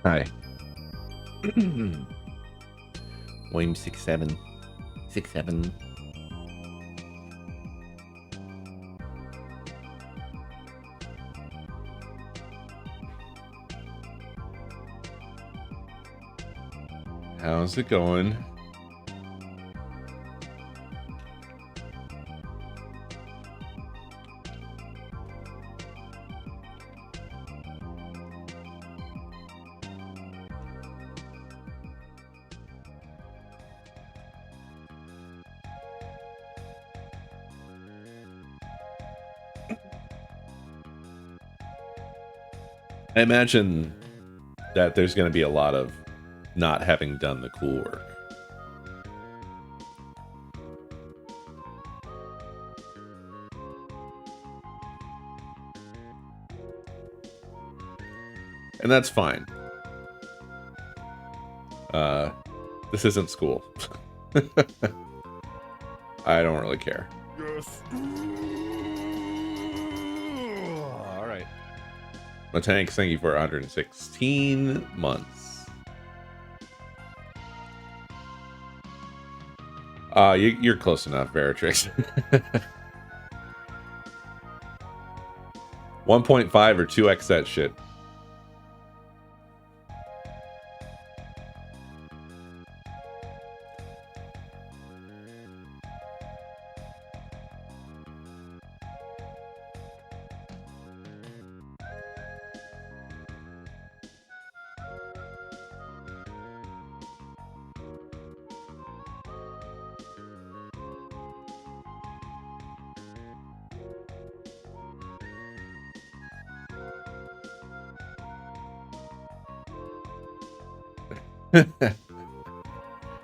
Hi. William 67. 67. How's it going? I imagine that there's going to be a lot of not having done the cool work. And that's fine. This isn't school. I don't really care. Yes. All right. Matank, thank you for 116 months. You're close enough, Veritrix. 1.5 or 2x that shit.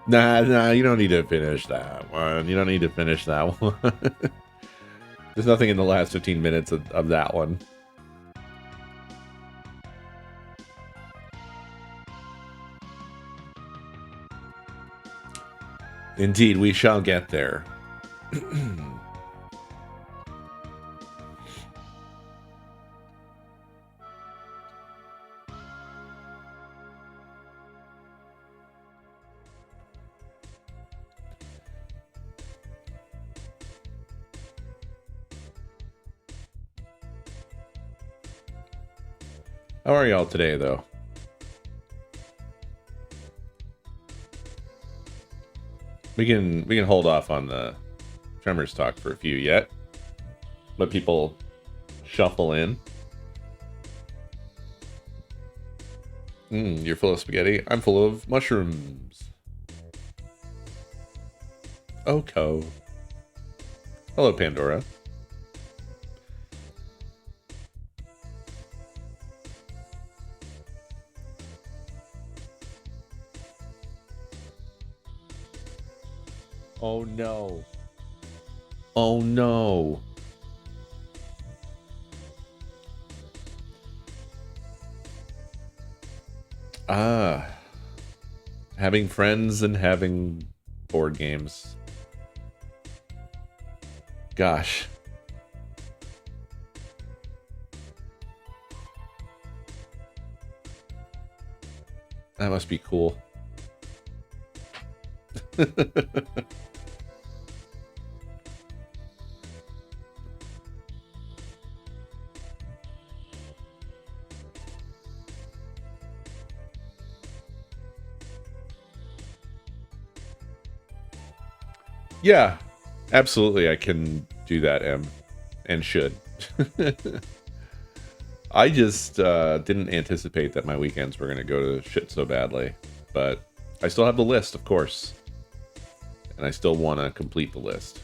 Nah, you don't need to finish that one. You don't need to finish that one. There's nothing in the last 15 minutes of that one. Indeed, we shall get there. How are y'all today, though? We can hold off on the Tremors talk for a few yet. Let people shuffle in. You're full of spaghetti. I'm full of mushrooms. Oko. Hello, Pandora. Oh no. Oh no. Having friends and having board games. Gosh. That must be cool. Yeah, absolutely. I can do that, M, and should. I just didn't anticipate that my weekends were going to go to shit so badly. But I still have the list, of course. And I still want to complete the list.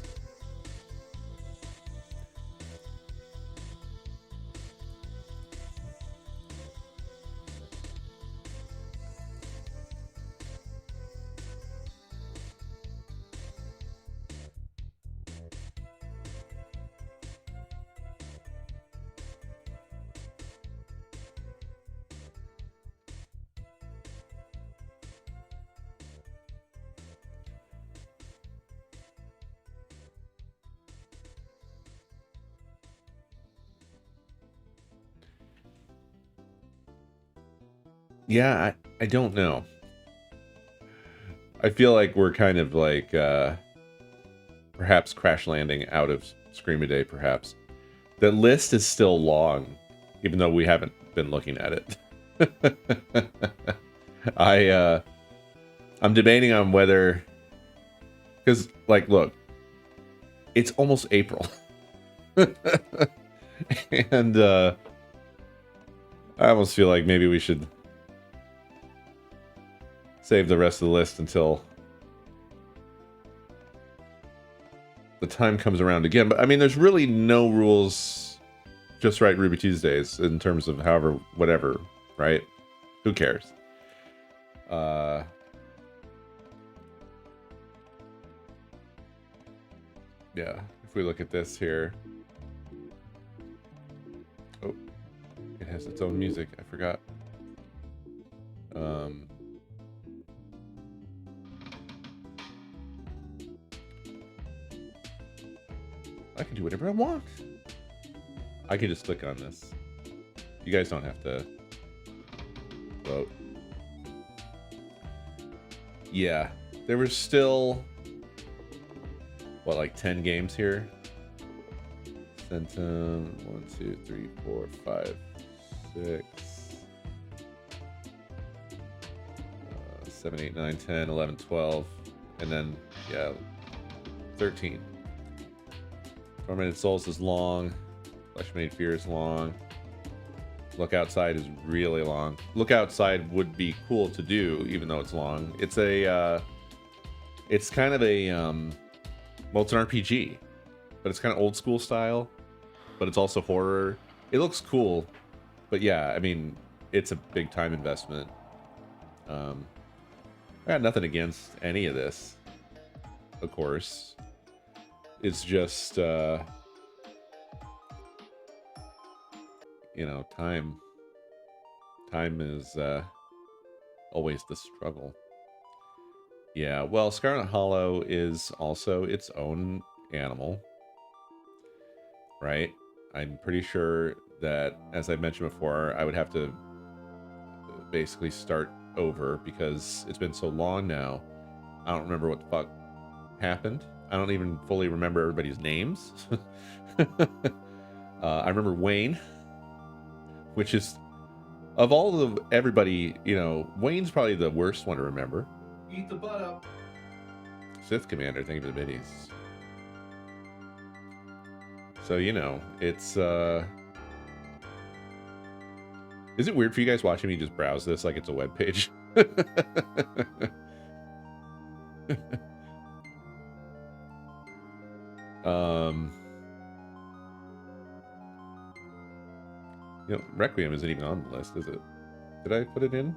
Yeah, I don't know. I feel like we're kind of like perhaps crash landing out of Scream-A-Day, perhaps. The list is still long, even though we haven't been looking at it. I'm debating on whether, because like, look, it's almost April, and I almost feel like maybe we should save the rest of the list until the time comes around again. But I mean, there's really no rules. Just right, Ruby Tuesdays in terms of however, whatever, right? Who cares? Yeah, if we look at this here. Oh, it has its own music. I forgot. I can do whatever I want. I can just click on this. You guys don't have to vote. Yeah, there was still, what, like 10 games here? Centum, 1, 2, 3, 4, 5, 6, 7, 8, 9, 10, 11, 12, and then, yeah, 13. Tormented Souls is long. Flesh Made Fear is long. Look Outside is really long. Look Outside would be cool to do, even though it's long. It's a, it's kind of a, well, it's an RPG, but it's kind of old school style, but it's also horror. It looks cool, but yeah, I mean, it's a big time investment. I got nothing against any of this, of course. It's just, you know, time is always the struggle. Yeah, well, Scarlet Hollow is also its own animal, right? I'm pretty sure that, as I mentioned before, I would have to basically start over because it's been so long now. I don't remember what the fuck happened. I don't even fully remember everybody's names. I remember Wayne, which is, of all of everybody, you know, Wayne's probably the worst one to remember. Eat the butt up. Sith Commander, thank you for the biddies. So, you know, it's, is it weird for you guys watching me just browse this like it's a web page? You know, Requiem isn't even on the list, is it? Did I put it in?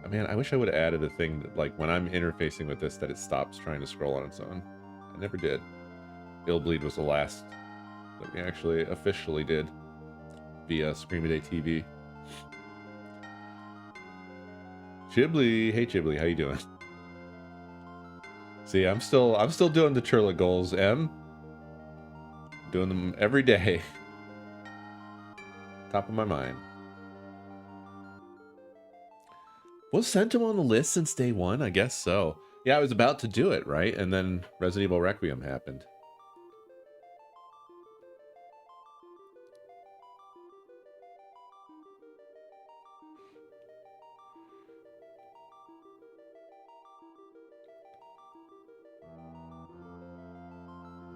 I mean, I wish I would have added a thing that, like, when I'm interfacing with this, that it stops trying to scroll on its own. I never did. Illbleed was the last that we actually officially did via Scream-A-Day TV. Ghibli, hey Ghibli, how you doing? See, I'm still doing the Turla goals, M. Doing them every day. Top of my mind. Was Centum on the list since day one? I guess so. Yeah, I was about to do it, right? And then Resident Evil Requiem happened.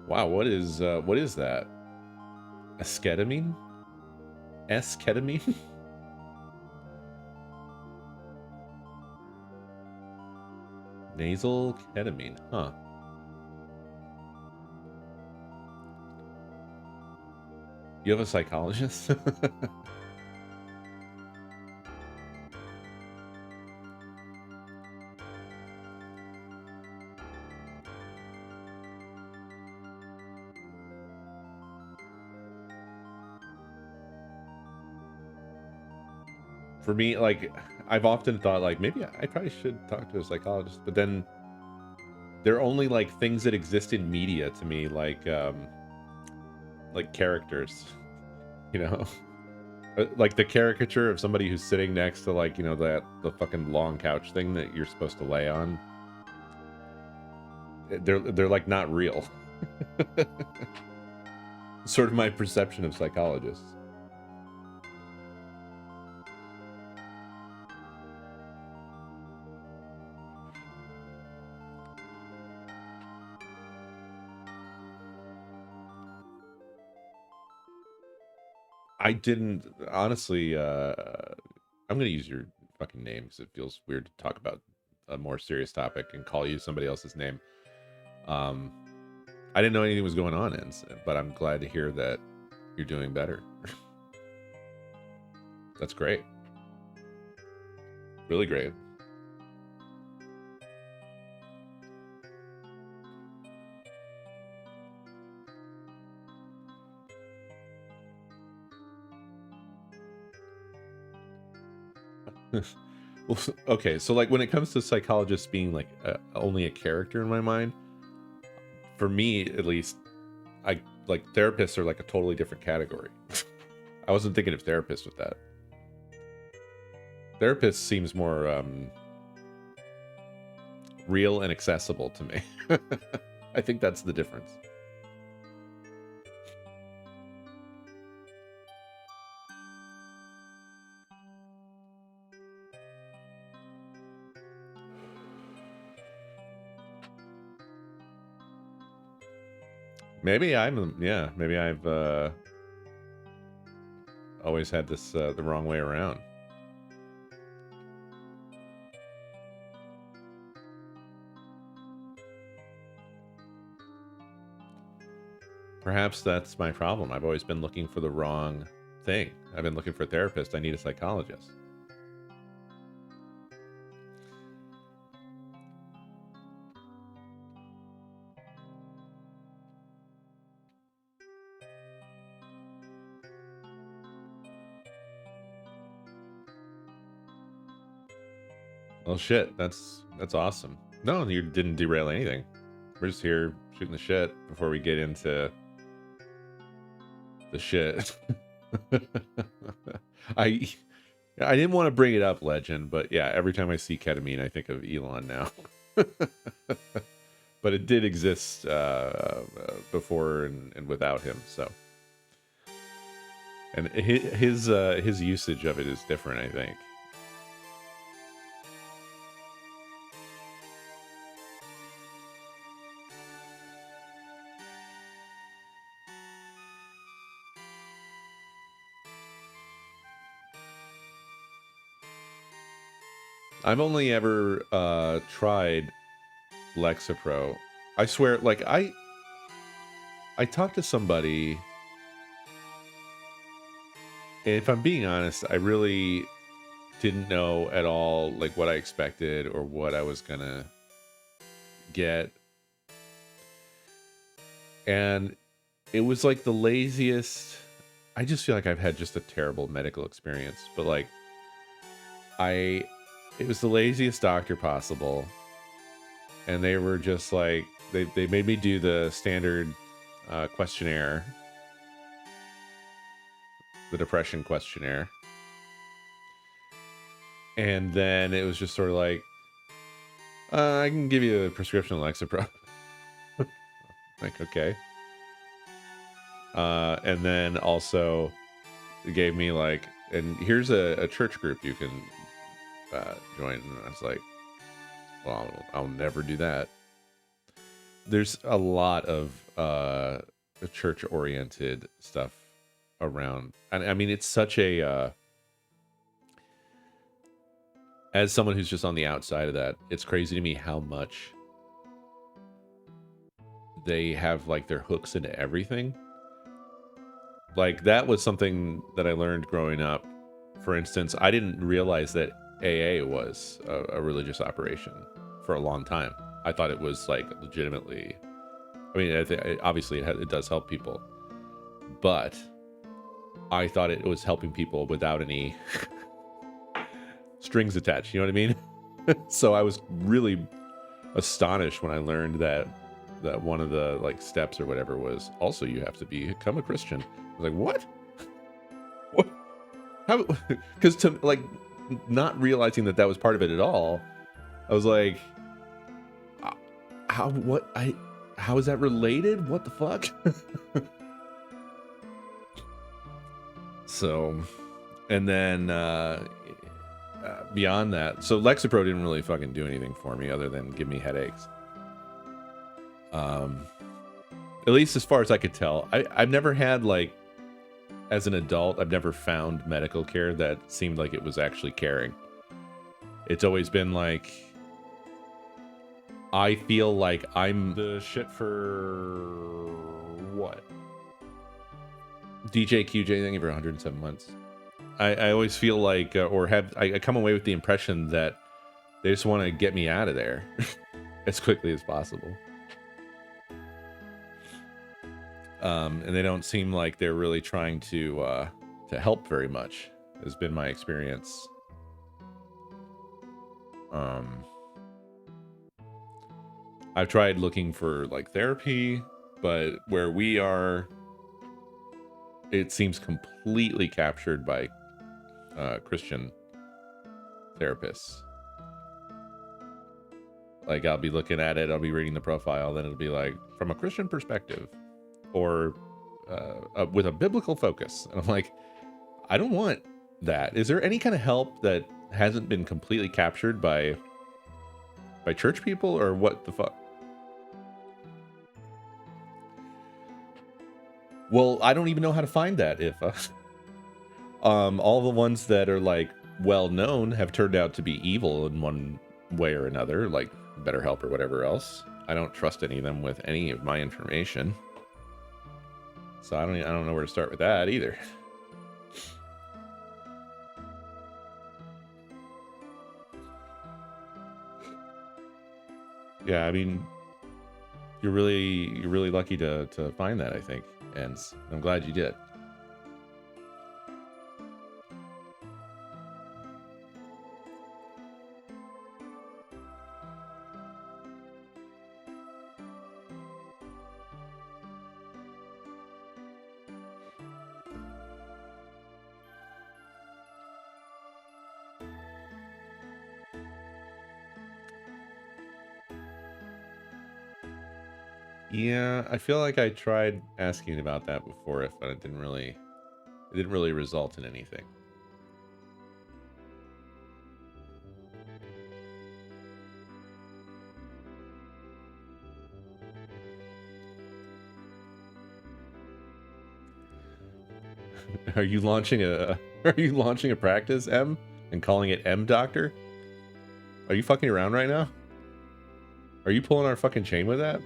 Wow, what is that? Esketamine? Esketamine? Nasal ketamine, huh? You have a psychologist? For me, like, I've often thought, like, maybe I probably should talk to a psychologist, but then they're only, like, things that exist in media to me, like characters, you know? Like the caricature of somebody who's sitting next to, like, you know, the fucking long couch thing that you're supposed to lay on. They're like not real. Sort of my perception of psychologists. I didn't honestly. I'm gonna use your fucking name because it feels weird to talk about a more serious topic and call you somebody else's name. Um, I didn't know anything was going on, but I'm glad to hear that you're doing better. That's great. Really great. Well, okay, so like when it comes to psychologists being like only a character in my mind, for me at least, I like therapists are like a totally different category. I wasn't thinking of therapists with that. Therapist seems more real and accessible to me. I think that's the difference. Maybe maybe I've always had this the wrong way around. Perhaps that's my problem. I've always been looking for the wrong thing. I've been looking for a therapist. I need a psychologist. Well, shit, that's awesome. No, you didn't derail anything. We're just here shooting the shit before we get into the shit. I didn't want to bring it up, Legend, but yeah, every time I see ketamine, I think of Elon now. But it did exist before and without him, so. And his usage of it is different, I think. I've only ever tried Lexapro. I swear, like I talked to somebody, and if I'm being honest, I really didn't know at all like what I expected or what I was gonna get. And it was like the laziest. I just feel like I've had just a terrible medical experience, but like it was the laziest doctor possible. And they were just like, they made me do the standard questionnaire, the depression questionnaire. And then it was just sort of like, I can give you a prescription of Lexapro. Like, okay. And then also it gave me like, and here's a church group you can join. And I was like, well, I'll never do that. There's a lot of church-oriented stuff around. And I mean, it's such a... as someone who's just on the outside of that, it's crazy to me how much they have like their hooks into everything. Like that was something that I learned growing up. For instance, I didn't realize that AA was a religious operation for a long time. I thought it was like legitimately, I mean, obviously it does help people, but I thought it was helping people without any strings attached. You know what I mean? So I was really astonished when I learned that one of the like steps or whatever was also you have to become a Christian. I was like, what? What? How? Because to like not realizing that was part of it at all, I was like, how? What? How is that related? What the fuck? So, and then beyond that, so Lexapro didn't really fucking do anything for me other than give me headaches. At least as far as I could tell. I've never had, like, as an adult, I've never found medical care that seemed like it was actually caring. It's always been like, I feel like I'm the shit for what? DJ QJ, thank you for 107 months. I always feel like, I come away with the impression that they just want to get me out of there as quickly as possible. And they don't seem like they're really trying to help very much, has been my experience. I've tried looking for, like, therapy, but where we are, it seems completely captured by Christian therapists. Like, I'll be looking at it, I'll be reading the profile, then it'll be like, from a Christian perspective, or with a biblical focus. And I'm like, I don't want that. Is there any kind of help that hasn't been completely captured by church people, or what the fuck? Well, I don't even know how to find that. If all the ones that are, like, well known have turned out to be evil in one way or another, like BetterHelp or whatever else. I don't trust any of them with any of my information, so I don't know where to start with that either. Yeah, I mean, you're really lucky to find that, I think, and I'm glad you did. Yeah, I feel like I tried asking about that before, but it didn't really result in anything. Are you launching a practice, M, and calling it M Doctor? Are you fucking around right now? Are you pulling our fucking chain with that?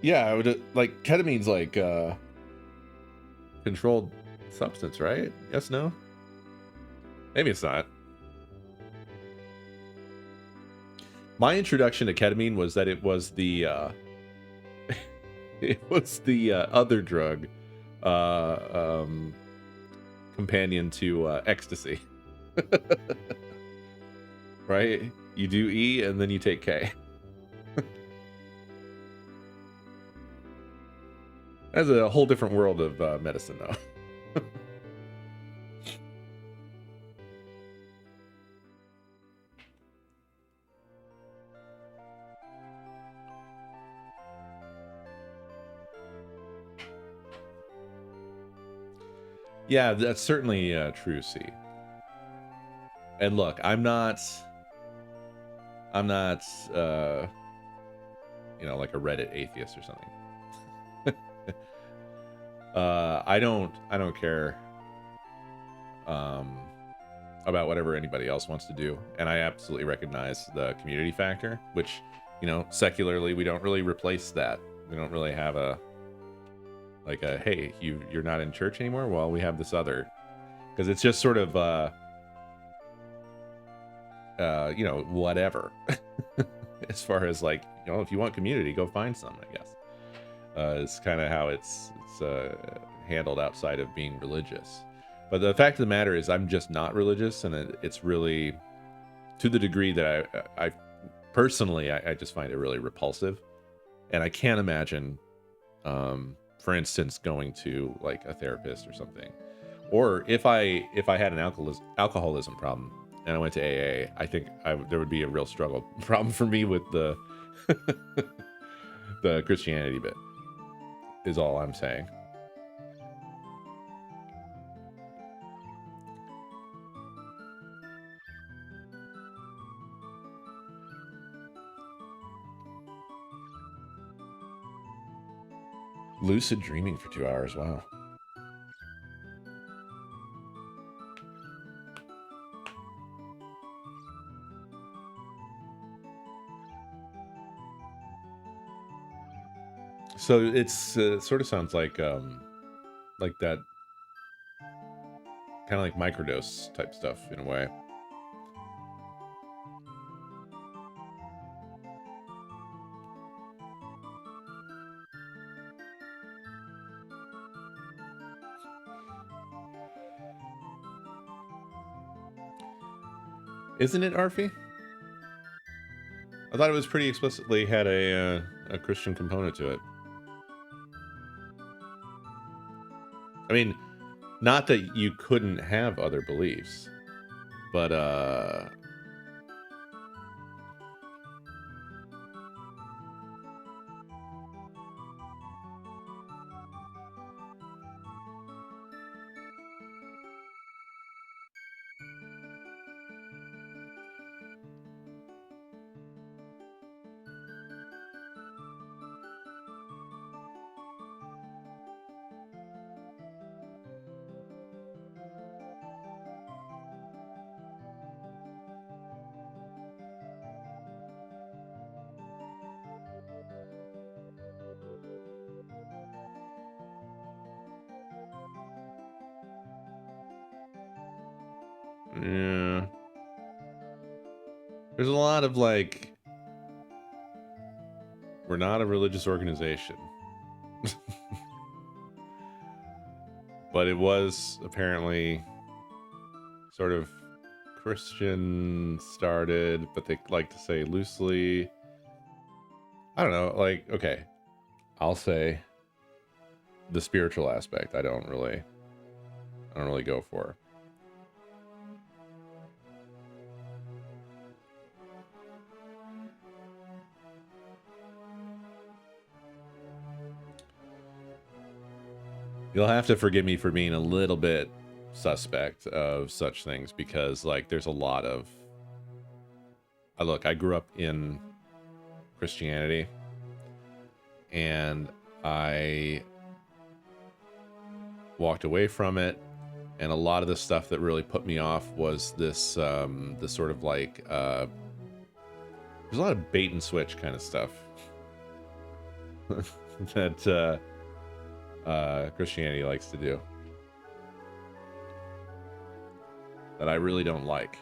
Yeah, I would, like, ketamine's like controlled substance, right? Yes, no? Maybe it's not. My introduction to ketamine was that it was the other drug companion to ecstasy. Right? You do E and then you take K. That's a whole different world of medicine, though. Yeah, that's certainly true, C. And look, I'm not you know, like a Reddit atheist or something. I don't care about whatever anybody else wants to do, and I absolutely recognize the community factor, which, you know, secularly we don't really replace that. We don't really have a hey, you're not in church anymore. Well, we have this other, because it's just sort of you know, whatever. As far as, like, you know, if you want community, go find some, I guess. It's kind of how it's handled outside of being religious. But the fact of the matter is, I'm just not religious, and it's really to the degree that I personally, I just find it really repulsive, and I can't imagine, for instance, going to like a therapist or something, or if I had an alcoholism problem and I went to AA, I think there would be a real struggle problem for me with the the Christianity bit. Is all I'm saying. Lucid dreaming for 2 hours. Wow. So it's sort of sounds like that kind of like microdose type stuff in a way. Isn't it, Arfie? I thought it was pretty explicitly had a Christian component to it. I mean, not that you couldn't have other beliefs, but yeah. There's a lot of like, we're not a religious organization. But it was apparently sort of Christian started, but they like to say loosely. I don't know, like, okay, I'll say the spiritual aspect I don't really go for. You'll have to forgive me for being a little bit suspect of such things because, like, there's a lot of. Look, I grew up in Christianity, and I walked away from it, and a lot of the stuff that really put me off was this, this sort of like, there's a lot of bait and switch kind of stuff that Christianity likes to do that I really don't like.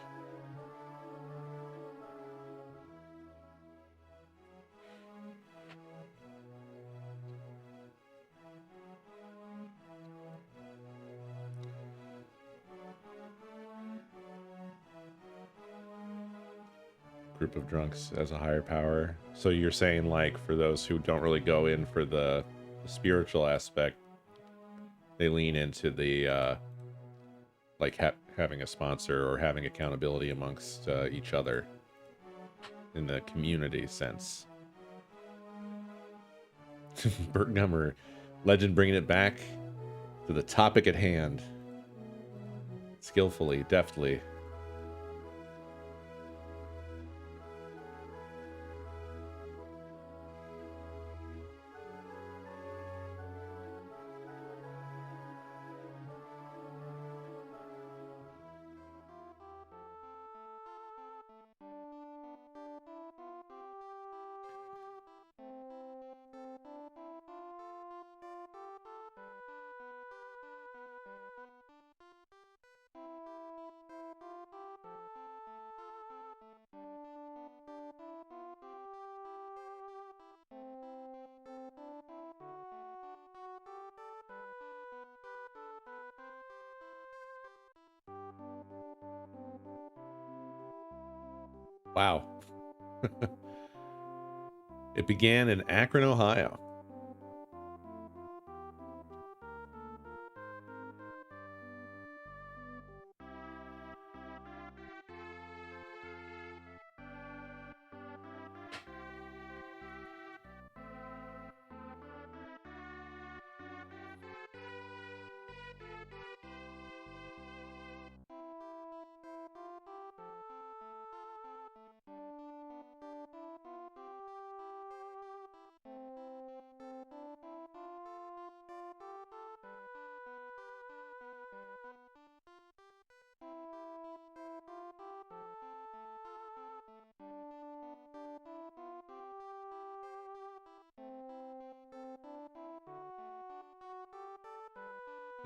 Group of drunks as a higher power. So you're saying, like, for those who don't really go in for the spiritual aspect, they lean into the like having a sponsor or having accountability amongst each other in the community sense. Bert Gummer, legend, bringing it back to the topic at hand, skillfully, deftly. Wow. It began in Akron, Ohio.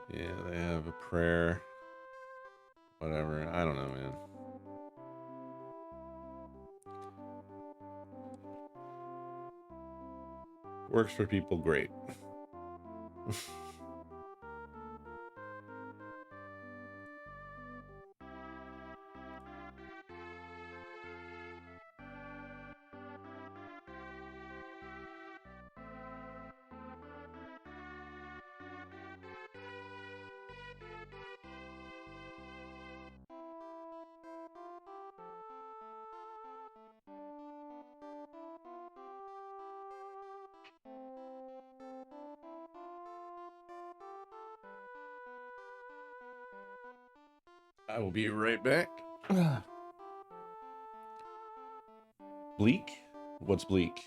Yeah, they have a prayer. Whatever. I don't know, man. Works for people, great. I will be right back. Bleak? What's bleak?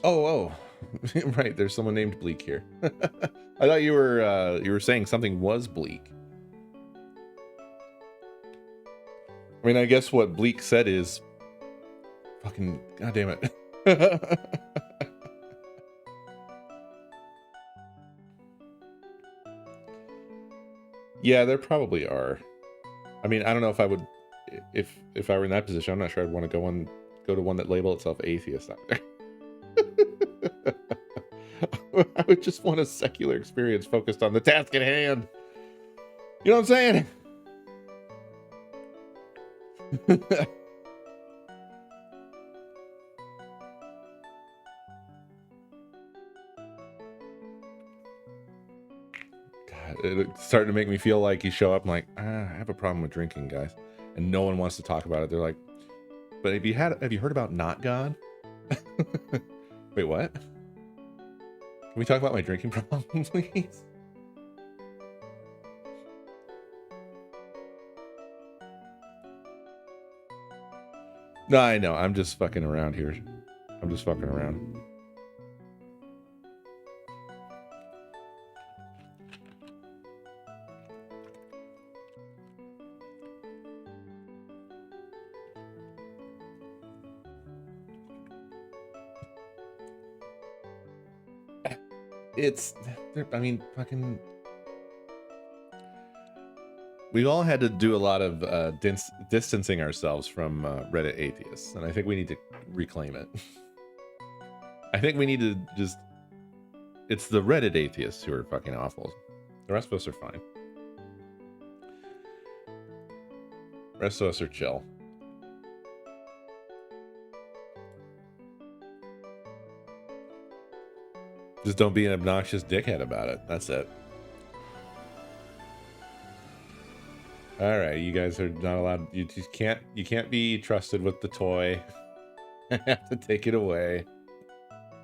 Oh, right. There's someone named Bleak here. I thought you were saying something was bleak. I mean, I guess what Bleak said is fucking goddamn it. Yeah, there probably are. I mean, I don't know if I would, if I were in that position, I'm not sure I'd want to go to one that label itself atheist either. I would just want a secular experience focused on the task at hand. You know what I'm saying? God, it's starting to make me feel like you show up and like, I have a problem with drinking, guys, and no one wants to talk about it. They're like, but have you heard about not God? Wait, what? Can we talk about my drinking problem, please? No, I know. I'm just fucking around here. I'm just fucking around. I mean, fucking. We've all had to do a lot of distancing ourselves from Reddit atheists, and I think we need to reclaim it. I think we need to just. It's the Reddit atheists who are fucking awful. The rest of us are fine. The rest of us are chill. Just don't be an obnoxious dickhead about it. That's it. All right, you guys are not allowed. You just can't. You can't be trusted with the toy. I have to take it away.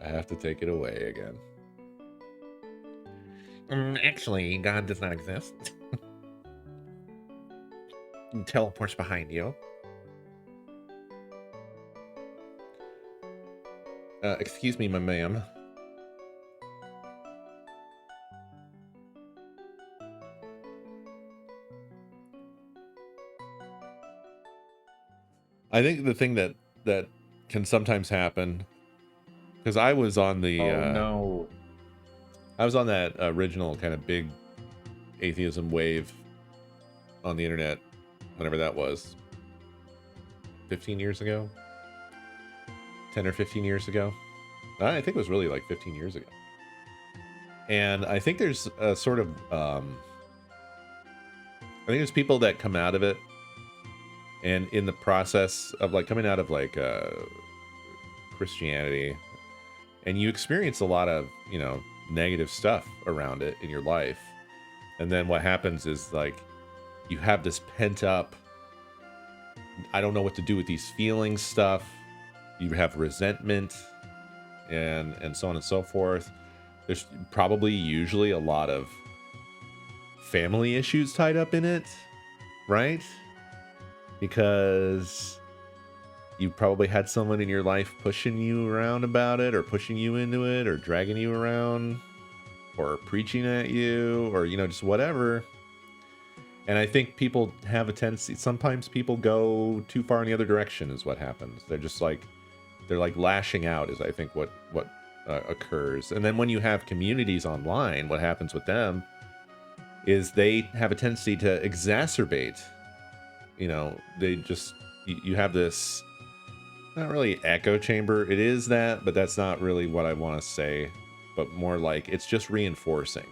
I have to take it away again. Actually, God does not exist. He teleports behind you. Excuse me, my ma'am. I think the thing that can sometimes happen, because I was on the no. I was on that original kind of big atheism wave on the internet, whenever that was, 15 years ago. 10 or 15 years ago. I think it was really like 15 years ago. And I think there's a sort of, I think there's people that come out of it, and in the process of like coming out of like Christianity, and you experience a lot of, you know, negative stuff around it in your life. And then what happens is like you have this pent up, I don't know what to do with these feelings stuff. You have resentment and so on and so forth. There's probably usually a lot of family issues tied up in it, right? Because you probably had someone in your life pushing you around about it, or pushing you into it, or dragging you around, or preaching at you, or, you know, just whatever. And I think people have a tendency, sometimes people go too far in the other direction is what happens. They're just like, they're like lashing out is I think what occurs. And then when you have communities online, what happens with them is they have a tendency to exacerbate, you know, they just, you have this, not really echo chamber. It is that, but that's not really what I want to say, but more like it's just reinforcing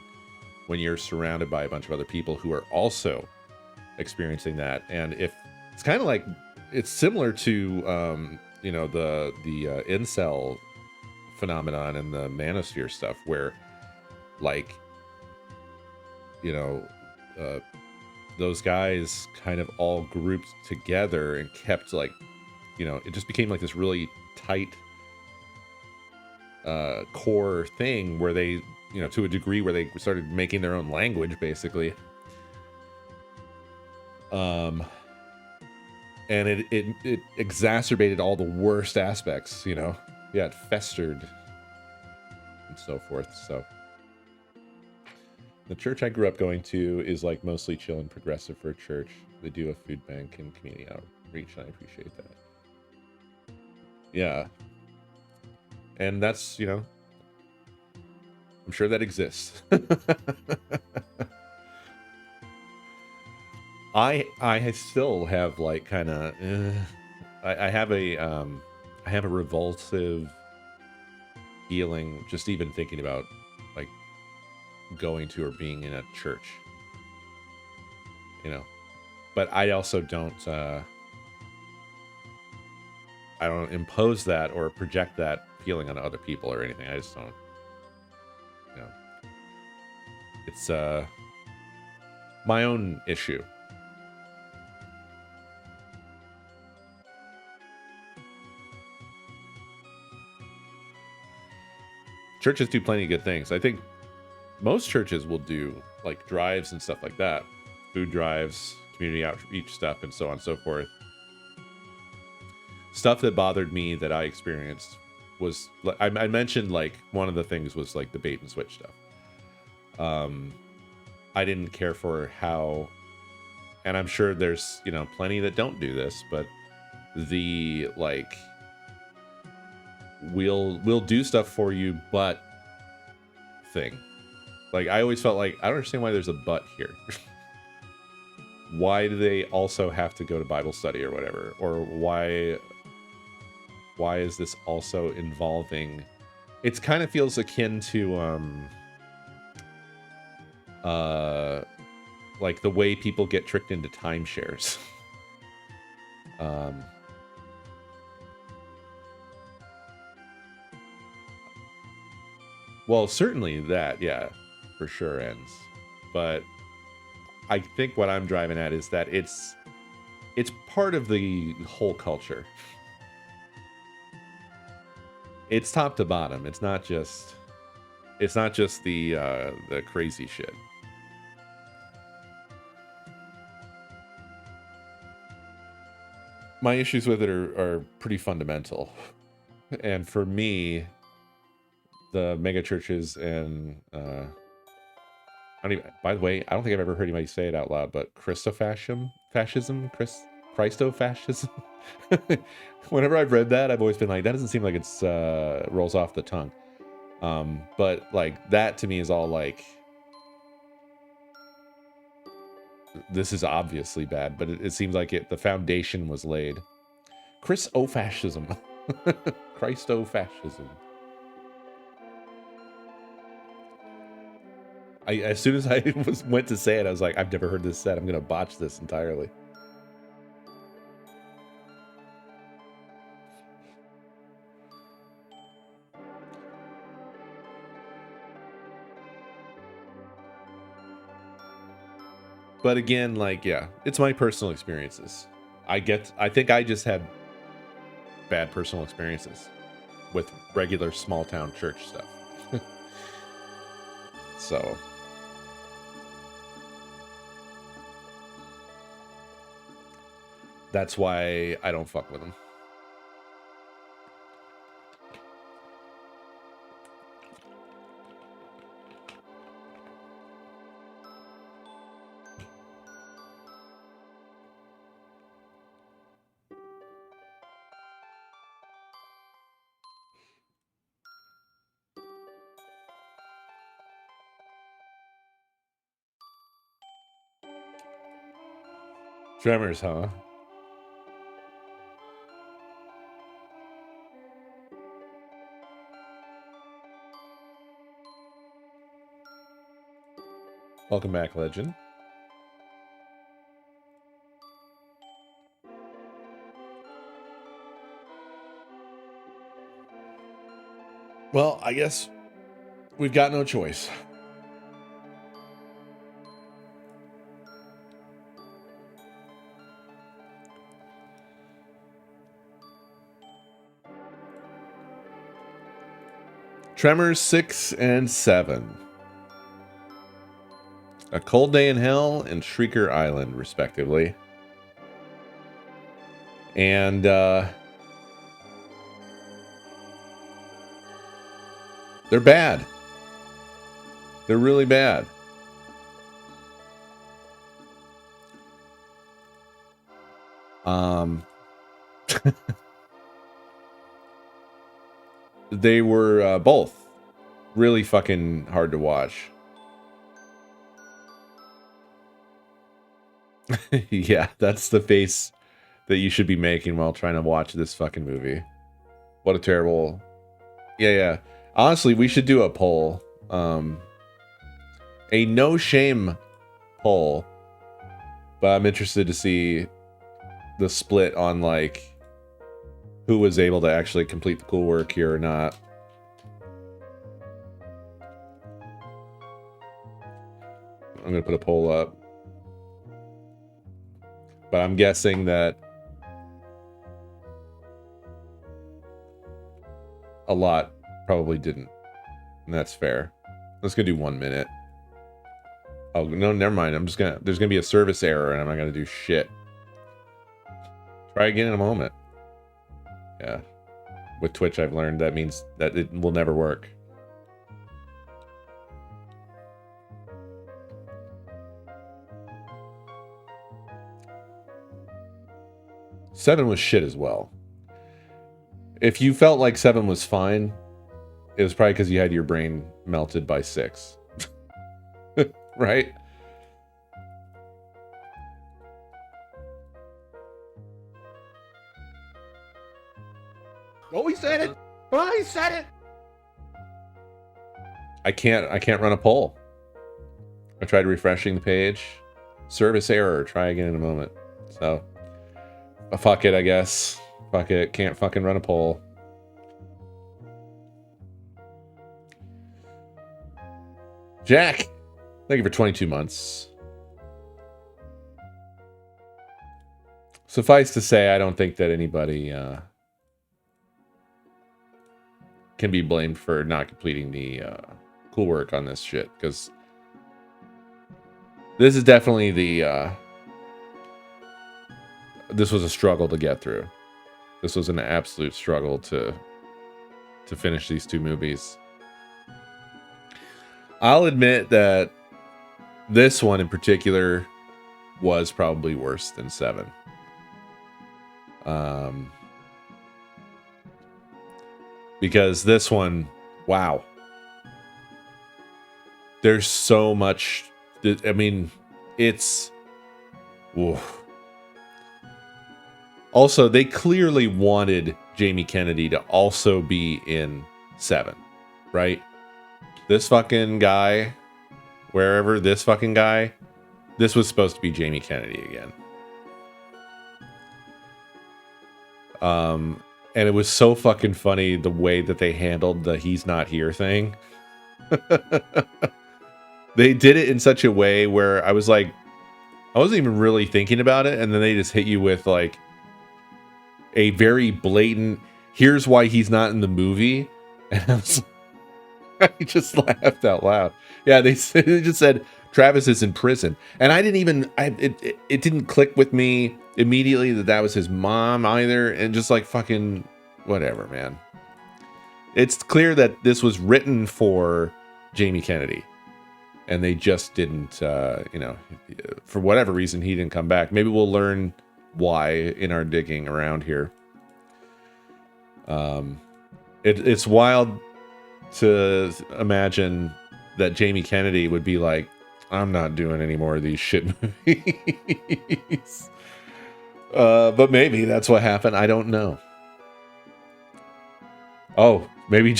when you're surrounded by a bunch of other people who are also experiencing that. And if it's kind of like, it's similar to, you know, the incel phenomenon and the manosphere stuff where like, you know, those guys kind of all grouped together and kept like, you know, it just became like this really tight core thing where they, you know, to a degree where they started making their own language basically. And it exacerbated all the worst aspects, you know. Yeah, it festered and so forth. So the church I grew up going to is like mostly chill and progressive for a church. They do a food bank and community outreach, and I appreciate that. Yeah. And that's, you know, I'm sure that exists. I still have like kind of I have a revulsive feeling just even thinking about like going to or being in a church, you know. But I also don't I don't impose that or project that feeling on other people or anything. I just don't, you know. It's my own issue. Churches do plenty of good things. I think most churches will do like drives and stuff like that, food drives, community outreach stuff, and so on and so forth. Stuff that bothered me that I experienced was, I mentioned like one of the things was like the bait and switch stuff. I didn't care for how, and I'm sure there's, you know, plenty that don't do this, but the like, we'll do stuff for you, but thing. Like, I always felt like, I don't understand why there's a but here. Why do they also have to go to Bible study or whatever? Or why is this also involving, it's kind of feels akin to like the way people get tricked into timeshares. Well, certainly that, yeah, for sure ends. But I think what I'm driving at is that it's part of the whole culture. It's top to bottom. It's not just the crazy shit. My issues with it are pretty fundamental. And for me, the mega churches and I don't even, by the way, I don't think I've ever heard anybody say it out loud, but Christofascism, Christofascism. Whenever I've read that, I've always been like, that doesn't seem like it's rolls off the tongue. But like that to me is all like, this is obviously bad, but it seems like the foundation was laid. Christofascism. Christo-fascism. As soon as I went to say it, I was like, I've never heard this said. I'm going to botch this entirely. But again, like, yeah, it's my personal experiences. I think I just had bad personal experiences with regular small town church stuff. So that's why I don't fuck with them. Tremors, huh? Welcome back, Legend. Well, I guess we've got no choice. Tremors 6 and 7. A Cold Day in Hell and Shrieker Island, respectively. And they're bad. They're really bad. They were both really fucking hard to watch. Yeah, that's the face that you should be making while trying to watch this fucking movie. What a terrible... Yeah. Honestly, we should do a poll. A no-shame poll. But I'm interested to see the split on, like, who was able to actually complete the cool work here or not. I'm going to put a poll up. But I'm guessing that a lot probably didn't. And that's fair. Let's go do 1 minute. Oh, no, never mind. There's gonna be a service error and I'm not gonna do shit. Try again in a moment. Yeah. With Twitch, I've learned that means that it will never work. Seven was shit as well. If you felt like 7 was fine, it was probably because you had your brain melted by 6. Right? Oh, he said it. Oh, he said it. I can't run a poll. I tried refreshing the page. Service error. Try again in a moment. So, fuck it, I guess. Fuck it. Can't fucking run a poll. Jack, thank you for 22 months. Suffice to say, I don't think that anybody can be blamed for not completing the cool work on this shit, because this is definitely the this was a struggle to get through. This was an absolute struggle to finish these 2 movies. I'll admit that this one in particular was probably worse than 7. Because this one, wow. There's so much. I mean, it's... Oof. Also, they clearly wanted Jamie Kennedy to also be in 7, right? This fucking guy, wherever this fucking guy, this was supposed to be Jamie Kennedy again. And it was so fucking funny the way that they handled the he's not here thing. They did it in such a way where I was like, I wasn't even really thinking about it, and then they just hit you with like a very blatant, here's why he's not in the movie. And I just laughed out loud. Yeah, they just said Travis is in prison, and I didn't even it didn't click with me immediately that was his mom either, and just like fucking whatever, man. It's clear that this was written for Jamie Kennedy, and they just didn't for whatever reason he didn't come back. Maybe we'll learn why in our digging around here. It's wild to imagine that Jamie Kennedy would be like, I'm not doing any more of these shit movies. But maybe that's what happened. I don't know. Oh, maybe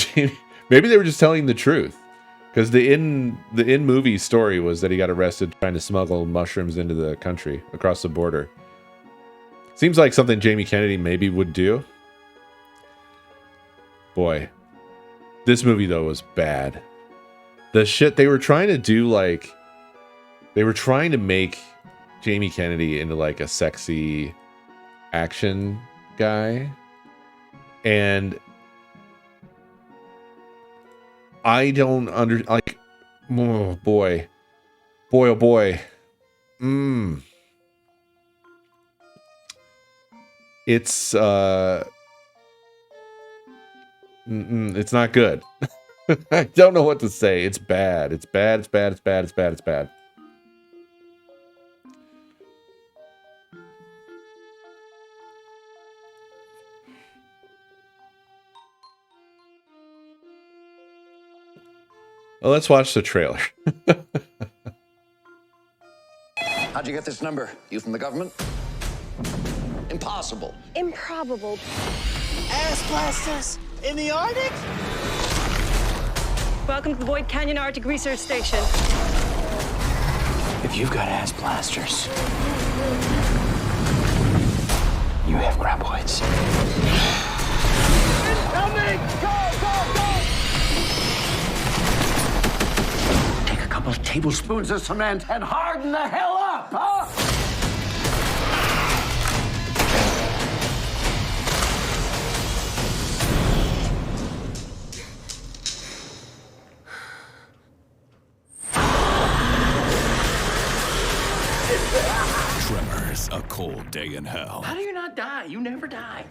they were just telling the truth, because the in movie story was that he got arrested trying to smuggle mushrooms into the country across the border. Seems like something Jamie Kennedy maybe would do. Boy, this movie though was bad. The shit they were trying to do, like they were trying to make Jamie Kennedy into like a sexy action guy, and I don't like. Oh boy, oh boy. It's it's not good. I don't know what to say. It's bad. It's bad. It's bad. It's bad. It's bad. It's bad. Well, let's watch the trailer. How'd you get this number? You from the government? Impossible. Improbable. Ass blasters in the Arctic? Welcome to the Boyd Canyon Arctic Research Station. If you've got ass blasters, you have graboids. Incoming! Go, go, go! Take a couple of tablespoons of cement and harden the hell up, huh? Tremors, a cold day in hell. How do you not die? You never die.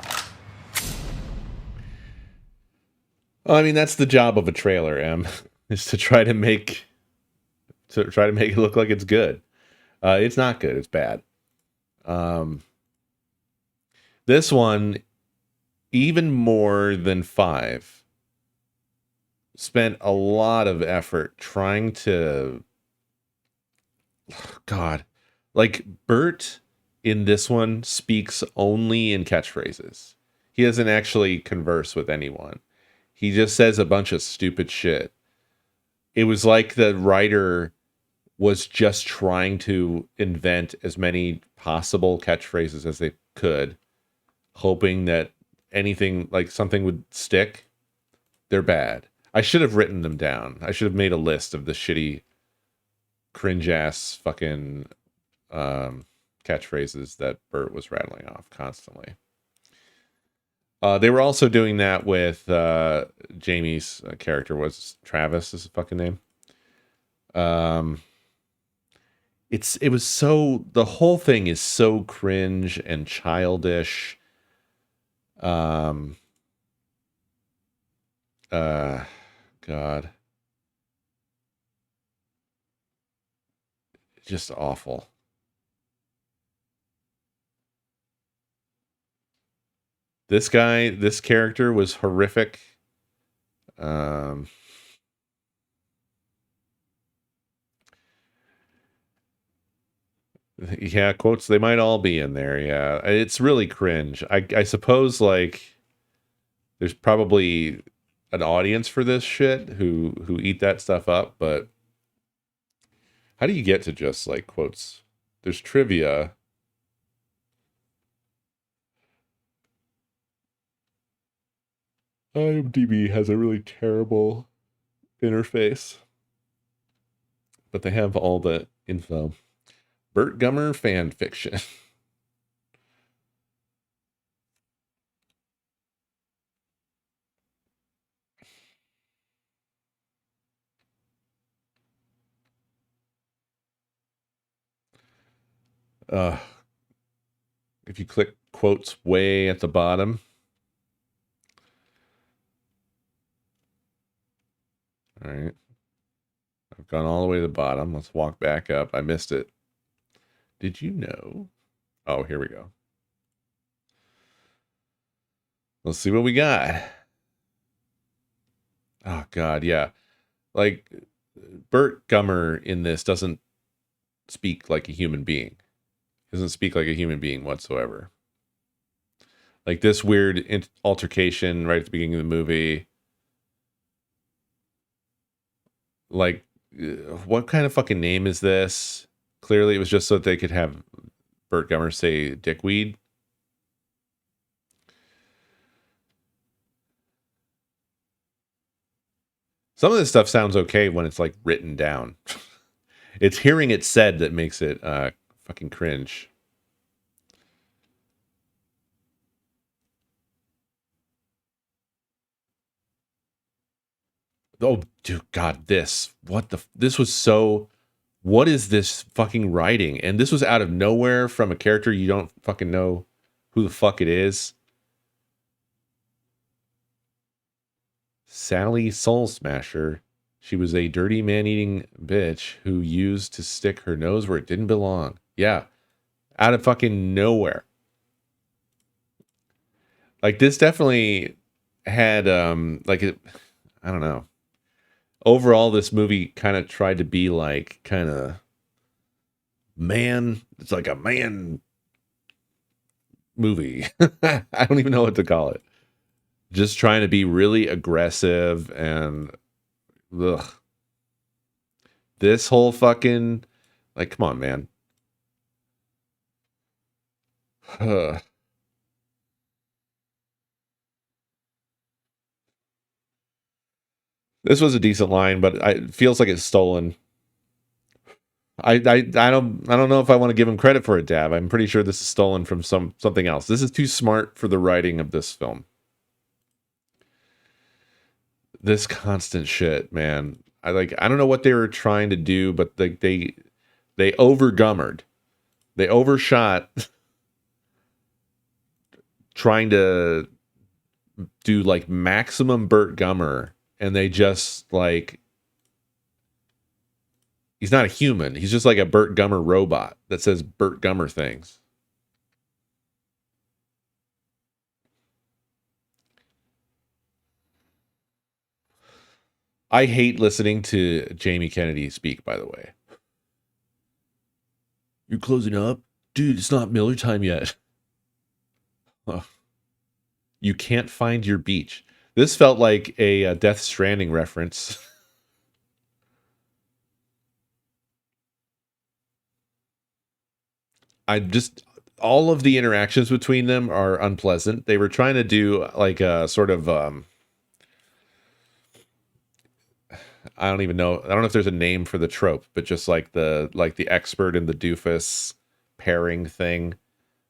Well, I mean, that's the job of a trailer, Em, is to try to make it look like it's good. It's not good. It's bad. This one, even more than 5, spent a lot of effort trying to. God, like Bert in this one speaks only in catchphrases. He doesn't actually converse with anyone. He just says a bunch of stupid shit. It was like the writer was just trying to invent as many possible catchphrases as they could, hoping that anything, like something would stick. They're bad. I should have written them down. I should have made a list of the shitty, cringe-ass fucking catchphrases that Bert was rattling off constantly. They were also doing that with Jamie's character was Travis is his fucking name. It was so, the whole thing is so cringe and childish. God. Just awful. This character was horrific. Yeah, quotes, they might all be in there. Yeah, it's really cringe. I suppose, like, there's probably an audience for this shit who eat that stuff up, but how do you get to just like quotes? There's trivia. IMDb has a really terrible interface, but they have all the info. Burt Gummer fan fiction. uh if you click quotes way at the bottom. All right. I've gone all the way to the bottom. Let's walk back up. I missed it. Did you know? Oh, here we go. Let's see what we got. Oh, God, yeah. Like, Burt Gummer in this doesn't speak like a human being. He doesn't speak like a human being whatsoever. Like, this weird altercation right at the beginning of the movie. Like, what kind of fucking name is this? Clearly, it was just so that they could have Burt Gummer say dickweed. Some of this stuff sounds okay when it's like written down. It's hearing it said that makes it fucking cringe. Oh, dude, God, this was so. What is this fucking writing? And this was out of nowhere from a character you don't fucking know who the fuck it is. Sally Soul Smasher. She was a dirty man-eating bitch who used to stick her nose where it didn't belong. Yeah. Out of fucking nowhere. Like, this definitely had, like, I don't know. Overall, this movie kind of tried to be like, kind of, man, it's like a man movie. I don't even know what to call it. Just trying to be really aggressive and, ugh. This whole fucking, like, come on, man. This was a decent line, but it feels like it's stolen. I don't know if I want to give him credit for it, Dab. I'm pretty sure this is stolen from something else. This is too smart for the writing of this film. This constant shit, man. I don't know what they were trying to do, but they overgummered. They overshot trying to do like maximum Burt Gummer, and they just like, he's not a human. He's just like a Burt Gummer robot that says Burt Gummer things. I hate listening to Jamie Kennedy speak, by the way. You're closing up? Dude, it's not Miller time yet. Oh. You can't find your beach. This felt like a Death Stranding reference. All of the interactions between them are unpleasant. They were trying to do like a sort of, I don't even know. I don't know if there's a name for the trope, but just like the expert and the doofus pairing thing,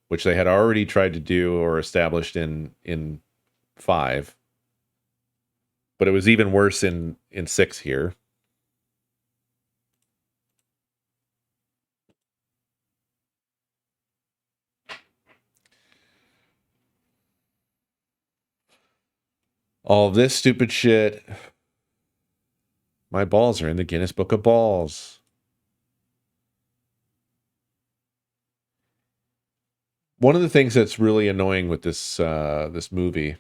which they had already tried to do or established in 5. But it was even worse in 6 here. All this stupid shit. My balls are in the Guinness Book of Balls. One of the things that's really annoying with this movie.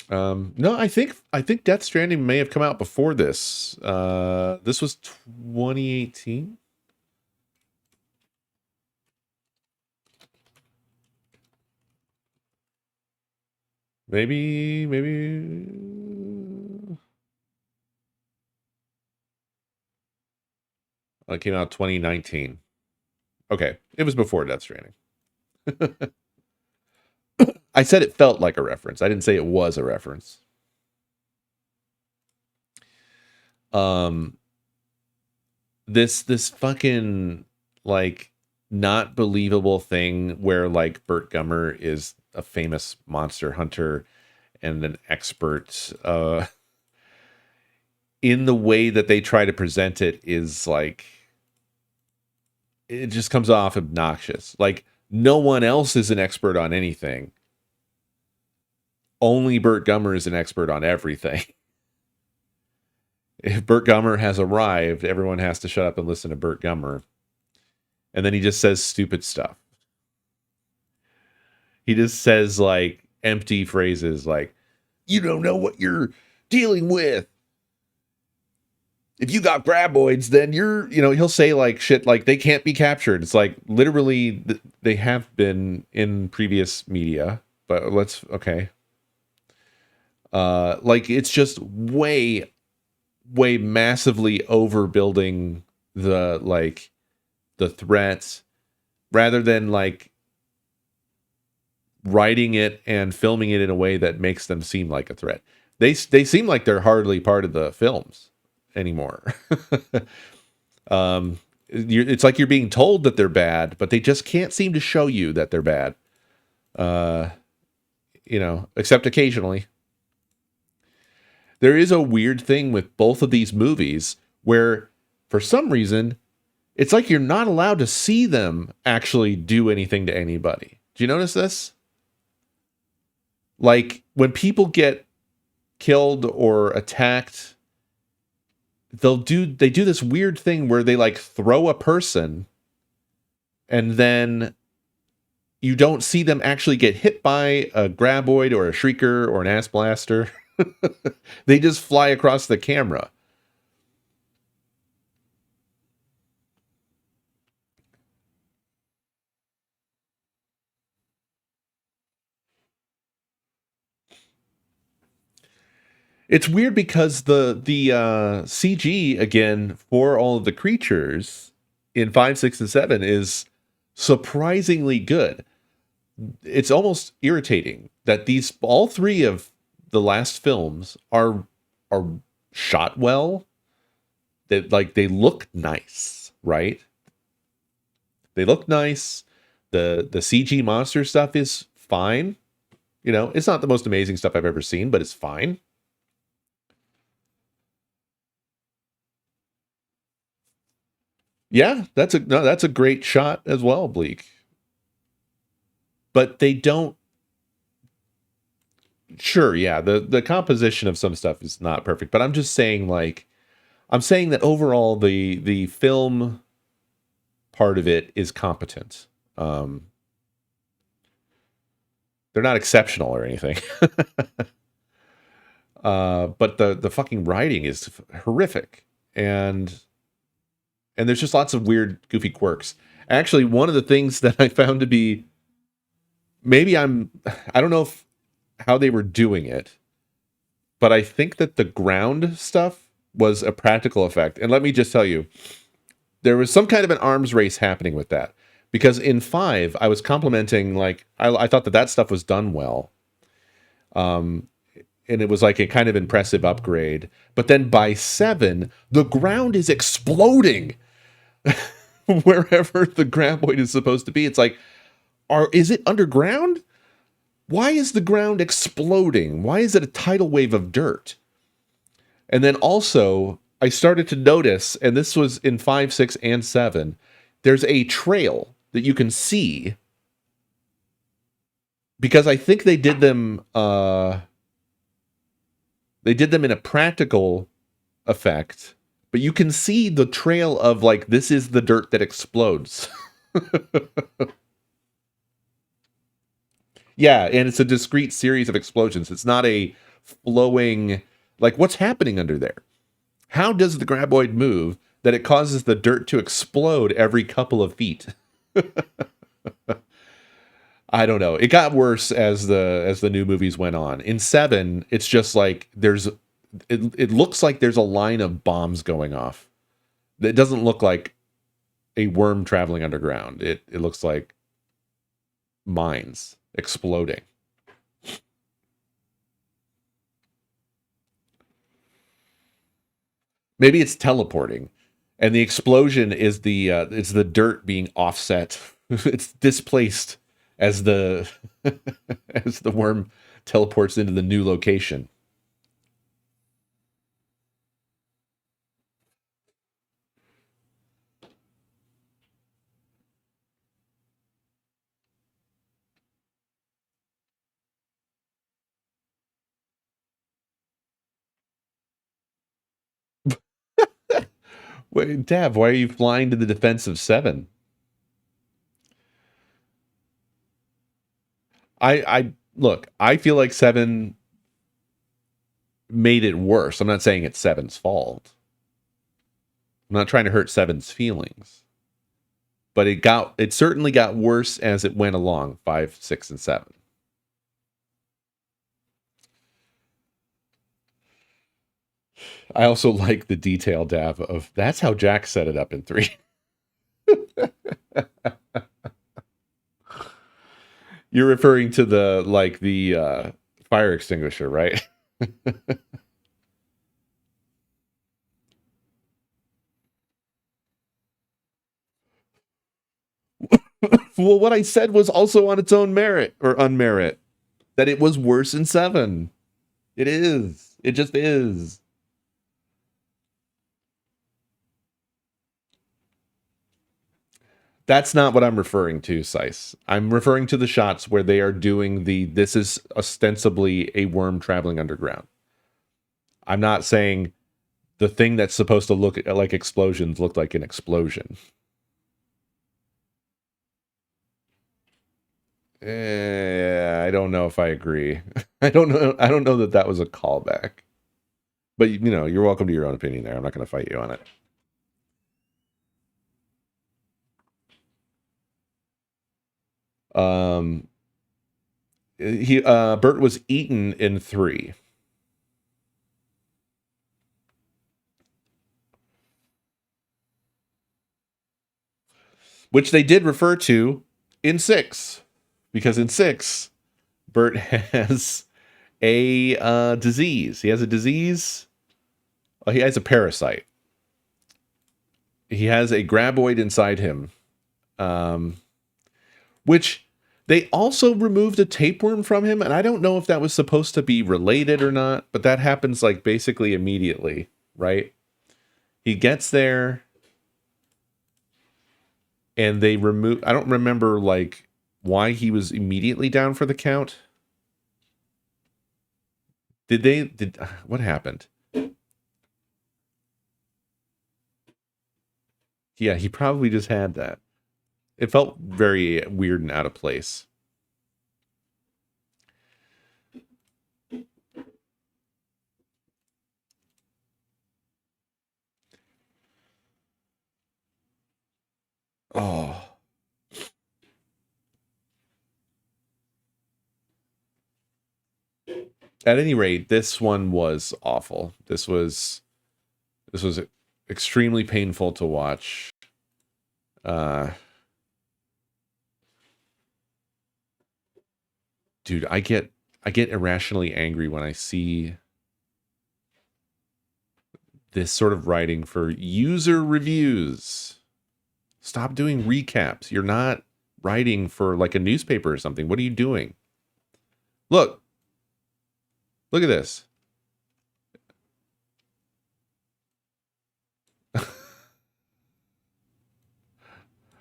No, I think Death Stranding may have come out before this. This was 2018. Maybe. Oh, it came out 2019. Okay, it was before Death Stranding. I said it felt like a reference. I didn't say it was a reference. This fucking like not believable thing where like Burt Gummer is a famous monster hunter and an expert in the way that they try to present it is like it just comes off obnoxious. Like no one else is an expert on anything. Only Burt Gummer is an expert on everything. If Burt Gummer has arrived, everyone has to shut up and listen to Burt Gummer. And then he just says stupid stuff. He just says like empty phrases like, you don't know what you're dealing with. If you got graboids, then you're, he'll say like shit like they can't be captured. It's like literally they have been in previous media, but okay. Like it's just way massively overbuilding the threats rather than like writing it and filming it in a way that makes them seem like a threat. They seem like they're hardly part of the films anymore. It's like you're being told that they're bad, but they just can't seem to show you that they're bad. Except occasionally. There is a weird thing with both of these movies where, for some reason, it's like you're not allowed to see them actually do anything to anybody. Do you notice this? Like, when people get killed or attacked, they do this weird thing where they, like, throw a person, and then you don't see them actually get hit by a graboid or a shrieker or an ass blaster. They just fly across the camera. It's weird because the CG again for all of the creatures in 5, 6, and 7 is surprisingly good. It's almost irritating that all three of the last films are shot well. They look nice, right? They look nice. The CG monster stuff is fine. It's not the most amazing stuff I've ever seen, but it's fine. Yeah, that's a great shot as well, Bleak. But they don't. Sure, yeah, the composition of some stuff is not perfect, but I'm just saying I'm saying that overall the film part of it is competent. They're not exceptional or anything. But the fucking writing is horrific, and there's just lots of weird, goofy quirks. Actually, one of the things that I found to be I don't know how they were doing it, but I think that the ground stuff was a practical effect. And let me just tell you, there was some kind of an arms race happening with that, because in 5, I was complimenting, I thought that stuff was done well. And it was like a kind of impressive upgrade. But then by 7, the ground is exploding wherever the graboid is supposed to be. It's like, is it underground? Why is the ground exploding? Why is it a tidal wave of dirt? And then also, I started to notice, and this was in 5, 6, and 7, there's a trail that you can see, because I think they did them in a practical effect, but you can see the trail of this is the dirt that explodes. Yeah, and it's a discrete series of explosions. It's not a flowing, what's happening under there? How does the graboid move that it causes the dirt to explode every couple of feet? I don't know. It got worse as the new movies went on. In 7, it's just like it looks like there's a line of bombs going off. It doesn't look like a worm traveling underground. It looks like mines exploding. Maybe it's teleporting, and the explosion is it's the dirt being offset. It's displaced as the as the worm teleports into the new location. Wait, Dav, why are you flying to the defense of 7? I look, I feel like 7 made it worse. I'm not saying it's 7's fault. I'm not trying to hurt 7's feelings. But it certainly got worse as it went along, 5, 6, and 7. I also like the detail, Dav, of that's how Jack set it up in 3. You're referring to the fire extinguisher, right? Well, what I said was also on its own merit or unmerit. That it was worse in 7. It is. It just is. That's not what I'm referring to, Sice. I'm referring to the shots where they are doing this is ostensibly a worm traveling underground. I'm not saying the thing that's supposed to look like explosions looked like an explosion. I don't know if I agree. I don't know that that was a callback. But you're welcome to your own opinion there. I'm not going to fight you on it. Bert was eaten in 3. Which they did refer to in 6. Because in 6, Bert has a disease. He has a disease. Oh, he has a parasite. He has a graboid inside him. Which they also removed a tapeworm from him, and I don't know if that was supposed to be related or not, but that happens like basically immediately, right? He gets there, and they remove. I don't remember like why he was immediately down for the count. Did what happened? Yeah, he probably just had that. It felt very weird and out of place. Oh. At any rate, this one was awful. This was extremely painful to watch. Dude, I get irrationally angry when I see this sort of writing for user reviews. Stop doing recaps. You're not writing for like a newspaper or something. What are you doing? Look at this.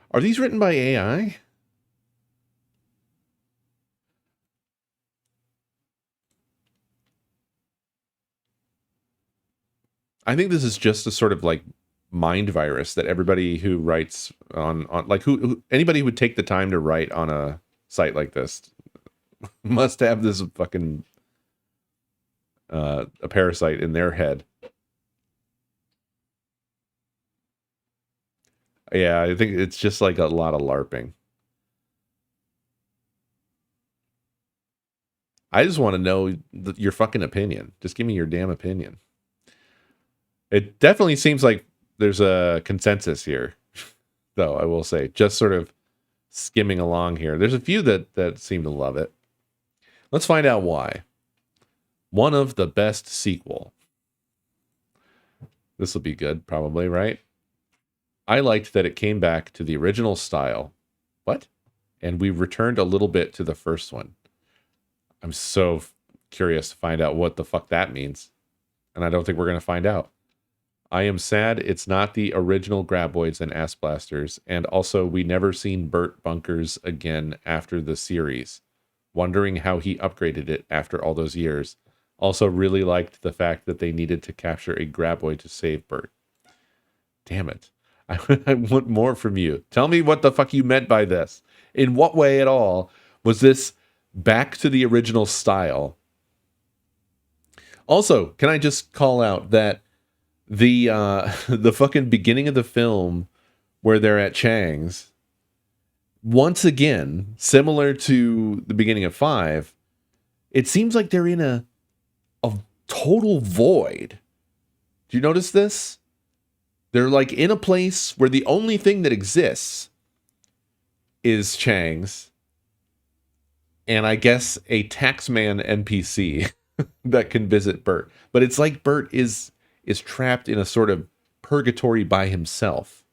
Are these written by AI? I think this is just a sort of like mind virus that everybody who writes on like who anybody who would take the time to write on a site like this must have this fucking a parasite in their head. Yeah, I think it's just like a lot of LARPing. I just want to know your fucking opinion. Just give me your damn opinion. It definitely seems like there's a consensus here, though, I will say. Just sort of skimming along here. There's a few that seem to love it. Let's find out why. One of the best sequel. This will be good, probably, right? I liked that it came back to the original style. What? And we returned a little bit to the first one. I'm so curious to find out what the fuck that means. And I don't think we're going to find out. I am sad it's not the original Graboids and Ass Blasters. And also, we never seen Burt Bunkers again after the series. Wondering how he upgraded it after all those years. Also really liked the fact that they needed to capture a Graboid to save Burt. Damn it. I want more from you. Tell me what the fuck you meant by this. In what way at all was this back to the original style? Also, can I just call out that the fucking beginning of the film where they're at Chang's, once again, similar to the beginning of 5, it seems like they're in a total void. Do you notice this? They're like in a place where the only thing that exists is Chang's and I guess a taxman NPC that can visit Burt. But it's like Burt is trapped in a sort of purgatory by himself.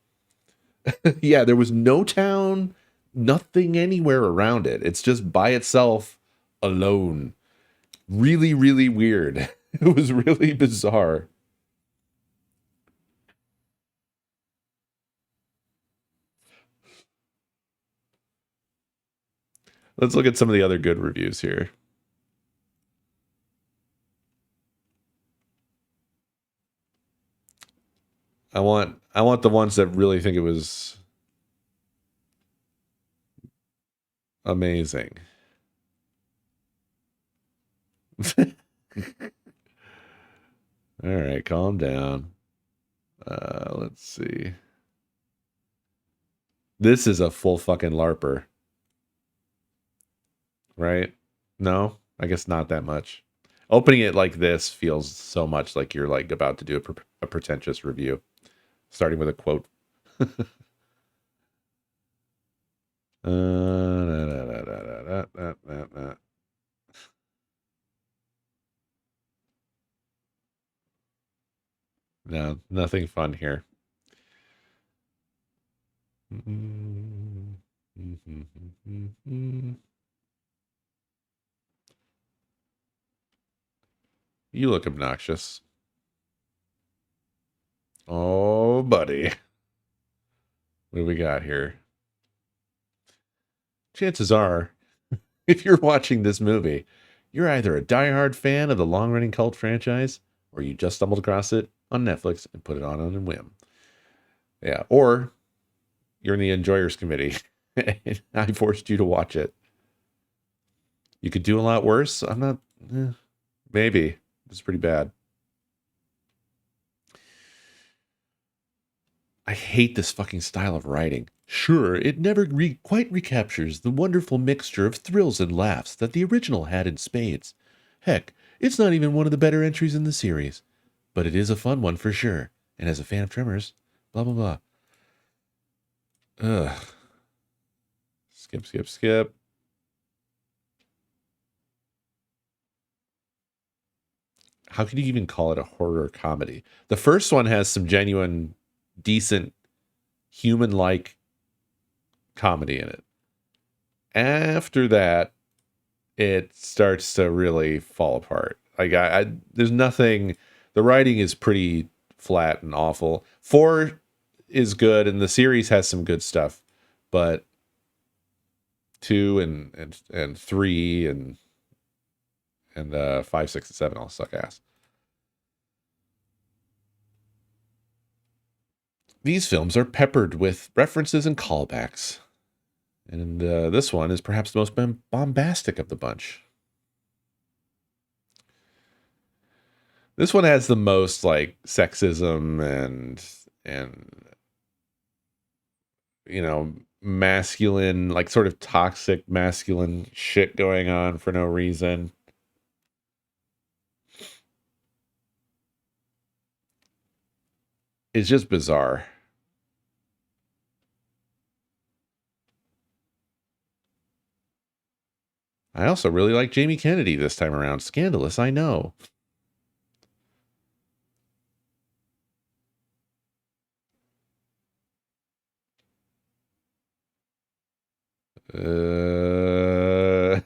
Yeah, there was no town, nothing anywhere around it. It's just by itself, alone. Really, really weird. It was really bizarre. Let's look at some of the other good reviews here. I want the ones that really think it was amazing. All right, calm down. Let's see. This is a full fucking LARPer. Right? No? I guess not that much. Opening it like this feels so much like you're like about to do a pretentious review. Starting with a quote. No, nothing fun here. You look obnoxious. Oh, buddy. What do we got here? Chances are, if you're watching this movie, you're either a diehard fan of the long-running cult franchise, or you just stumbled across it on Netflix and put it on a whim. Yeah, or you're in the Enjoyers Committee, and I forced you to watch it. You could do a lot worse. I'm not... maybe. It's pretty bad. I hate this fucking style of writing. Sure, it never quite recaptures the wonderful mixture of thrills and laughs that the original had in spades. Heck, it's not even one of the better entries in the series. But it is a fun one for sure. And as a fan of Tremors, blah, blah, blah. Ugh. Skip. How can you even call it a horror comedy? The first one has some genuine, decent, human-like comedy in it. After that, it starts to really fall apart. Like there's nothing. The writing is pretty flat and awful. 4 is good, and the series has some good stuff, but 2 and 3 and 5, 6, and 7 all suck ass. These films are peppered with references and callbacks. And this one is perhaps the most bombastic of the bunch. This one has the most like sexism and you know, masculine, like sort of toxic masculine shit going on for no reason. is just bizarre. I also really like Jamie Kennedy this time around. Scandalous, I know. Uh,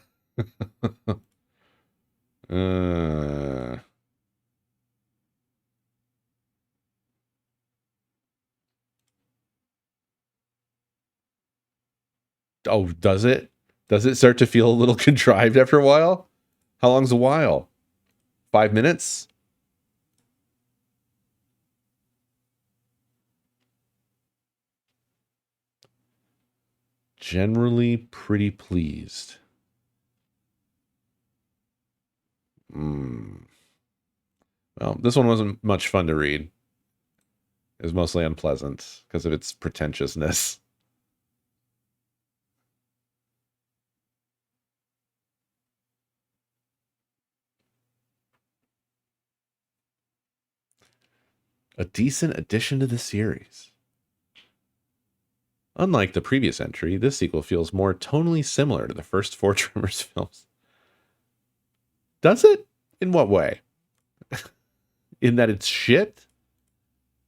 oh, does it? Does it start to feel a little contrived after a while? How long's a while? 5 minutes? Generally pretty pleased. Well, this one wasn't much fun to read. It was mostly unpleasant because of its pretentiousness. A decent addition to the series. Unlike the previous entry, this sequel feels more tonally similar to the first 4 Tremors films. Does it? In what way? In that it's shit?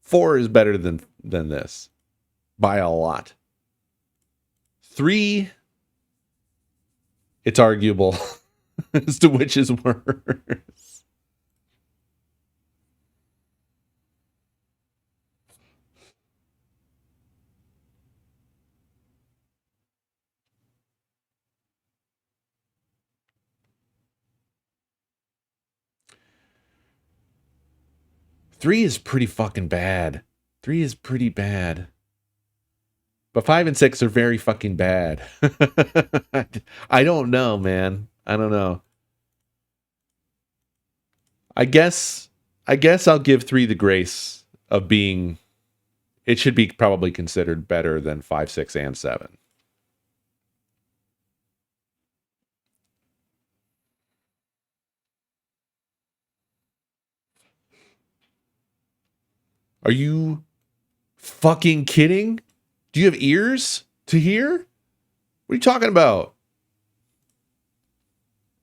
4 is better than this. By a lot. 3, it's arguable as to which is worse. Three is pretty fucking bad. 3 is pretty bad. But 5 and 6 are very fucking bad. I don't know, man. I don't know. I guess I'll give 3 the grace of being... It should be probably considered better than 5, 6, and 7. Are you fucking kidding? Do you have ears to hear? What are you talking about?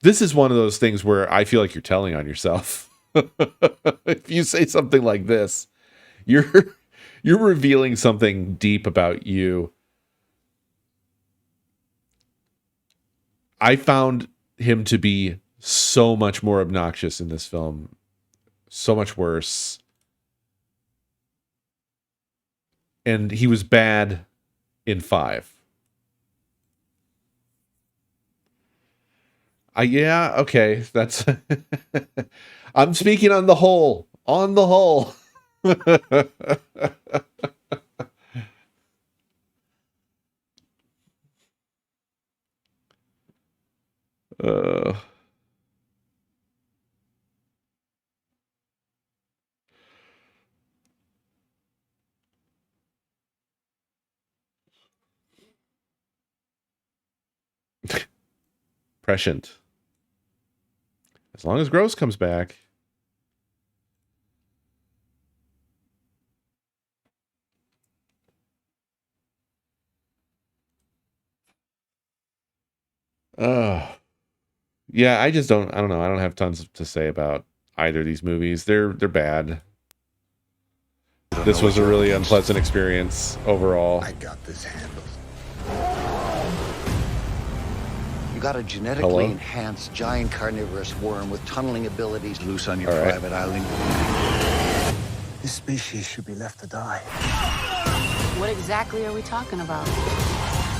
This is one of those things where I feel like you're telling on yourself. If you say something like this, you're revealing something deep about you. I found him to be so much more obnoxious in this film. So much worse. And he was bad in 5. Yeah, okay. That's I'm speaking on the whole. On the whole. Prescient. As long as Gross comes back. Yeah, I don't know. I don't have tons to say about either of these movies. They're bad. This was a really unpleasant experience overall. I got this handled. You got a genetically enhanced giant carnivorous worm with tunneling abilities loose on your private island. This species should be left to die. What exactly are we talking about?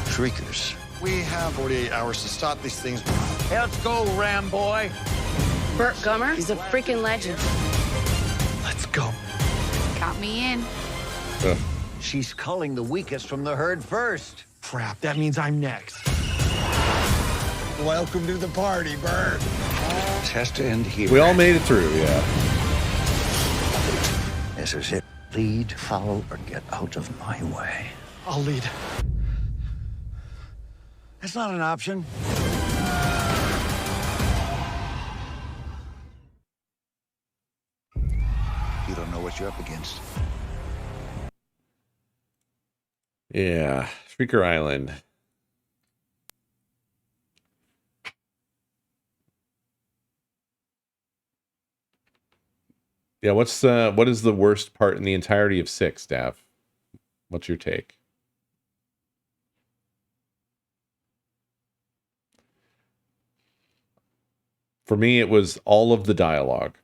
Shriekers. We have 48 hours to stop these things. Let's go, Ram boy. Burt Gummer is a freaking legend. Let's go. Count me in. She's culling the weakest from the herd first. Crap, that means I'm next. Welcome to the party, Bert. This has to end here. We all made it through, yeah. This is it. Lead, follow, or get out of my way. I'll lead. That's not an option. You don't know what you're up against. Yeah, Shrieker Island. Yeah, what is the worst part in the entirety of 6, Dav? What's your take? For me, it was all of the dialogue.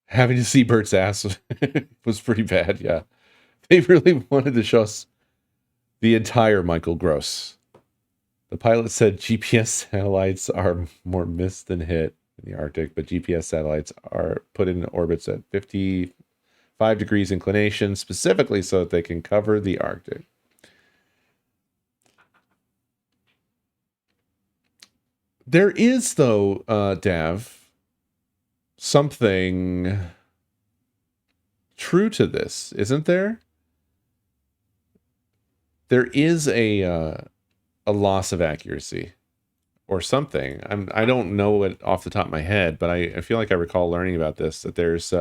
Having to see Bert's ass was pretty bad, yeah. They really wanted to show us the entire Michael Gross. The pilot said GPS satellites are more missed than hit in the Arctic, but GPS satellites are put in orbits at 55 degrees inclination, specifically so that they can cover the Arctic. There is, though, Dav, something true to this, isn't there? There is a loss of accuracy or something. I don't know it off the top of my head, but I feel like I recall learning about this, that there's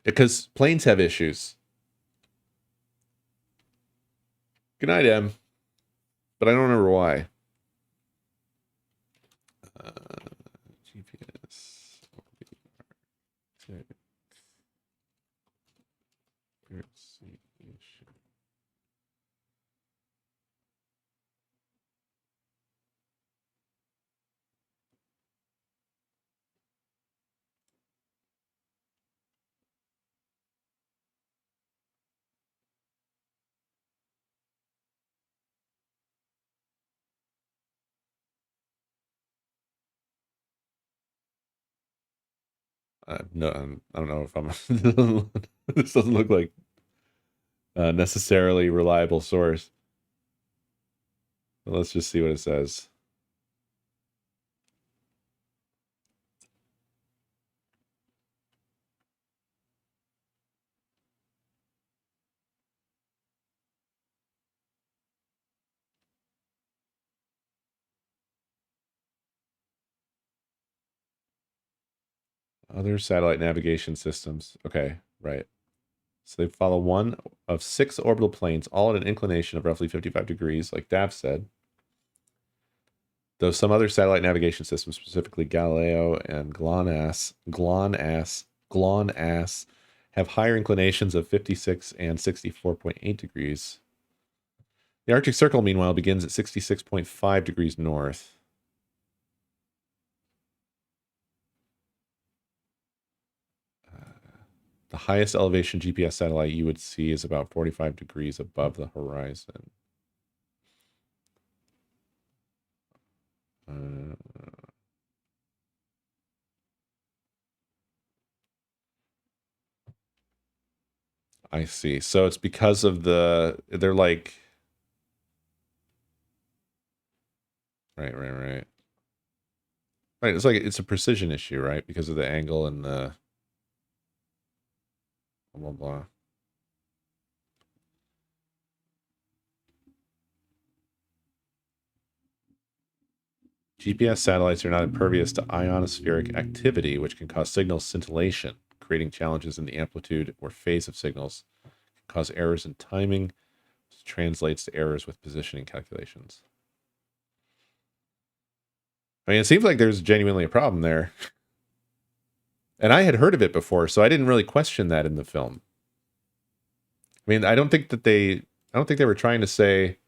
because planes have issues. Good night, Em. But I don't remember why. GPS. No, I don't know if I'm. This doesn't look like a necessarily reliable source. But let's just see what it says. Other satellite navigation systems. Okay, right. So they follow one of 6 orbital planes, all at an inclination of roughly 55 degrees, like Dav said. Though some other satellite navigation systems, specifically Galileo and GLONASS, have higher inclinations of 56 and 64.8 degrees. The Arctic Circle, meanwhile, begins at 66.5 degrees north. The highest elevation GPS satellite you would see is about 45 degrees above the horizon. I see. So it's because of they're like, right. Right, it's like it's a precision issue, right? Because of the angle and the blah, blah, blah. GPS satellites are not impervious to ionospheric activity, which can cause signal scintillation, creating challenges in the amplitude or phase of signals, can cause errors in timing, which translates to errors with positioning calculations. I mean, it seems like there's genuinely a problem there. And I had heard of it before, so I didn't really question that in the film. I mean, I don't think they were trying to say.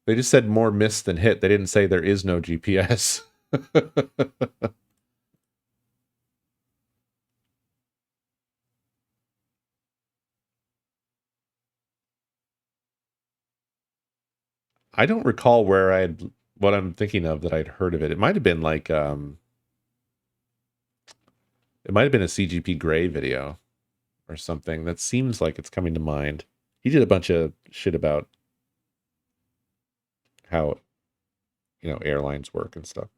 They just said more miss than hit. They didn't say there is no GPS. I don't recall where what I'm thinking of that I'd heard of it. It might have been like, it might have been a CGP Grey video or something. That seems like it's coming to mind. He did a bunch of shit about how airlines work and stuff.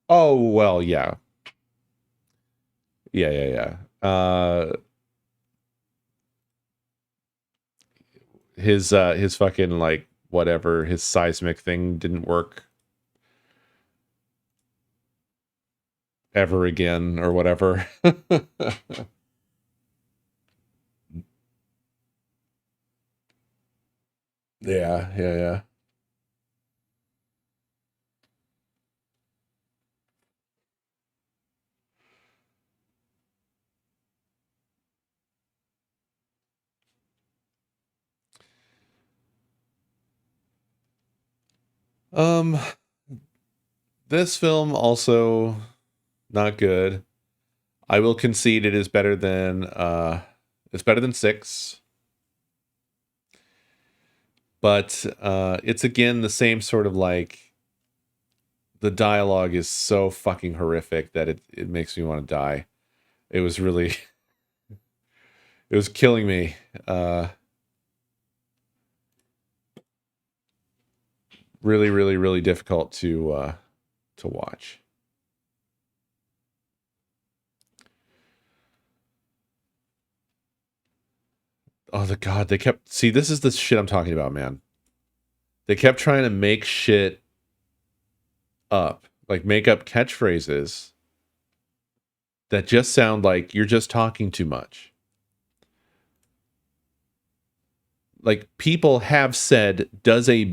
Oh, well, yeah. Yeah. His fucking, like, whatever, his seismic thing didn't work ever again or whatever. Yeah. Um, this film also not good. I will concede it is better than it's better than 6. But it's again the same sort of, like, the dialogue is so fucking horrific that it makes me want to die. It was really it was killing me. Really, really, really difficult to watch. Oh, the God, they kept... See, this is the shit I'm talking about, man. They kept trying to make shit up. Like, make up catchphrases that just sound like you're just talking too much. Like, people have said, does a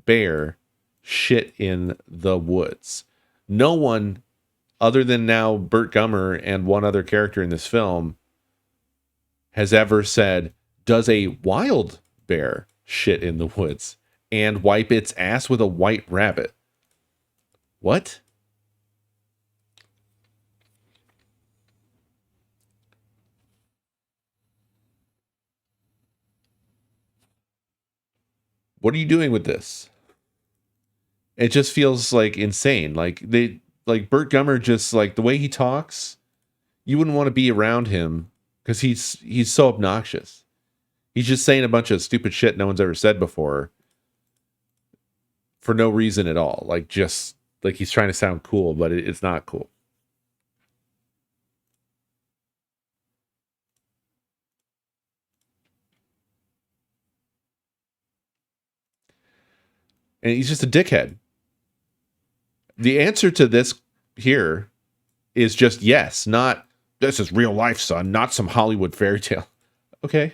bear shit in the woods? No one, other than now Burt Gummer and one other character in this film, has ever said, does a wild bear shit in the woods and wipe its ass with a white rabbit? What? What are you doing with this? It just feels like insane. Like Burt Gummer, just like the way he talks, you wouldn't want to be around him because he's so obnoxious. He's just saying a bunch of stupid shit no one's ever said before for no reason at all. Like, just like he's trying to sound cool, but it's not cool. And he's just a dickhead. The answer to this here is just yes, not this is real life, son, not some Hollywood fairy tale. Okay.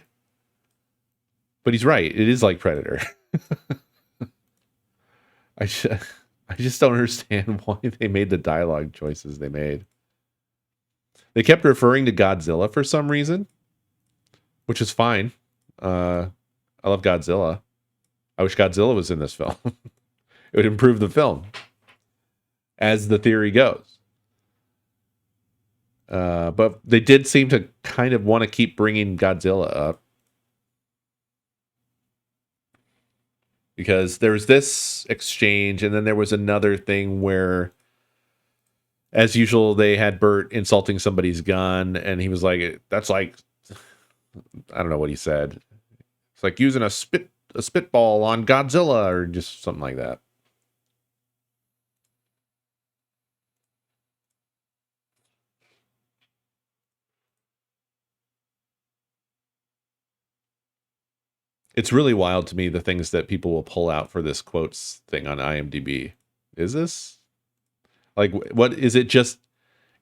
But he's right. It is like Predator. I just don't understand why they made the dialogue choices they made. They kept referring to Godzilla for some reason, which is fine. I love Godzilla. I wish Godzilla was in this film. It would improve the film, as the theory goes. But they did seem to kind of want to keep bringing Godzilla up. Because there was this exchange, and then there was another thing where, as usual, they had Burt insulting somebody's gun, and he was like, that's like, I don't know what he said. It's like using a spitball on Godzilla, or just something like that. It's really wild to me, the things that people will pull out for this quotes thing on IMDb. Is this like, what is it? Just,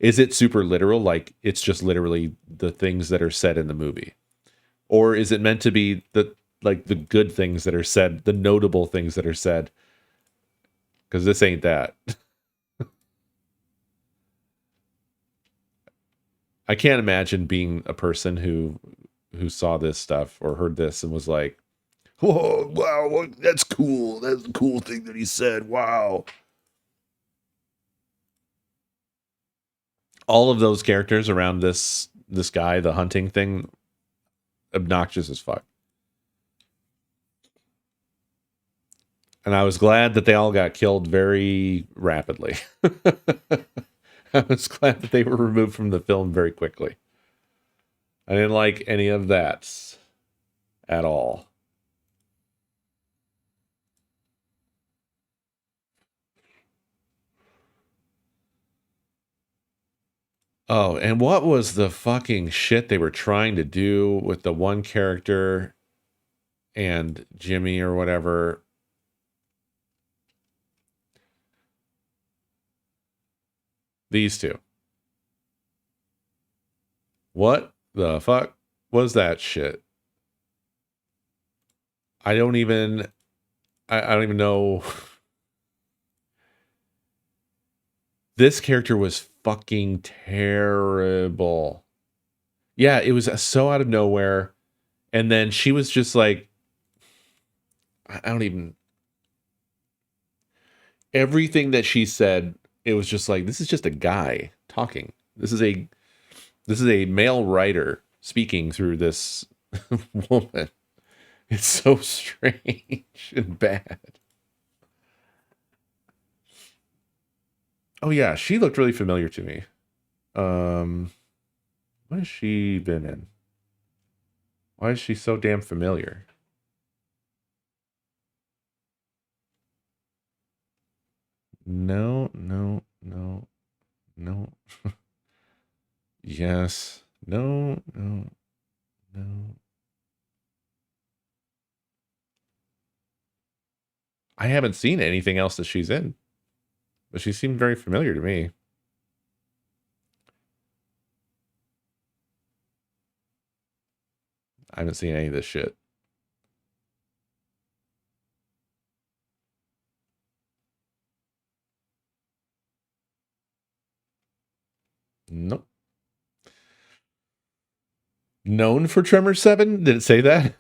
is it super literal? Like, it's just literally the things that are said in the movie, or is it meant to be the good things that are said, the notable things that are said? Because this ain't that. I can't imagine being a person who saw this stuff or heard this and was like, "Whoa, wow, that's cool. That's a cool thing that he said. Wow." All of those characters around this guy, the hunting thing, obnoxious as fuck. And I was glad that they all got killed very rapidly. I was glad that they were removed from the film very quickly. I didn't like any of that at all. Oh, and what was the fucking shit they were trying to do with the one character and Jimmy or whatever? These two. What the fuck was that shit? I don't even know. This character was fucking terrible. Yeah, it was so out of nowhere. And then she was just like, I don't even, everything that she said, it was just like, this is just a guy talking. This is a male writer speaking through this woman. It's so strange and bad. Oh yeah, she looked really familiar to me. What has she been in? Why is she so damn familiar? No. Yes. No. I haven't seen anything else that she's in, but she seemed very familiar to me. I haven't seen any of this shit. Nope. Known for Tremors 7? Did it say that?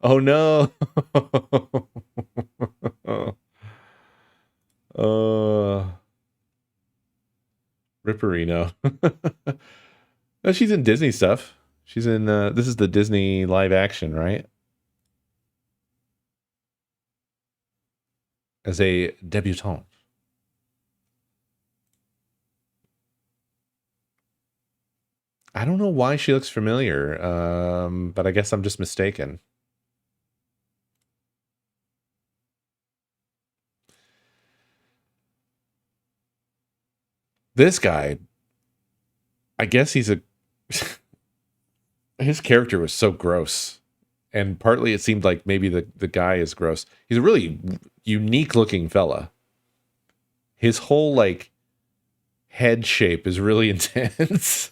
Oh no. Ripperino. No, she's in Disney stuff. She's in this is the Disney live action, right? As a debutante. I don't know why she looks familiar, but I guess I'm just mistaken. This guy, I guess he's a... His character was so gross. And partly it seemed like maybe the guy is gross. He's a really unique looking fella. His whole, like, head shape is really intense.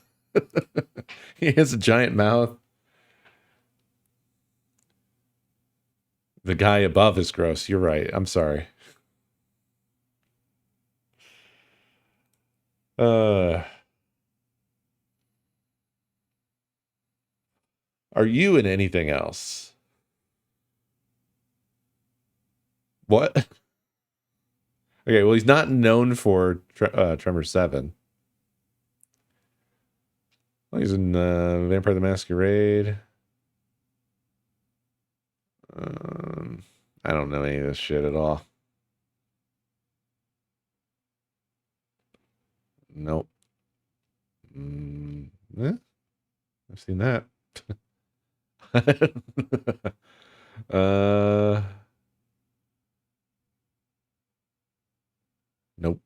He has a giant mouth. The guy above is gross. You're right. I'm sorry. Are you in anything else? What? Okay, well, he's not known for Tremors 7. Well, he's in Vampire the Masquerade. I don't know any of this shit at all. Nope. I've seen that. Nope.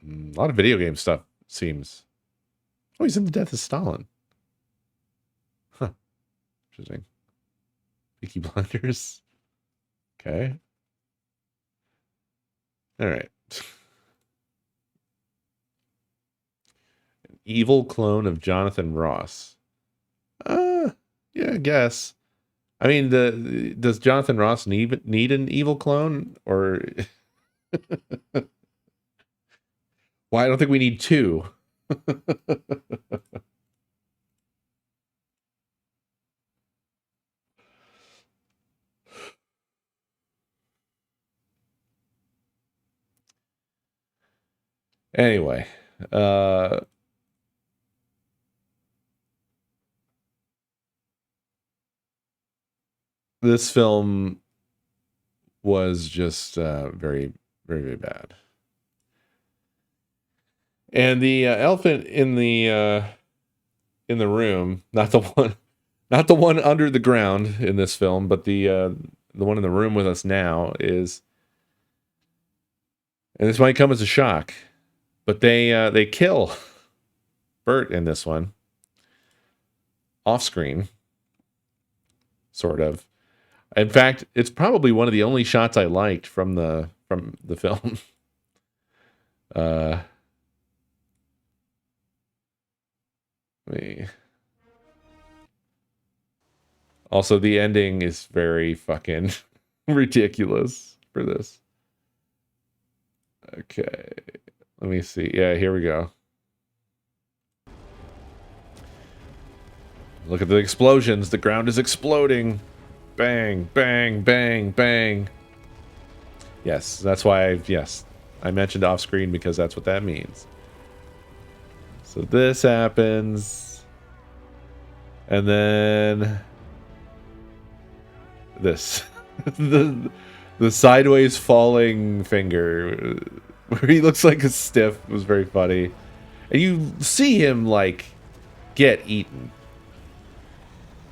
A lot of video game stuff, seems. Oh, he's in The Death of Stalin. Huh. Interesting. Peaky Blinders. Okay. All right. An evil clone of Jonathan Ross. Yeah, I guess. I mean, does Jonathan Ross need an evil clone, or why? I don't think we need two. Anyway, this film was just very, very, very bad. And the elephant in the in the room, not the one under the ground in this film, but the one in the room with us now is, and this might come as a shock, but they kill Bert in this one off screen, sort of. In fact, it's probably one of the only shots I liked from the film. Also, the ending is very fucking ridiculous for this. Okay, let me see. Yeah, here we go. Look at the explosions. The ground is exploding. Bang, bang, bang, bang. Yes, that's why I mentioned off screen because that's what that means. So this happens. And then this. the sideways falling finger where he looks like a stiff was very funny. And you see him like get eaten.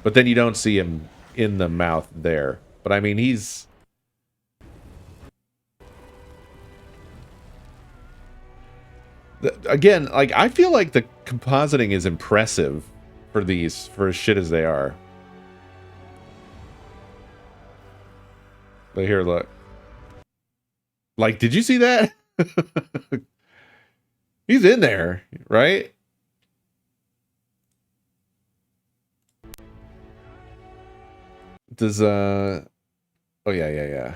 But then you don't see him in the mouth there. But I mean, he's... Again, like, I feel like the compositing is impressive for these, for as shit as they are. But here, look. Like, did you see that? He's in there, right? Does oh yeah.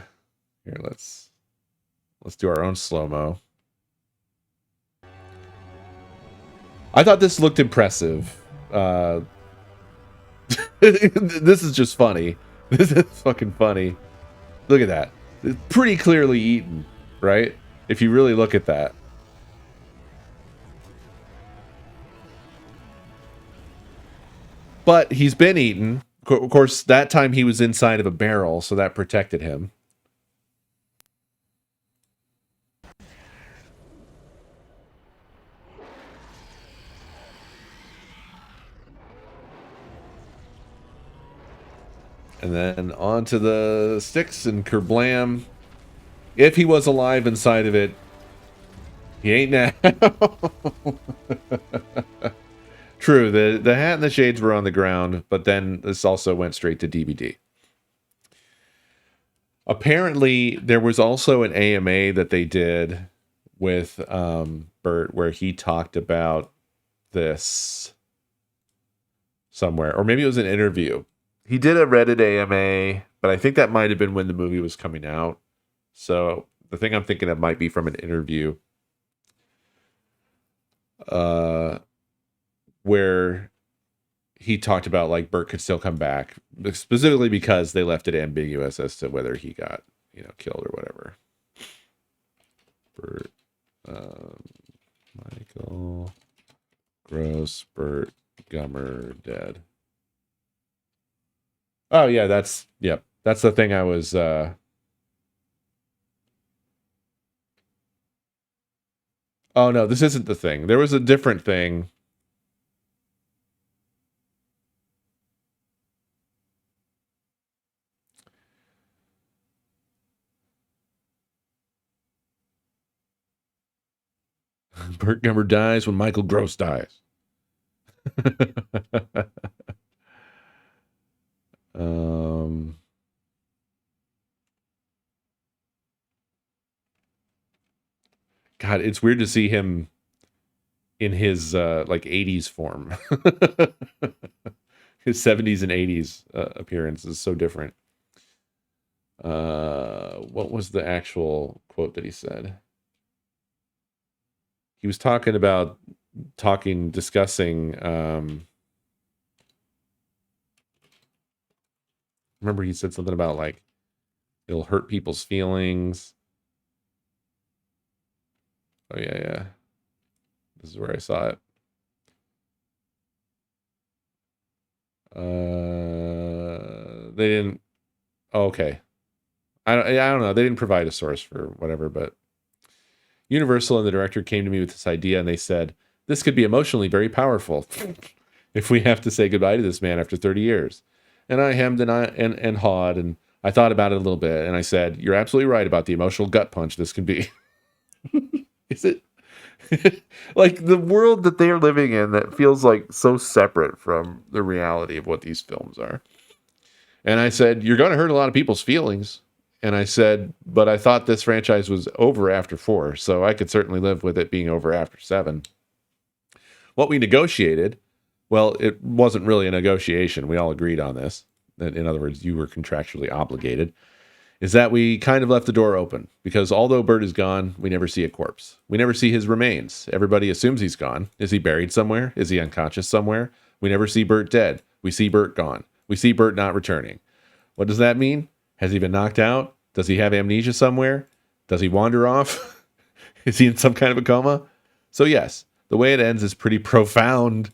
Here, let's do our own slow-mo. I thought this looked impressive. This is just funny. This is fucking funny. Look at that. It's pretty clearly eaten, right? If you really look at that. But he's been eaten. Of course, that time he was inside of a barrel, so that protected him. And then onto the sticks and kerblam. If he was alive inside of it, he ain't now. True, the hat and the shades were on the ground, but then this also went straight to DVD. Apparently, there was also an AMA that they did with Bert where he talked about this somewhere. Or maybe it was an interview. He did a Reddit AMA, but I think that might have been when the movie was coming out. So the thing I'm thinking of might be from an interview. Where he talked about like Bert could still come back, specifically because they left it ambiguous as to whether he got, killed or whatever. Bert, Michael, Gross, Bert, Gummer, dead. Oh yeah, that's the thing I was. Oh no, this isn't the thing. There was a different thing. Bert Gummer dies when Michael Gross dies. God, it's weird to see him in his like 80s form. His 70s and 80s appearance is so different. What was the actual quote that he said? He was discussing. Remember, he said something about like it'll hurt people's feelings. Oh yeah. This is where I saw it. They didn't. Oh, okay. I don't know. They didn't provide a source for whatever, but Universal and the director came to me with this idea, and they said this could be emotionally very powerful. if we have to say goodbye to this man after 30 years. And I hemmed and hawed, and I thought about it a little bit, and I said, you're absolutely right about the emotional gut punch this can be. Is it? Like the world that they're living in that feels like so separate from the reality of what these films are. And I said, you're going to hurt a lot of people's feelings. And I said, but I thought this franchise was over after 4, so I could certainly live with it being over after 7. What we negotiated, well, it wasn't really a negotiation. We all agreed on this. In other words, you were contractually obligated. Is that we kind of left the door open because although Bert is gone, we never see a corpse. We never see his remains. Everybody assumes he's gone. Is he buried somewhere? Is he unconscious somewhere? We never see Bert dead. We see Bert gone. We see Bert not returning. What does that mean? Has he been knocked out? Does he have amnesia somewhere? Does he wander off? Is he in some kind of a coma? So yes, the way it ends is pretty profound.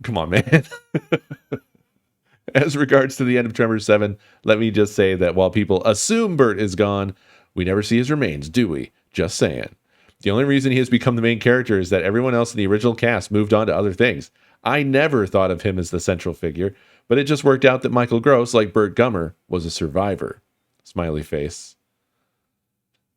Come on, man. As regards to the end of Tremors 7, let me just say that while people assume Bert is gone, we never see his remains, do we? Just saying. The only reason he has become the main character is that everyone else in the original cast moved on to other things. I never thought of him as the central figure, but it just worked out that Michael Gross, like Bert Gummer, was a survivor. Smiley face.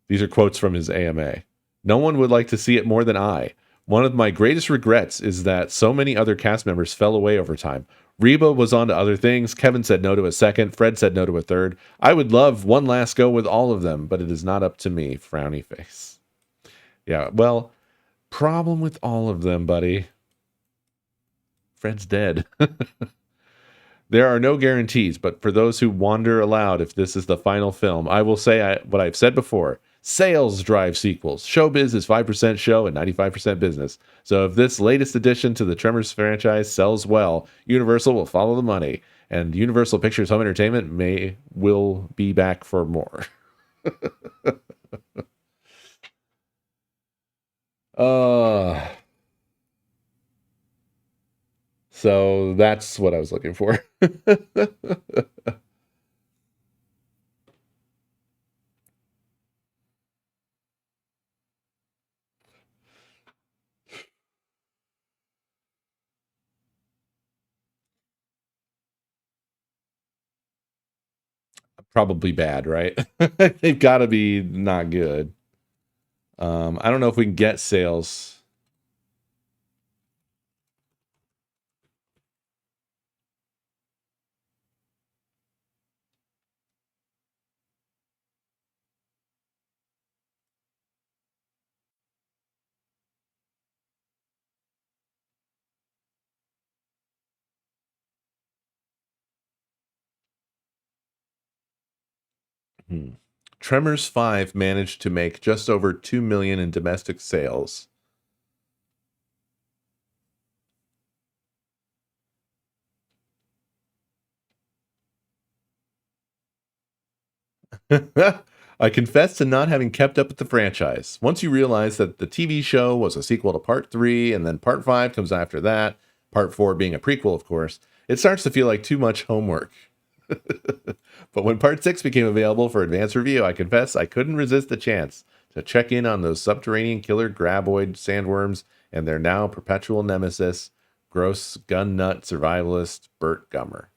These are quotes from his AMA. No one would like to see it more than I. One of my greatest regrets is that so many other cast members fell away over time. Reba was on to other things. Kevin said no to a second. Fred said no to a third. I would love one last go with all of them, but it is not up to me. Frowny face. Yeah, well, problem with all of them, buddy. Fred's dead. There are no guarantees, but for those who wonder aloud if this is the final film, I will say what I've said before. Sales drive sequels. Showbiz is 5% show and 95% business. So if this latest addition to the Tremors franchise sells well, Universal will follow the money, and Universal Pictures Home Entertainment will be back for more. So that's what I was looking for. Probably bad, right? They've got to be not good. I don't know if we can get sales. Tremors 5 managed to make just over 2 million in domestic sales. I confess to not having kept up with the franchise. Once you realize that the TV show was a sequel to Part 3, and then Part 5 comes after that, Part 4 being a prequel, of course, it starts to feel like too much homework. But when Part 6 became available for advanced review, I confess I couldn't resist the chance to check in on those subterranean killer graboid sandworms and their now perpetual nemesis, gross gun nut survivalist Bert Gummer.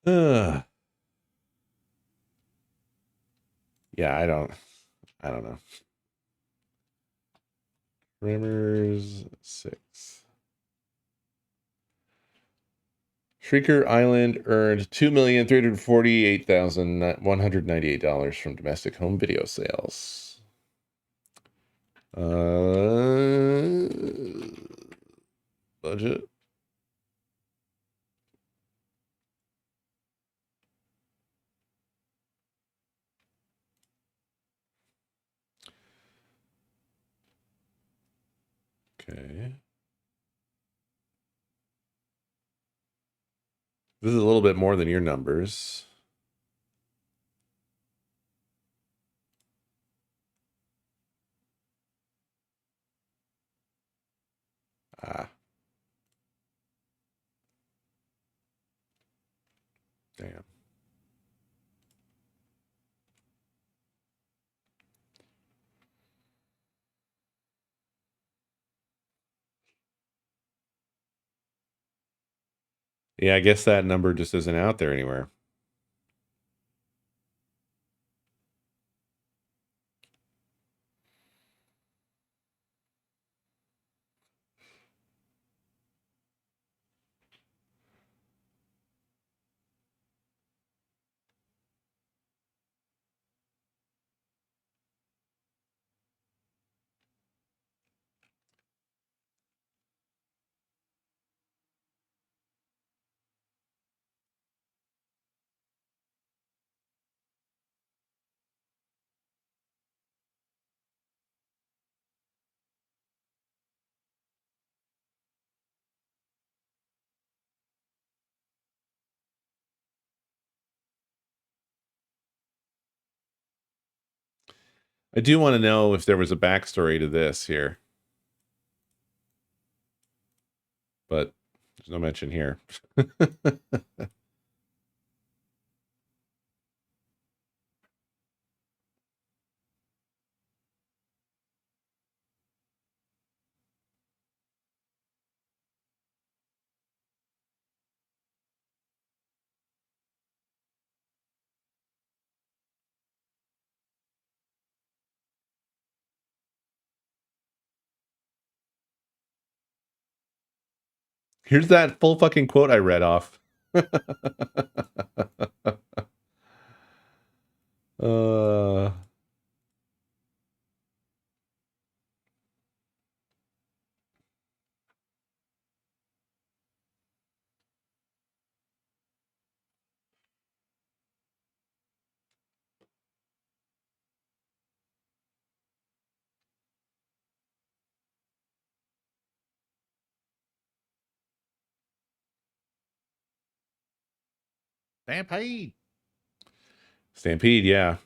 Ugh. Yeah, I don't know. Tremors 6. Shrieker Island earned $2,348,198 from domestic home video sales. Budget. Okay. This is a little bit more than your numbers. Ah. Damn. Yeah, I guess that number just isn't out there anywhere. I do want to know if there was a backstory to this here. But there's no mention here. Here's that full fucking quote I read off. uh Stampede. Stampede, yeah.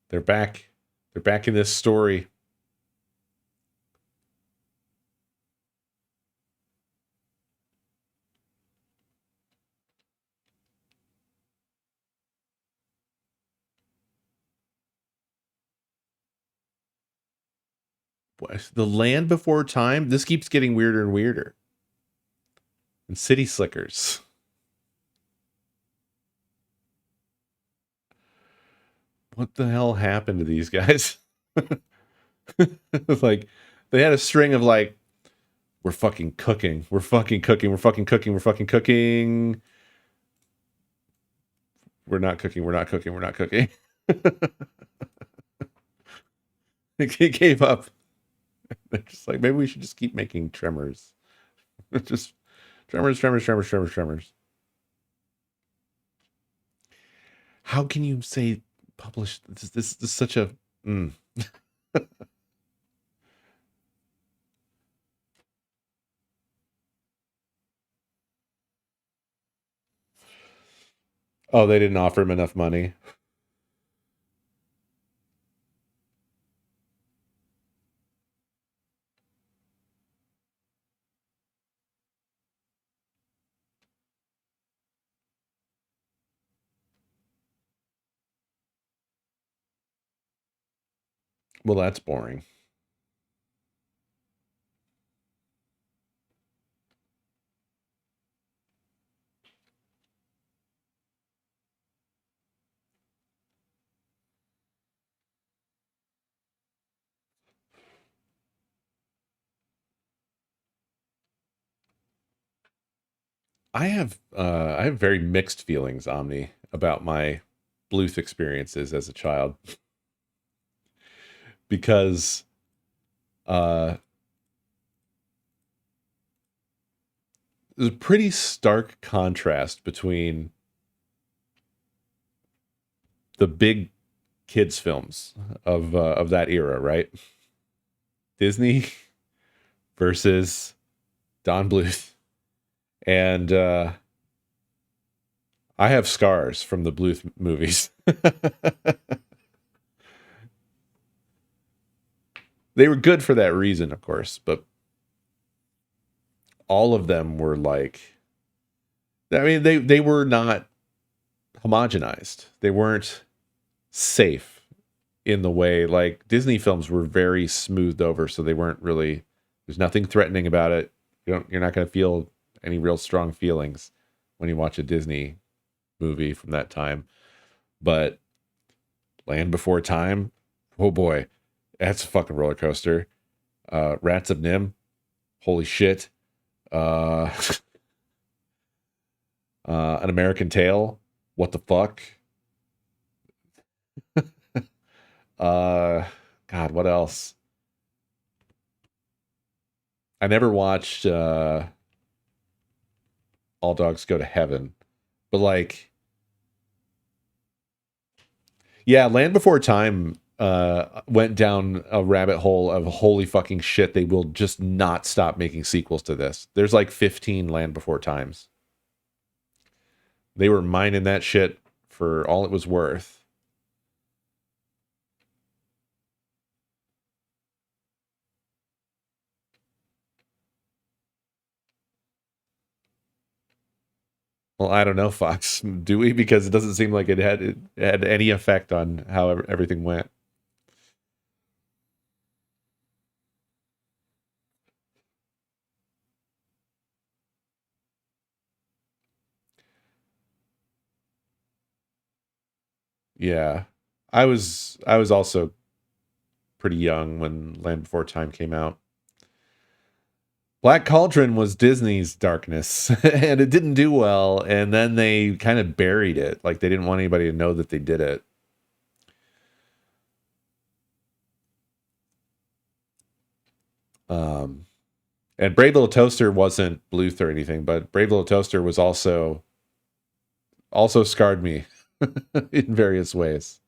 They're back. They're back in this story. The Land Before Time. This keeps getting weirder and weirder. And City Slickers. What the hell happened to these guys? Like, they had a string of like, we're fucking cooking. We're fucking cooking. We're fucking cooking. We're fucking cooking. We're not cooking. We're not cooking. We're not cooking. They gave up. They're just like, maybe we should just keep making Tremors. Just Tremors, Tremors, Tremors, Tremors, Tremors. How can you say publish this is such a Oh, they didn't offer him enough money. Well, that's boring. I have very mixed feelings, Omni, about my Bluth experiences as a child. Because there's a pretty stark contrast between the big kids films of that era, right? Disney versus Don Bluth. And I have scars from the Bluth movies. They were good for that reason, of course, but all of them were like, I mean, they were not homogenized. They weren't safe in the way, like Disney films were very smoothed over, so they weren't really, there's nothing threatening about it. You're not going to feel any real strong feelings when you watch a Disney movie from that time. But Land Before Time, oh boy, that's a fucking roller coaster. Rats of Nim, holy shit. An American Tail, what the fuck? God, what else? I never watched All Dogs Go to Heaven, but like, yeah, Land Before Time went down a rabbit hole of holy fucking shit. They will just not stop making sequels to this. There's like 15 Land Before Times. They were mining that shit for all it was worth. Well, I don't know, Fox. Do we? Because it doesn't seem like it had any effect on how everything went. Yeah. I was also pretty young when Land Before Time came out. Black Cauldron was Disney's darkness, and it didn't do well, and then they kind of buried it. Like, they didn't want anybody to know that they did it. And Brave Little Toaster wasn't Bluth or anything, but Brave Little Toaster was also scarred me in various ways.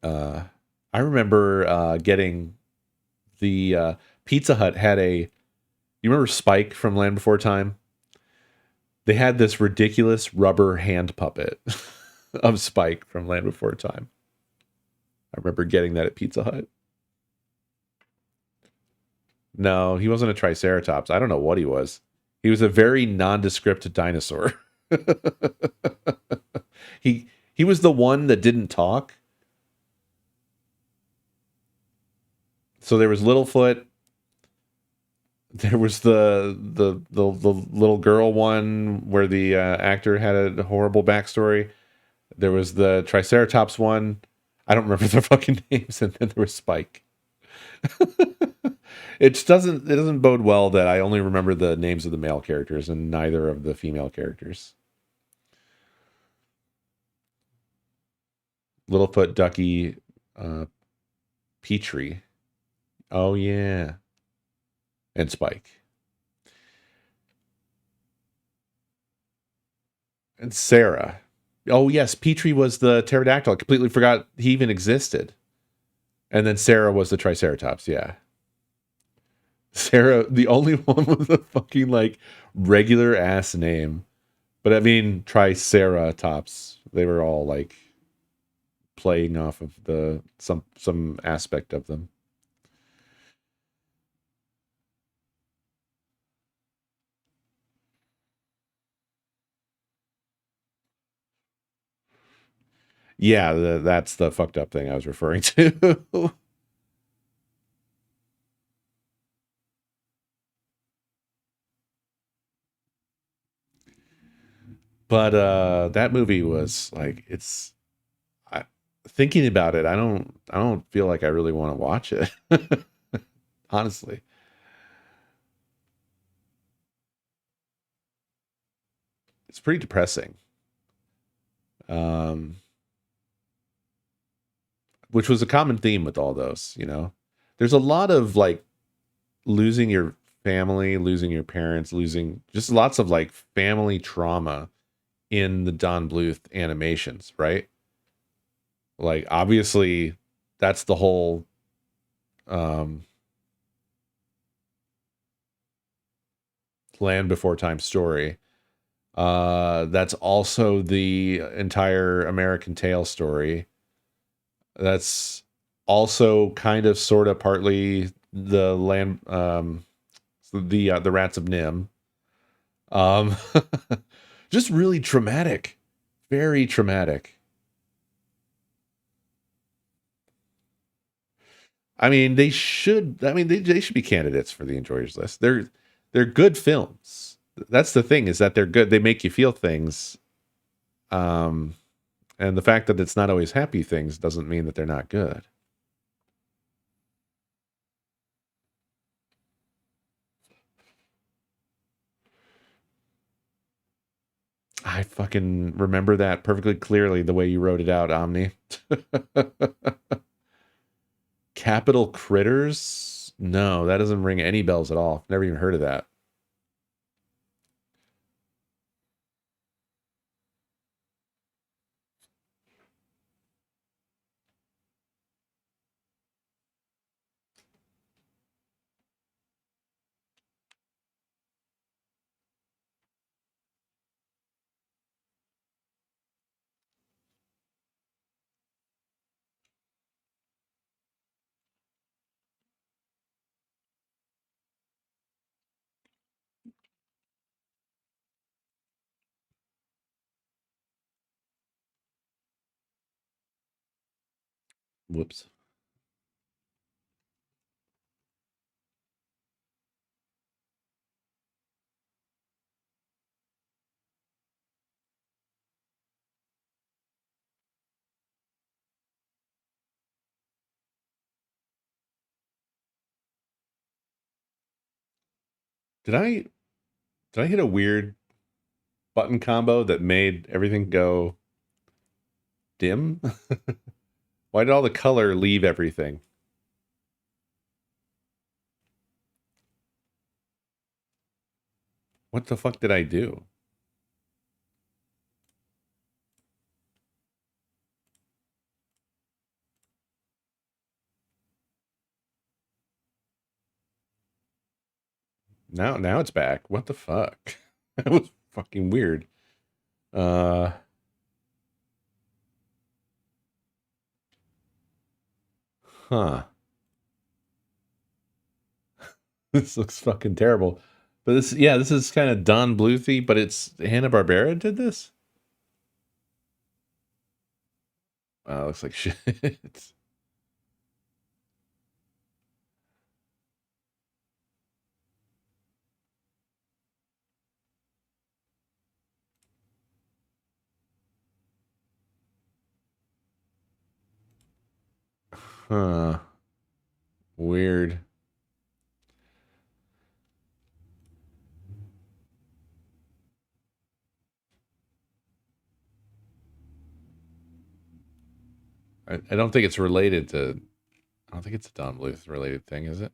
I remember getting the Pizza Hut had you remember Spike from Land Before Time? They had this ridiculous rubber hand puppet of Spike from Land Before Time. I remember getting that at Pizza Hut. No, he wasn't a Triceratops. I don't know what he was. He was a very nondescript dinosaur. He was the one that didn't talk. So there was Littlefoot. There was the little girl one where the actor had a horrible backstory. There was the Triceratops one. I don't remember their fucking names. And then there was Spike. It doesn't bode well that I only remember the names of the male characters and neither of the female characters. Littlefoot, Ducky, Petrie. Oh yeah. And Spike. And Sarah. Oh yes, Petrie was the pterodactyl. I completely forgot he even existed. And then Sarah was the Triceratops, yeah. Sarah, the only one with a fucking like regular ass name. But I mean Triceratops. They were all like playing off of some aspect of them. Yeah, that's the fucked up thing I was referring to. But that movie was like, thinking about it, I don't feel like I really want to watch it. Honestly. It's pretty depressing. Which was a common theme with all those, you know. There's a lot of like losing your family, losing your parents, losing just lots of like family trauma in the Don Bluth animations, right? Like, obviously, that's the whole Land Before Time story. That's also the entire American Tail story. That's also kind of, sort of, partly the the Rats of Nim. Just really traumatic, very traumatic. I mean, they should. I mean, they should be candidates for the enjoyers list. They're good films. That's the thing, is that they're good. They make you feel things. And the fact that it's not always happy things doesn't mean that they're not good. I fucking remember that perfectly clearly, the way you wrote it out, Omni. Capital Critters? No, that doesn't ring any bells at all. Never even heard of that. Whoops. Did I hit a weird button combo that made everything go dim? Why did all the color leave everything? What the fuck did I do? Now it's back. What the fuck? That was fucking weird. Huh. This looks fucking terrible. But this is kind of Don Bluthy, but it's Hanna-Barbera did this? Wow, looks like shit. Huh. Weird. I don't think it's related to... I don't think it's a Don Bluth related thing, is it?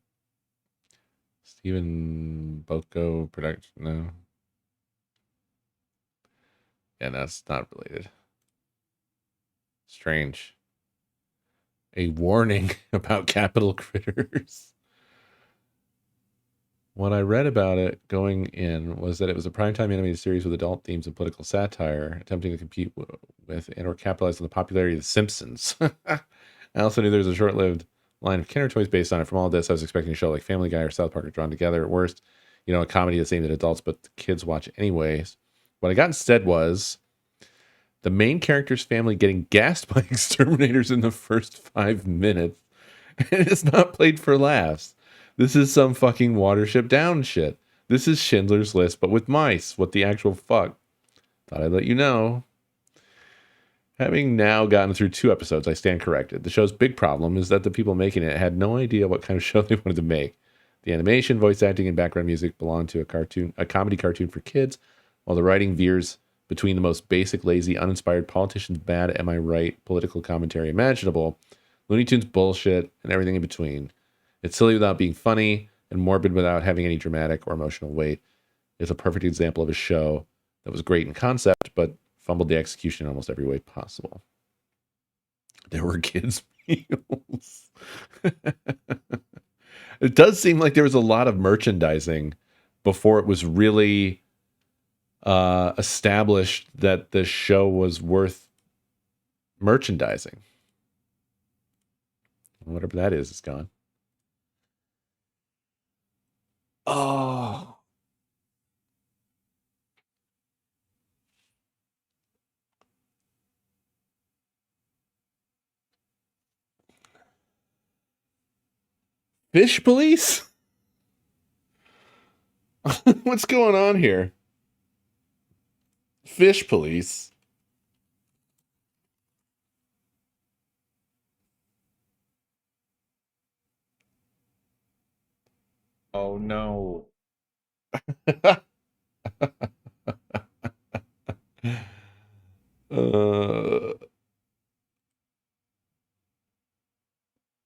Stephen Boko production? No. Yeah, no, it's not related. Strange. A warning about capital critters. What I read about it going in was that it was a primetime animated series with adult themes and political satire, attempting to compete with and or capitalize on the popularity of The Simpsons. I also knew there was a short-lived line of Kinder toys based on it. From all this, I was expecting a show like Family Guy or South Park are drawn together. At worst, a comedy that's aimed at adults, but the kids watch anyways. What I got instead was the main character's family getting gassed by exterminators in the first 5 minutes. And it's not played for laughs. This is some fucking Watership Down shit. This is Schindler's List, but with mice. What the actual fuck? Thought I'd let you know. Having now gotten through 2 episodes, I stand corrected. The show's big problem is that the people making it had no idea what kind of show they wanted to make. The animation, voice acting, and background music belong to a comedy cartoon for kids, while the writing veers between the most basic, lazy, uninspired politician's bad, am I right, political commentary imaginable, Looney Tunes bullshit, and everything in between. It's silly without being funny, and morbid without having any dramatic or emotional weight. It's a perfect example of a show that was great in concept, but Fumbled the execution in almost every way possible. There were kids' meals. It does seem like there was a lot of merchandising before it was really established that the show was worth merchandising. Whatever that is gone. Oh. Fish police? What's going on here? Fish police. Oh no.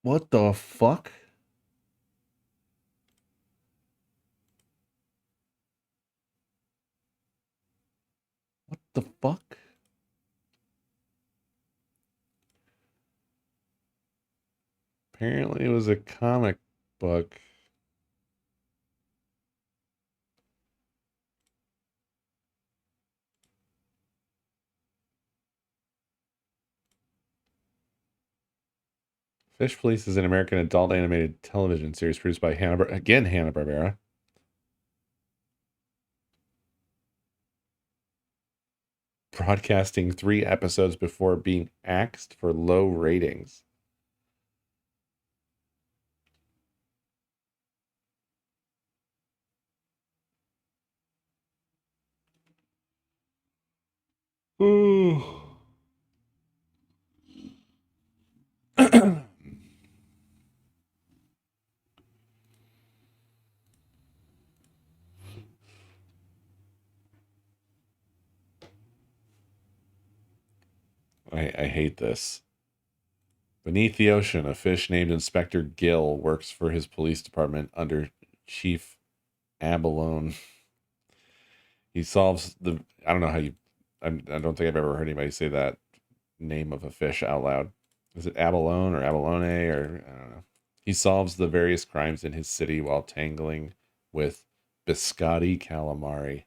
What the fuck? What the fuck? Apparently it was a comic book. Fish Police is an American adult animated television series produced by Hanna-Barbera. Broadcasting 3 episodes before being axed for low ratings. Ooh. I hate this. Beneath the ocean, a fish named Inspector Gill works for his police department under Chief Abalone. He solves the... I don't know how you... I don't think I've ever heard anybody say that name of a fish out loud. Is it Abalone or Abalone or... I don't know. He solves the various crimes in his city while tangling with biscotti calamari.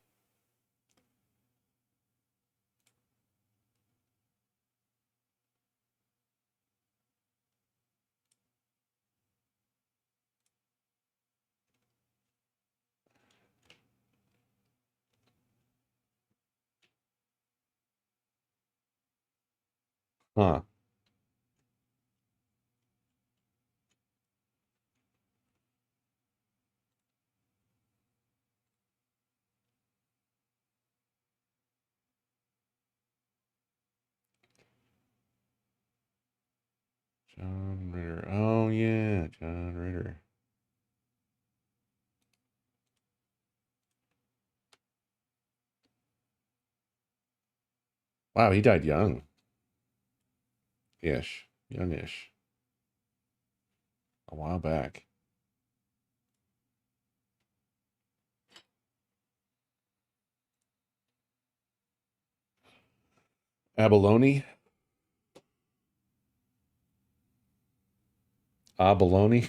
Huh. John Ritter. Oh, yeah. John Ritter. Wow, he died young. Ish. Youngish. A while back. Abalone? Abalone?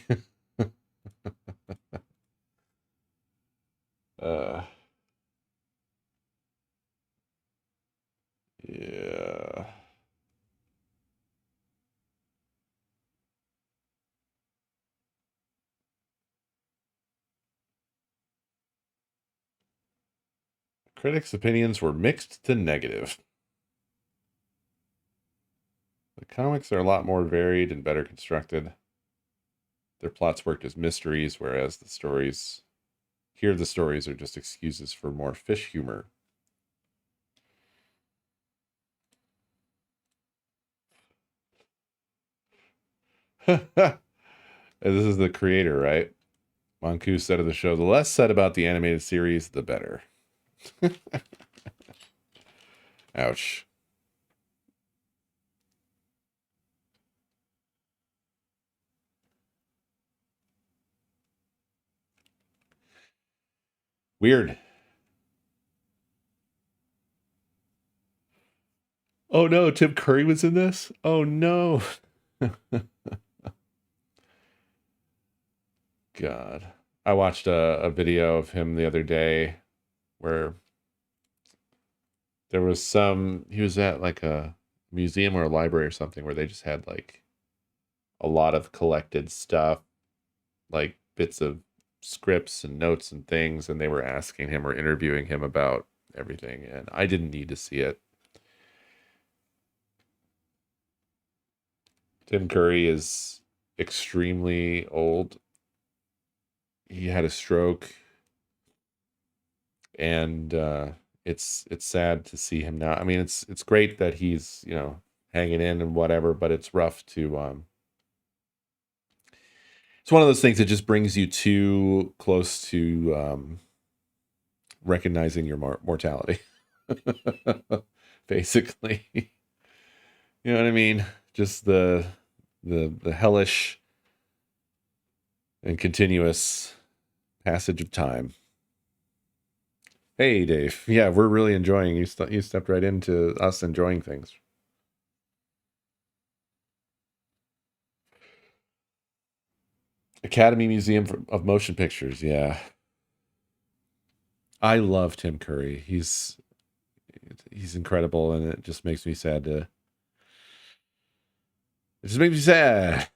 uh, yeah. Critics' opinions were mixed to negative. The comics are a lot more varied and better constructed. Their plots worked as mysteries, whereas the stories are just excuses for more fish humor. And this is the creator, right? Manku said of the show, the less said about the animated series, the better. Ouch. Weird. Oh no, Tim Curry was in this? Oh no. God. I watched a video of him the other day where there was he was at like a museum or a library or something where they just had like a lot of collected stuff, like bits of scripts and notes and things, and they were asking him or interviewing him about everything, and I didn't need to see it. Tim Curry is extremely old. He had a stroke, and it's sad to see him now. I mean, it's great that he's, you know, hanging in and whatever, but it's rough to it's one of those things that just brings you too close to recognizing your mortality. Basically. You know what I mean? Just the hellish and continuous passage of time. Hey, Dave. Yeah, we're really enjoying. You stepped right into us enjoying things. Academy Museum of Motion Pictures. Yeah, I love Tim Curry. He's incredible, and it just makes me sad to. It just makes me sad.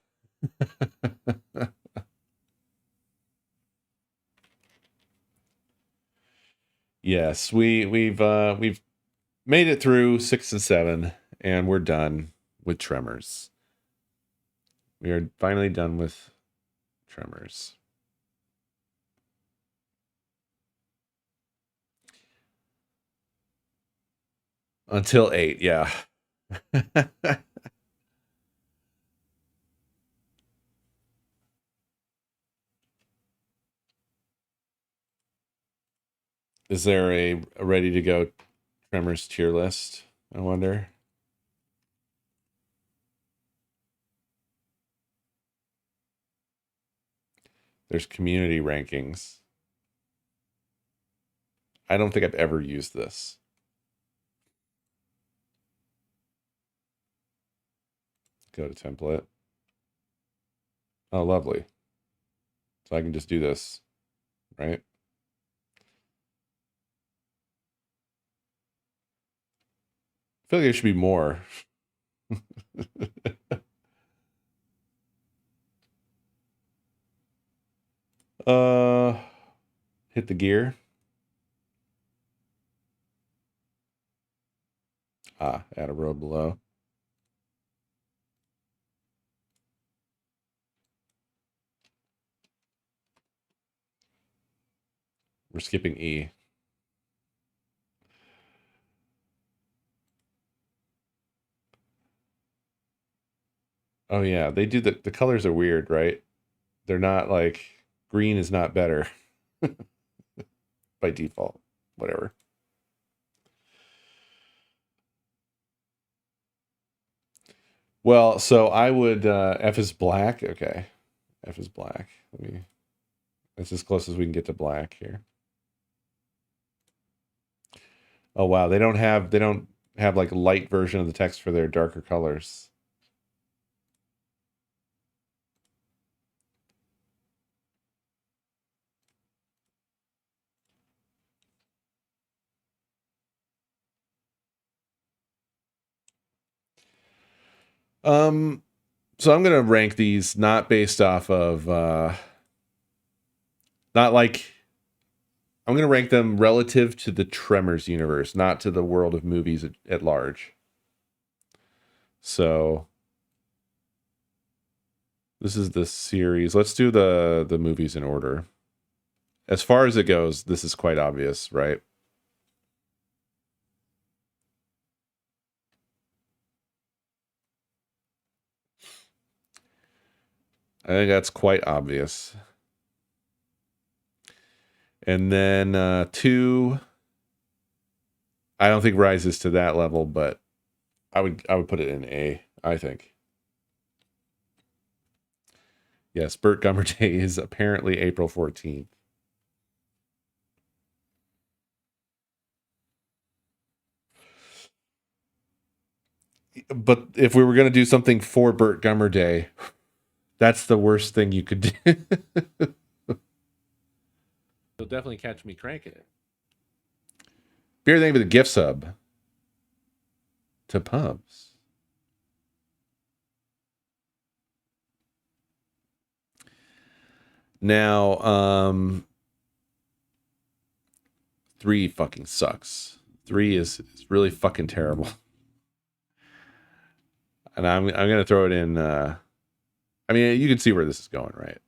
Yes, we've made it through 6 and 7, and we're done with Tremors. We are finally done with Tremors. Until 8, yeah. Is there a ready to go Tremors tier list? I wonder. There's community rankings. I don't think I've ever used this. Go to template. Oh, lovely. So I can just do this, right? I feel like there should be more. Hit the gear. Add a row below. We're skipping E. Oh yeah, they do the colors are weird, right? They're not like green is not better by default. Whatever. Well, so I would F is black. Okay. F is black. That's as close as we can get to black here. Oh wow, they don't have like a light version of the text for their darker colors. So I'm gonna rank these not based off of not like I'm gonna rank them relative to the Tremors universe, not to the world of movies at large. So this is the series. Let's do the movies in order. As far as it goes, this is quite obvious, right? I think that's quite obvious. And then 2, I don't think rises to that level, but I would put it in A, I think. Yes, Burt Gummer Day is apparently April 14th. But if we were going to do something for Burt Gummer Day, that's the worst thing you could do. You'll definitely catch me cranking it. Beer, thank you for the gift sub to Pubs. Now, 3 fucking sucks. 3 is really fucking terrible. And I'm gonna throw it in. I mean, you can see where this is going, right?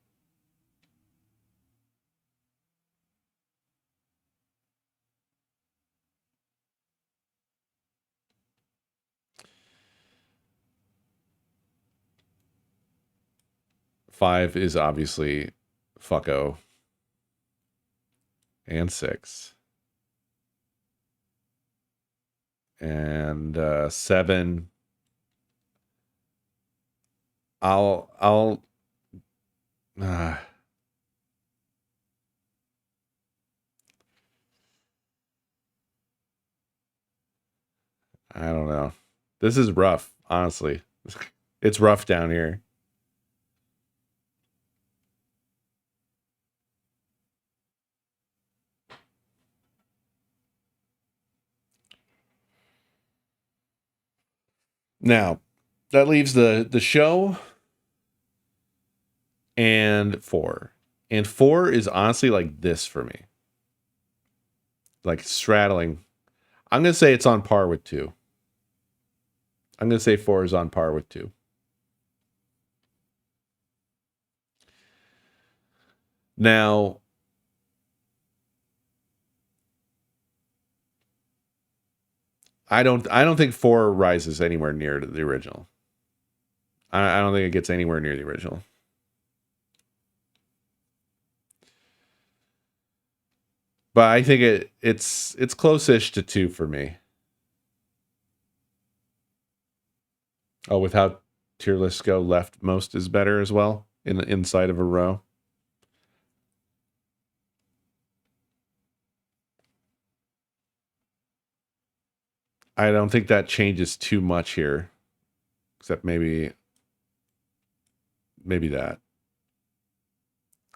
Five is obviously fucko. And 6. And 7. I'll I don't know. This is rough, honestly. It's rough down here. Now, that leaves the show and 4. And 4 is honestly like this for me. Like straddling. I'm going to say it's on par with 2. I'm going to say 4 is on par with 2. Now, I don't think 4 rises anywhere near to the original. I don't think it gets anywhere near the original. But I think it's close-ish to 2 for me. Oh, with how tier lists go, left most is better as well in the inside of a row. I don't think that changes too much here, except maybe that.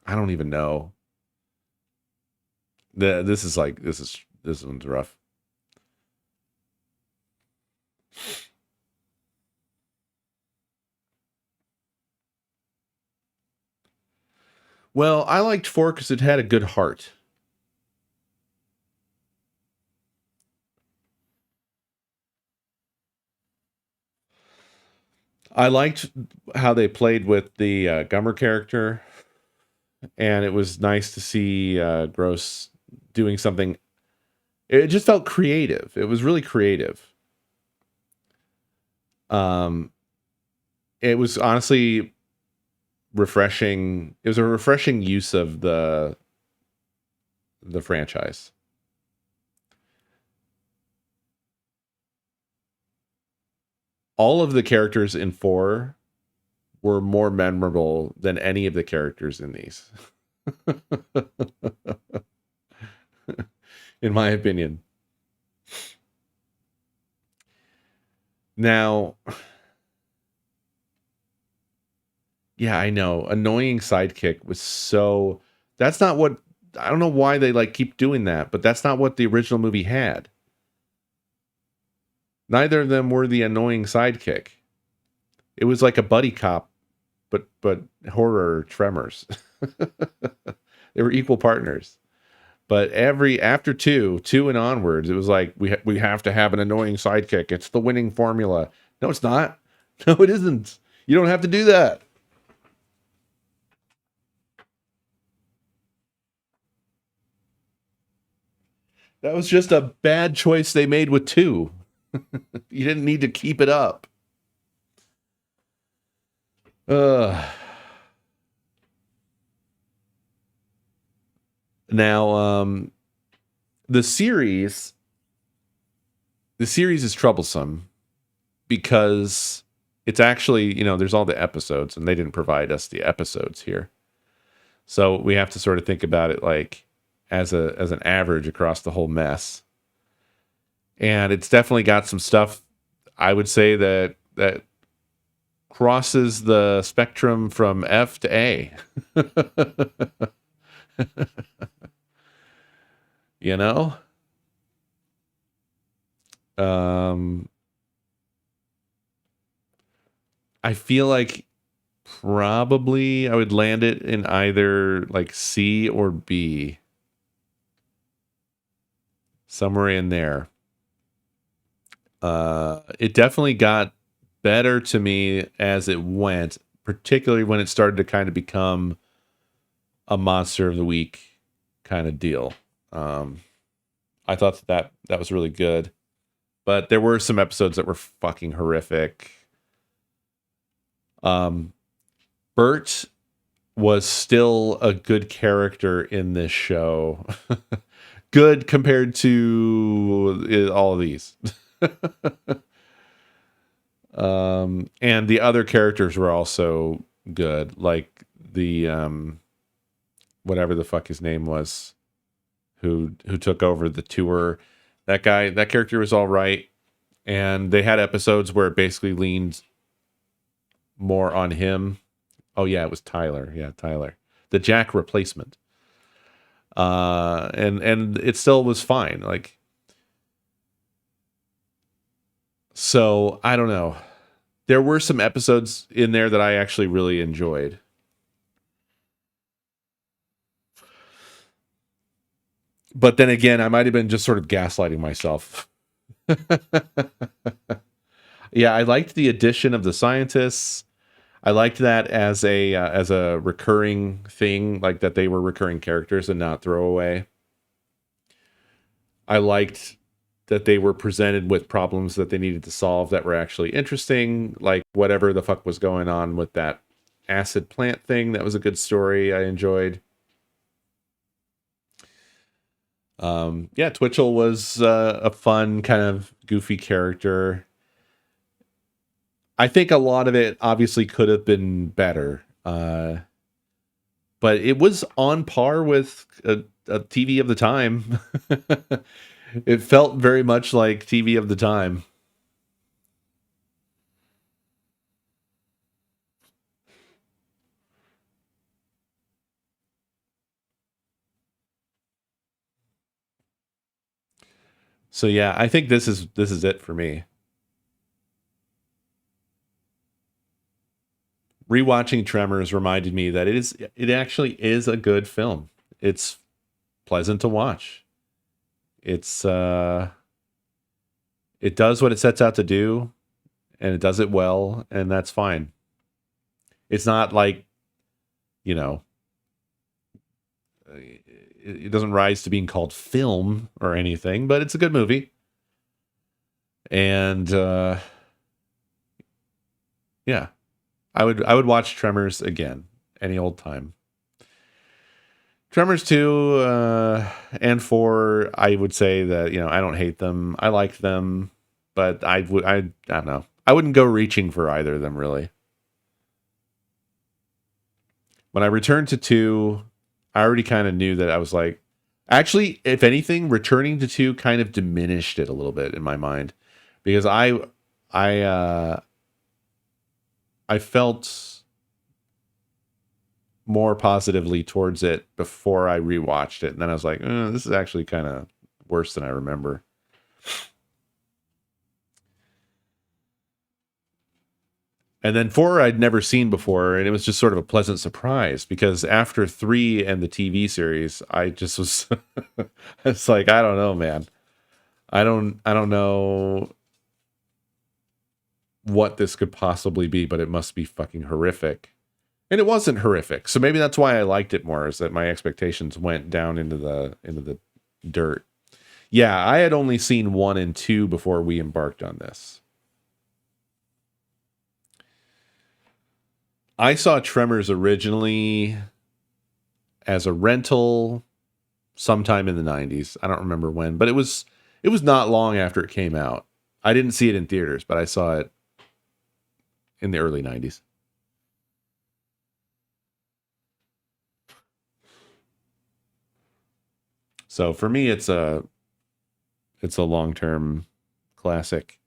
I don't even know. This one's rough. Well, I liked 4 because it had a good heart. I liked how they played with the Gummer character, and it was nice to see Gross doing something. It just felt creative. It was really creative. It was honestly refreshing. It was a refreshing use of the franchise. All of the characters in 4 were more memorable than any of the characters in these. In my opinion. Now, yeah, I know. Annoying sidekick was so... That's not what... I don't know why they keep doing that, but that's not what the original movie had. Neither of them were the annoying sidekick. It was like a buddy cop, but horror Tremors. They were equal partners. But after 2 and onwards, it was like we have to have an annoying sidekick. It's the winning formula. No, it's not. No, it isn't. You don't have to do that. That was just a bad choice they made with 2. You didn't need to keep it up. Now, the series is troublesome because it's actually, there's all the episodes, and they didn't provide us the episodes here. So we have to sort of think about it like as an average across the whole mess. And it's definitely got some stuff I would say that crosses the spectrum from F to A. You know? I feel like probably I would land it in either like C or B. Somewhere in there. It definitely got better to me as it went, particularly when it started to kind of become a monster of the week kind of deal. I thought that was really good, but there were some episodes that were fucking horrific. Bert was still a good character in this show. Good compared to all of these. And the other characters were also good, like the whatever the fuck his name was, who took over the tour. That character was all right, and they had episodes where it basically leaned more on him. Oh yeah, it was Tyler. Yeah, Tyler, the Jack replacement. And it still was fine. Like, so I don't know. There were some episodes in there that I actually really enjoyed. But then again, I might have been just sort of gaslighting myself. Yeah, I liked the addition of the scientists. I liked that as a recurring thing, like that they were recurring characters and not throwaway. I liked that they were presented with problems that they needed to solve that were actually interesting, like whatever the fuck was going on with that acid plant thing. That was a good story I enjoyed. Yeah, Twitchell was a fun kind of goofy character. I think a lot of it obviously could have been better, but it was on par with a TV of the time. It felt very much like TV of the time. So yeah, I think this is it for me. Rewatching Tremors reminded me that it actually is a good film. It's pleasant to watch. It's it does what it sets out to do, and it does it well, and that's fine. It's not like, you know, it doesn't rise to being called film or anything, but it's a good movie. And yeah, I would watch Tremors again any old time. Tremors 2 and 4, I would say that, I don't hate them. I liked them, but I don't know. I wouldn't go reaching for either of them, really. When I returned to 2, I already kind of knew that I was like, actually, if anything, returning to 2 kind of diminished it a little bit in my mind, because I felt more positively towards it before I rewatched it, and then I was like, this is actually kind of worse than I remember. And then 4 I'd never seen before, and it was just sort of a pleasant surprise, because after 3 and the TV series, I just was it's like, I don't know, man. I don't know what this could possibly be, but it must be fucking horrific. And it wasn't horrific. So maybe that's why I liked it more, is that my expectations went down into the dirt. Yeah, I had only seen 1 and 2 before we embarked on this. I saw Tremors originally as a rental sometime in the 90s. I don't remember when, but it was not long after it came out. I didn't see it in theaters, but I saw it in the early 90s. So for me, it's a long-term classic.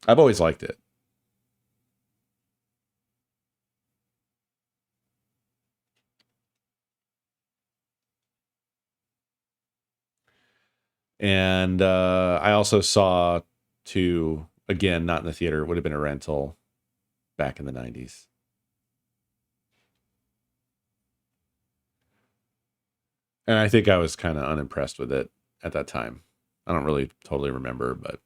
I've always liked it. And I also saw 2, again, not in the theater. It would have been a rental back in the 90s. And I think I was kind of unimpressed with it at that time. I don't really totally remember, but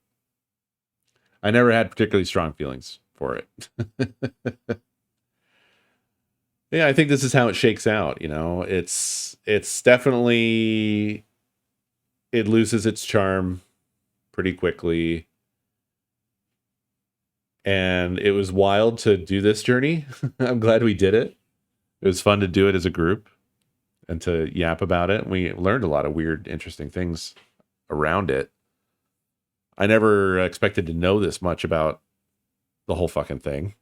I never had particularly strong feelings for it. Yeah, I think this is how it shakes out, you know. It's definitely, it loses its charm pretty quickly. And it was wild to do this journey. I'm glad we did it. It was fun to do it as a group and to yap about it. We learned a lot of weird, interesting things around it. I never expected to know this much about the whole fucking thing.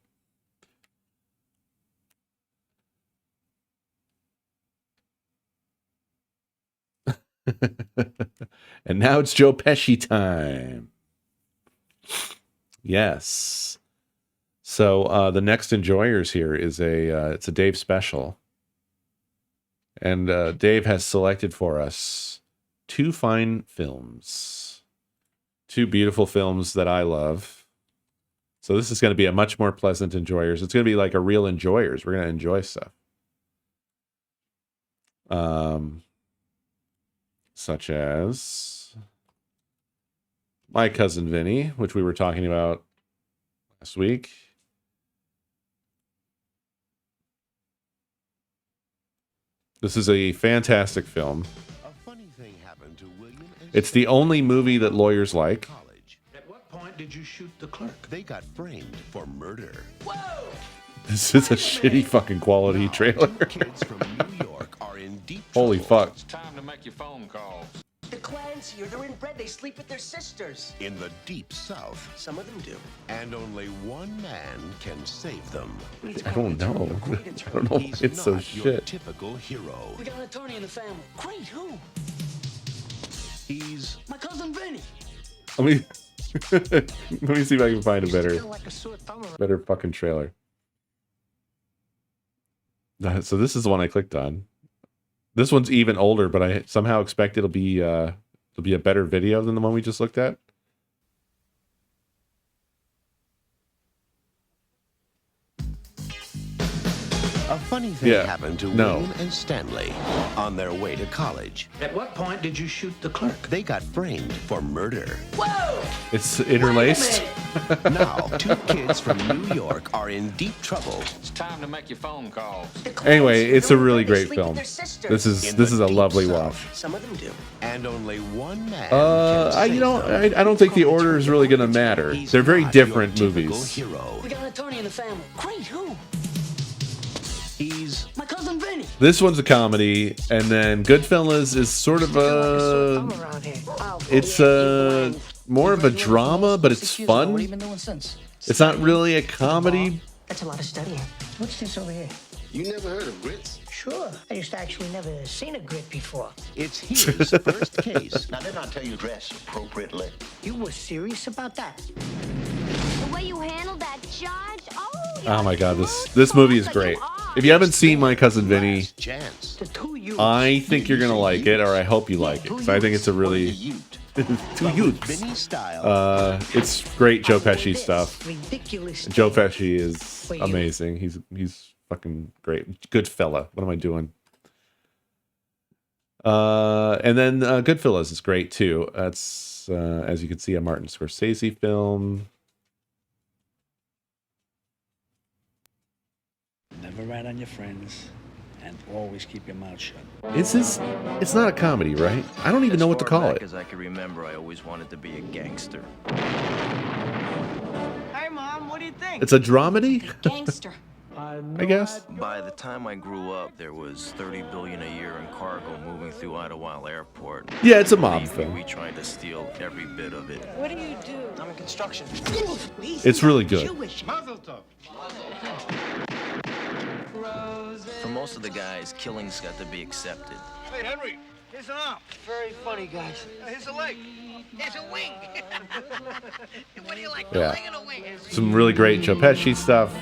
And now it's Joe Pesci time. Yes. So the next Enjoyers here is it's a Dave special. And Dave has selected for us 2 fine films. 2 beautiful films that I love. So this is going to be a much more pleasant Enjoyers. It's going to be like a real Enjoyers. We're going to enjoy stuff. Such as My Cousin Vinny, which we were talking about last week. This is a fantastic film. It's the only movie that lawyers like. At what point did you shoot the clerk? They got framed for murder. Whoa! This is a shitty fucking quality trailer. Kids from New York are in deep Holy fuck. It's time to make your phone calls. The clans here, they're inbred. They sleep with their sisters. in the deep south, Some of them do. and only one man can save them. I don't know. I don't know why He's it's so not your shit. typical hero. We got an attorney in the family. Great, who? He's My cousin Vinny. Let me let me see if I can find a better fucking trailer. So this is the one I clicked on. This one's even older, but I somehow expect it'll be a better video than the one we just looked at. a funny thing Yeah. happened to No. William and Stanley on their way to college. At what point did you shoot the clerk? They got framed for murder. Whoa! It's interlaced. Now, 2 kids from New York are in deep trouble. It's time to make your phone calls. The clans Anyway, here, it's a they're really inbred. They great sleep with film. their sisters. This is a deep lovely south. watch. Some of them do. And only one man can I save them. I don't think the order is really going to matter. He's They're very not your different typical movies. Hero. We got an attorney in the family. Great, who? He's My cousin Vinny. This one's a comedy, and then Goodfellas is sort of it's more of a drama, but it's fun. It's not really a comedy. That's a lot of studying. What's this over here? You never heard of grits? Sure. I just actually never seen a grit before. It's his first case. Now, didn't I tell you dress appropriately? You were serious about that? The way you handled that charge, Oh my god, this movie is great. If you haven't seen My Cousin Vinny, Chance. The 2 youths. I think you're gonna like it, or I hope you like it, because I think it's a really two youths. Vinny style. It's great Joe Pesci stuff. Ridiculous. Joe Pesci is amazing. He's fucking great. Good fella. What am I doing? And then Goodfellas is great too. That's as you can see, a Martin Scorsese film. Never rat on your friends, and always keep your mouth shut. It's not a comedy, right? I don't even know what to call it. As I can remember, I always wanted to be a gangster. Hey, Mom, what do you think? It's a dramedy? Gangster. I guess. By the time I grew up, there was $30 billion a year in cargo moving through Idlewild Airport. Yeah, it's a mob Believe me, film. we tried to steal every bit of it. What do you do? I'm in construction. It's really good. For most of the guys, killings got to be accepted. Hey, Henry, Here's an arm. Very funny, guys. Here's a leg. Here's a wing. What do you like, Yeah. a leg and a wing? Some really great Joe Pesci stuff.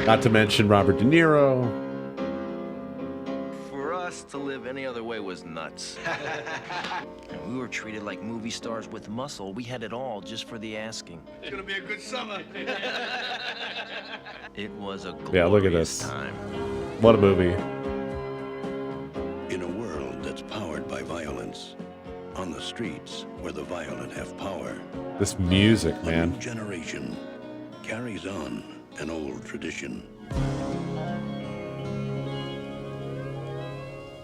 Not to mention Robert De Niro. For us to live any other way was nuts. We were treated like movie stars with muscle. We had it all just for the asking. It's gonna be a good summer. It was a glorious Yeah, look at this. time. What a movie. In a world that's powered by violence, on the streets where the violent have power, This music, a man. new generation carries on an old tradition.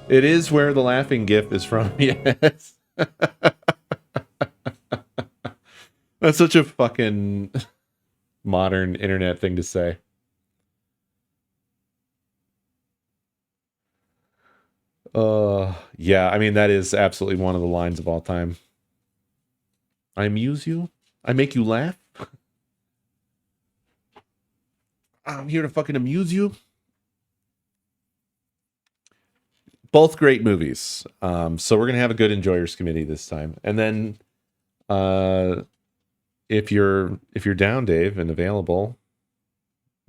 It is where the laughing gif is from. Yes. That's such a fucking modern internet thing to say. Yeah, I mean, that is absolutely one of the lines of all time. I amuse you. I make you laugh. I'm here to fucking amuse you. Both great movies. So we're gonna have a good enjoyers committee this time. And then if you're down, Dave, and available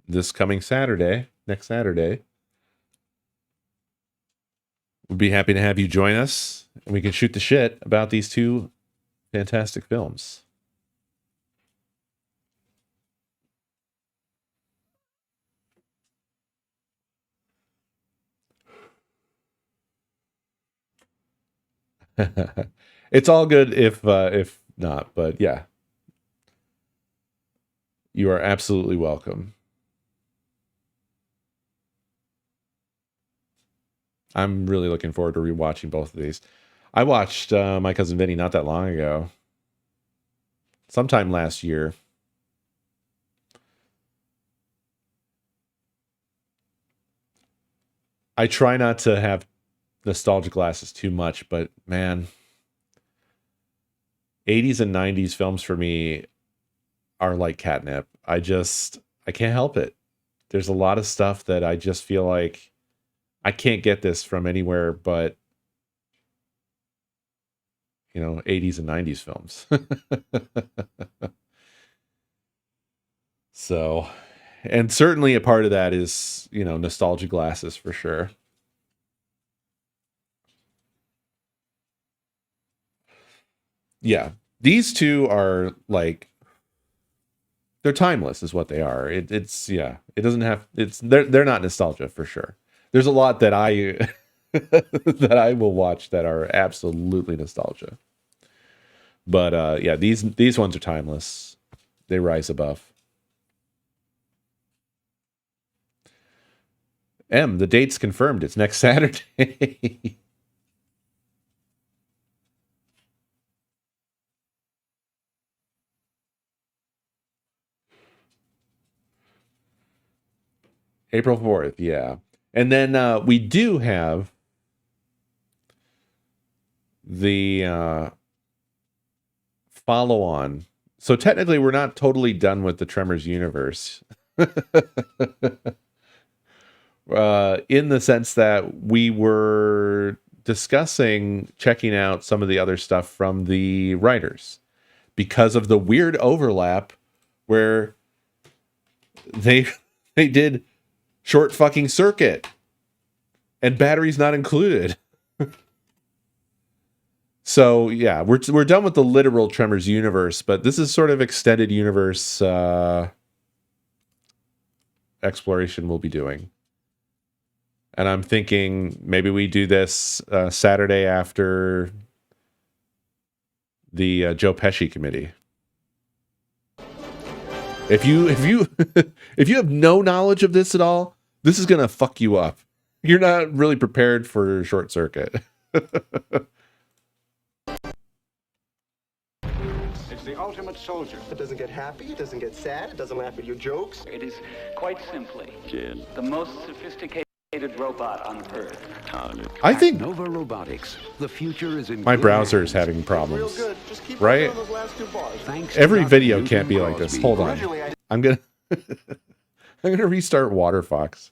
this coming Saturday, next Saturday, we'd be happy to have you join us and we can shoot the shit about these two fantastic films. It's all good if not, but yeah. You are absolutely welcome. I'm really looking forward to rewatching both of these. I watched My Cousin Vinny not that long ago. Sometime last year. I try not to have nostalgia glasses too much, but man, 80s and 90s films for me are like catnip. I can't help it. There's a lot of stuff that I just feel like I can't get this from anywhere but, 80s and 90s films. So, and certainly a part of that is, nostalgia glasses for sure. Yeah, these two are like, they're timeless is what they are. It doesn't have, they're not nostalgia for sure. There's a lot that I that I will watch that are absolutely nostalgia. But yeah, these ones are timeless. They rise above. The date's confirmed. It's next Saturday. April 4th, yeah. And then we do have the follow-on. So technically, we're not totally done with the Tremors universe. In the sense that we were discussing checking out some of the other stuff from the writers because of the weird overlap where they did Short Fucking Circuit and Batteries Not Included. So yeah, we're done with the literal Tremors universe, but this is sort of extended universe exploration we'll be doing. And I'm thinking maybe we do this Saturday after the Joe Pesci committee. If you if you have no knowledge of this at all, this is gonna fuck you up. You're not really prepared for Short Circuit. It's the ultimate soldier. It doesn't get happy, it doesn't get sad, it doesn't laugh at your jokes. It is quite simply the most sophisticated robot on Earth. I think Nova Robotics. The future is in my browser is having problems. Real good. Just keep right? on those last two bars. Thanks Every to video Dr. can't be Newton like this. Crosby. Hold on. I'm gonna I'm gonna restart WaterFox.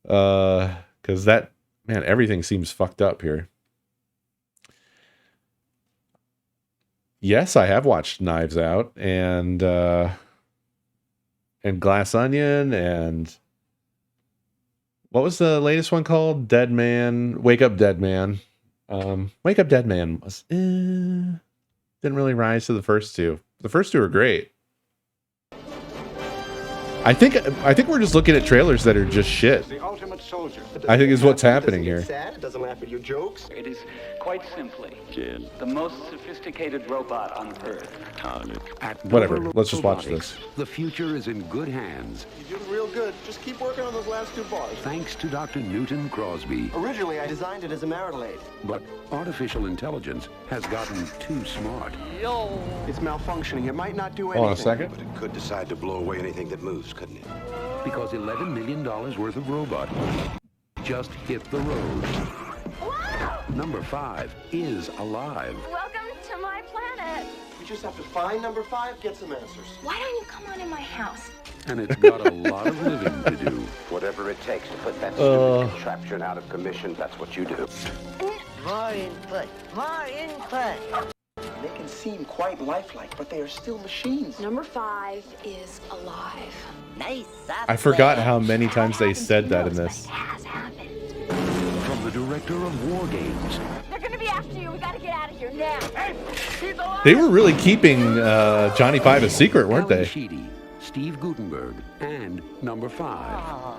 Because that Man, everything seems fucked up here. Yes, I have watched Knives Out and Glass Onion, and what was the latest one called? Dead Man, Wake Up Dead Man. Wake Up Dead Man was didn't really rise to the first two. The first two are great. I think we're just looking at trailers that are just shit. The ultimate soldier. I think is what's happening here. Sad. It doesn't laugh at your jokes. It is quite simply the most sophisticated robot on Earth. Whatever. Let's just watch this. The future is in good hands. You're doing real good. Just keep working on those last two bars. Thanks to Dr. Newton Crosby. Originally, I designed it as a marital aid. But artificial intelligence has gotten too smart. Yo! It's malfunctioning. It might not do anything. Hold on a second. But it could decide to blow away anything that moves, couldn't it? Because $11 million worth of robot just hit the road. Wow! Number 5 is alive. Welcome to my planet. We just have to find number 5, get some answers. Why don't you come on in my house? And it's got a lot of living to do. Whatever it takes to put that stupid contraption out of commission, that's what you do. More input. More input. They can seem quite lifelike, but they are still machines. Number 5 is alive. Nice. I forgot how many times they said that in this. It has happened. From the director of War Games. They're gonna be after you. We gotta get out of here now. Hey, he's alive. They were really keeping Johnny Five a secret, weren't Alan they? Sheedy, Steve Gutenberg, and number 5.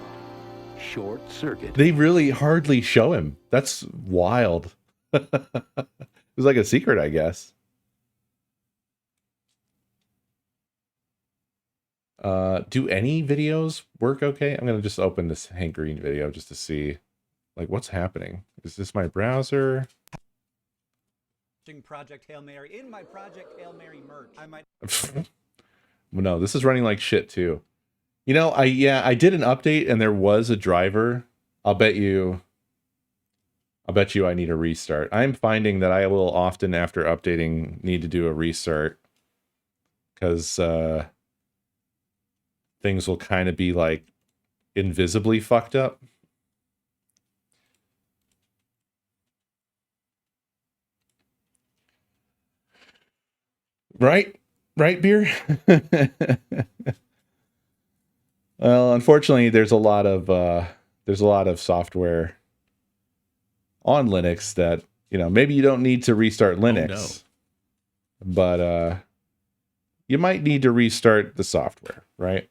Short Circuit. They really hardly show him. That's wild. It was like a secret, I guess. Do any videos work okay? I'm gonna just open this Hank Green video just to see like what's happening. Is this my browser? Project Hail Mary in my Project Hail Mary merch. I might No, this is running like shit too. You know, I did an update and there was a driver. I'll bet you I need a restart. I'm finding that I will often after updating need to do a restart because things will kind of be like invisibly fucked up. Right, beer. Well, unfortunately, there's a lot of software on Linux that, you know, maybe you don't need to restart Linux, but you might need to restart the software, right?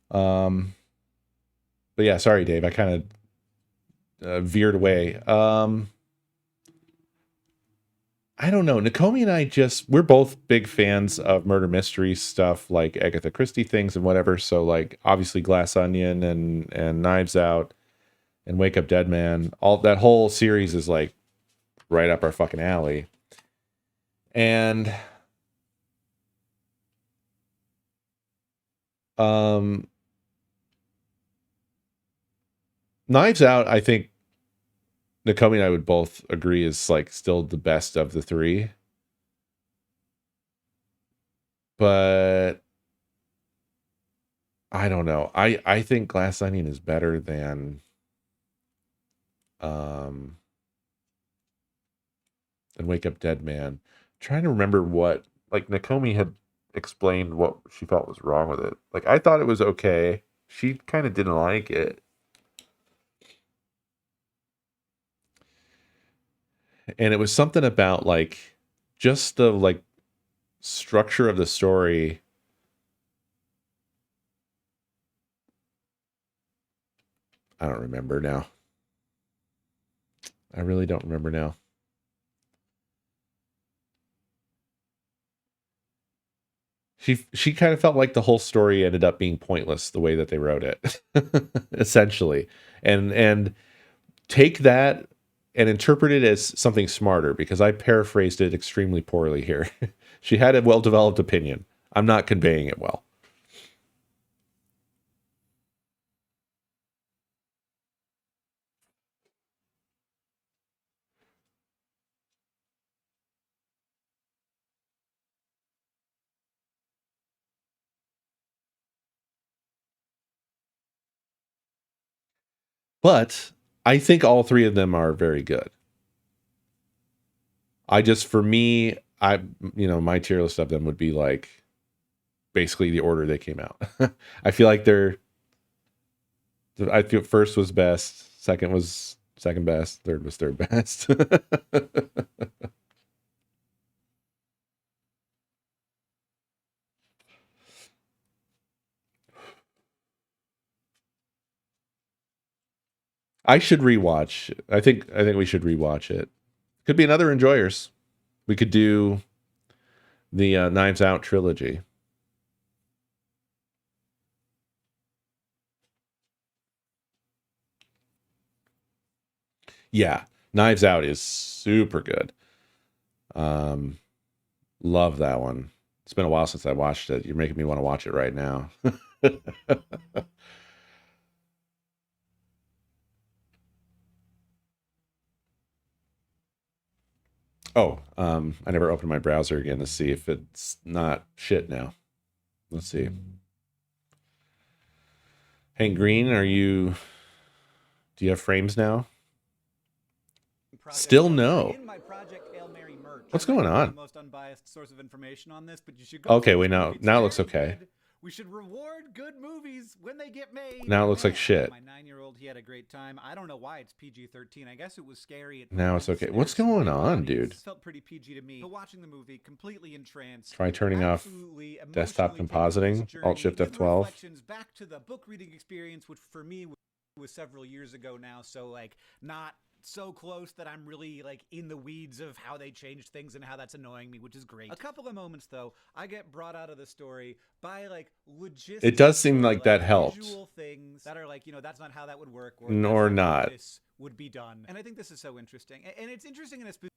But yeah, sorry, Dave. I kind of veered away. I don't know. Nakomi and I we're both big fans of murder mystery stuff, like Agatha Christie things and whatever. So like obviously Glass Onion and Knives Out and Wake Up Dead Man, all that whole series is like right up our fucking alley. And Knives Out, I think Nakomi and I would both agree is like still the best of the three. But I don't know. I think Glass Onion is better than Wake Up Dead Man. I'm trying to remember what like Nakomi had explained what she felt was wrong with it. Like I thought it was okay. She kind of didn't like it. And it was something about like just the like structure of the story. I don't remember now. I really don't remember now. She kind of felt like the whole story ended up being pointless the way that they wrote it, essentially. And take that and interpret it as something smarter, because I paraphrased it extremely poorly here. She had a well-developed opinion. I'm not conveying it well. But I think all three of them are very good. For me, my tier list of them would be like basically the order they came out. I feel like I feel first was best, second was second best, third was third best. I should rewatch. I think we should rewatch it. Could be another Enjoyers. We could do the Knives Out trilogy. Yeah, Knives Out is super good. Love that one. It's been a while since I watched it. You're making me want to watch it right now. Oh, I never opened my browser again to see if it's not shit now. Let's see. Hank Green, do you have frames now? Still no. What's going on? Most unbiased source of information on this, but you should okay, wait, now it looks okay. We should reward good movies when they get made. Now it looks like shit. My 9-year-old, he had a great time. I don't know why it's PG-13. I guess it was scary. Now it's okay. What's going on, dude? It felt pretty PG to me. But watching the movie, completely entranced. Try turning off desktop compositing. Alt Shift F12. Back to the book reading experience, which for me was several years ago now. So like not so close that I'm really like in the weeds of how they changed things and how that's annoying me, which is great. A couple of moments though, I get brought out of the story by like logistics. It does seem like that helped. Visual things that are like, that's not how that would work, or not. This would be done, and I think this is so interesting, and it's interesting in a specific.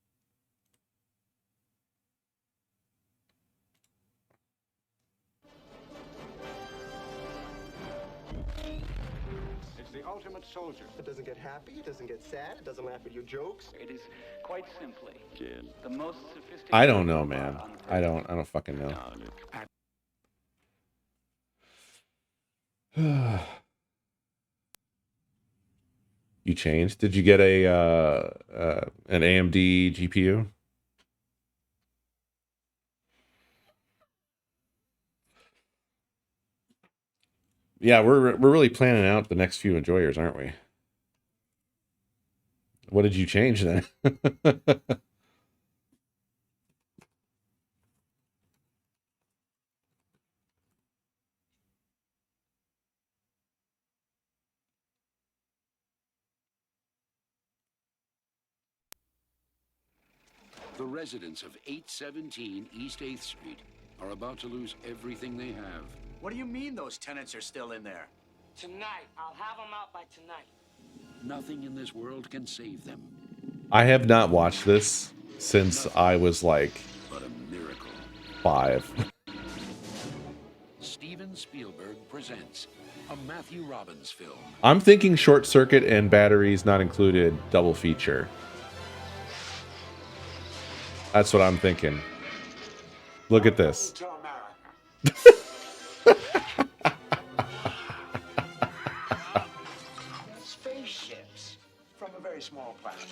The ultimate soldier. It doesn't get happy, it doesn't get sad, it doesn't laugh at your jokes. It is quite simply the most sophisticated. I don't know, man. I don't fucking know. You changed? Did you get an AMD GPU? Yeah, we're really planning out the next few Enjoyers, aren't we? What did you change then? The residents of 817 East 8th Street are about to lose everything they have. What do you mean those tenants are still in there? Tonight. I'll have them out by tonight. Nothing in this world can save them. I have not watched this since I was like but a miracle. 5. Steven Spielberg presents a Matthew Robbins film. I'm thinking Short Circuit and Batteries Not Included double feature. That's what I'm thinking. Look at this. Spaceships from a very small planet.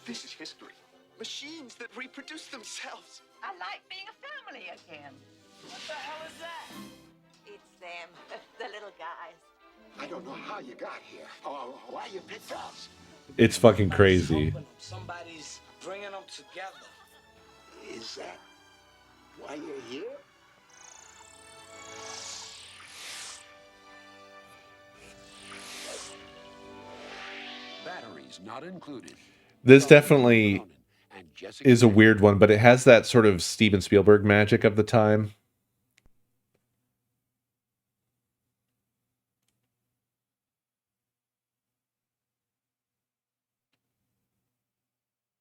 This is history. Machines that reproduce themselves. I like being a family again. What the hell is that? It's them, the little guys. I don't know how you got here or why you picked us. It's fucking crazy. Somebody's bringing them together. Is that why you're here? Batteries Not Included. This definitely is a weird one, but it has that sort of Steven Spielberg magic of the time.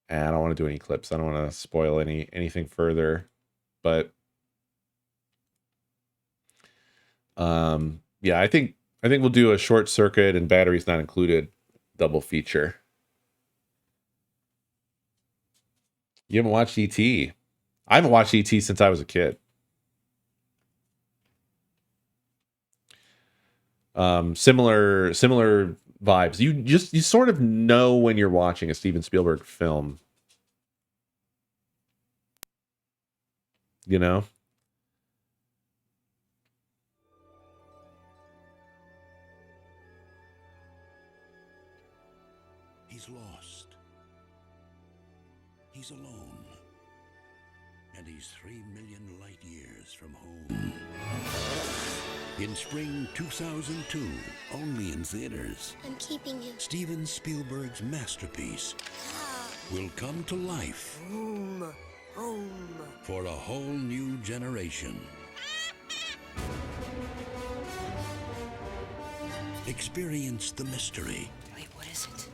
And I don't want to do any clips. I don't want to spoil anything further, but yeah, I think we'll do a Short Circuit and Batteries Not Included double feature. You haven't watched E.T. I haven't watched E.T. since I was a kid. Similar vibes. You sort of know when you're watching a Steven Spielberg film. You know? He's lost. He's alone. And he's 3 million light years from home. In spring 2002, only in theaters, I'm keeping him. Steven Spielberg's masterpiece will come to life Home. Home. for a whole new generation. Experience the mystery, Wait, what is it?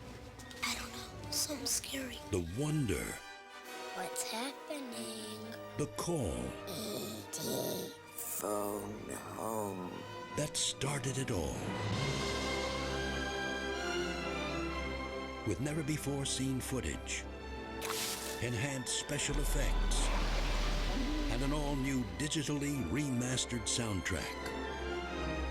I don't know. Something scary. the wonder, What's happening? the call E.T. Phone home. that started it all. With never-before-seen footage, enhanced special effects, and an all-new digitally remastered soundtrack.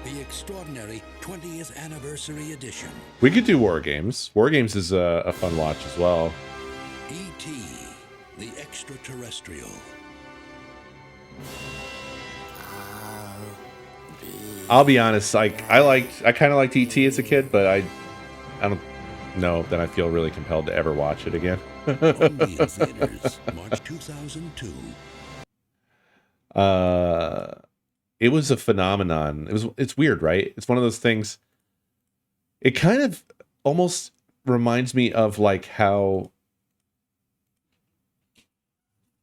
The extraordinary 20th anniversary edition. We could do War Games. War Games is a fun watch as well. E.T. the Extraterrestrial. I'll be honest, I kind of liked E.T. as a kid, but I don't know that I feel really compelled to ever watch it again. Only in theaters, March 2002. It was a phenomenon. It's weird, right? It's one of those things. It kind of almost reminds me of like how,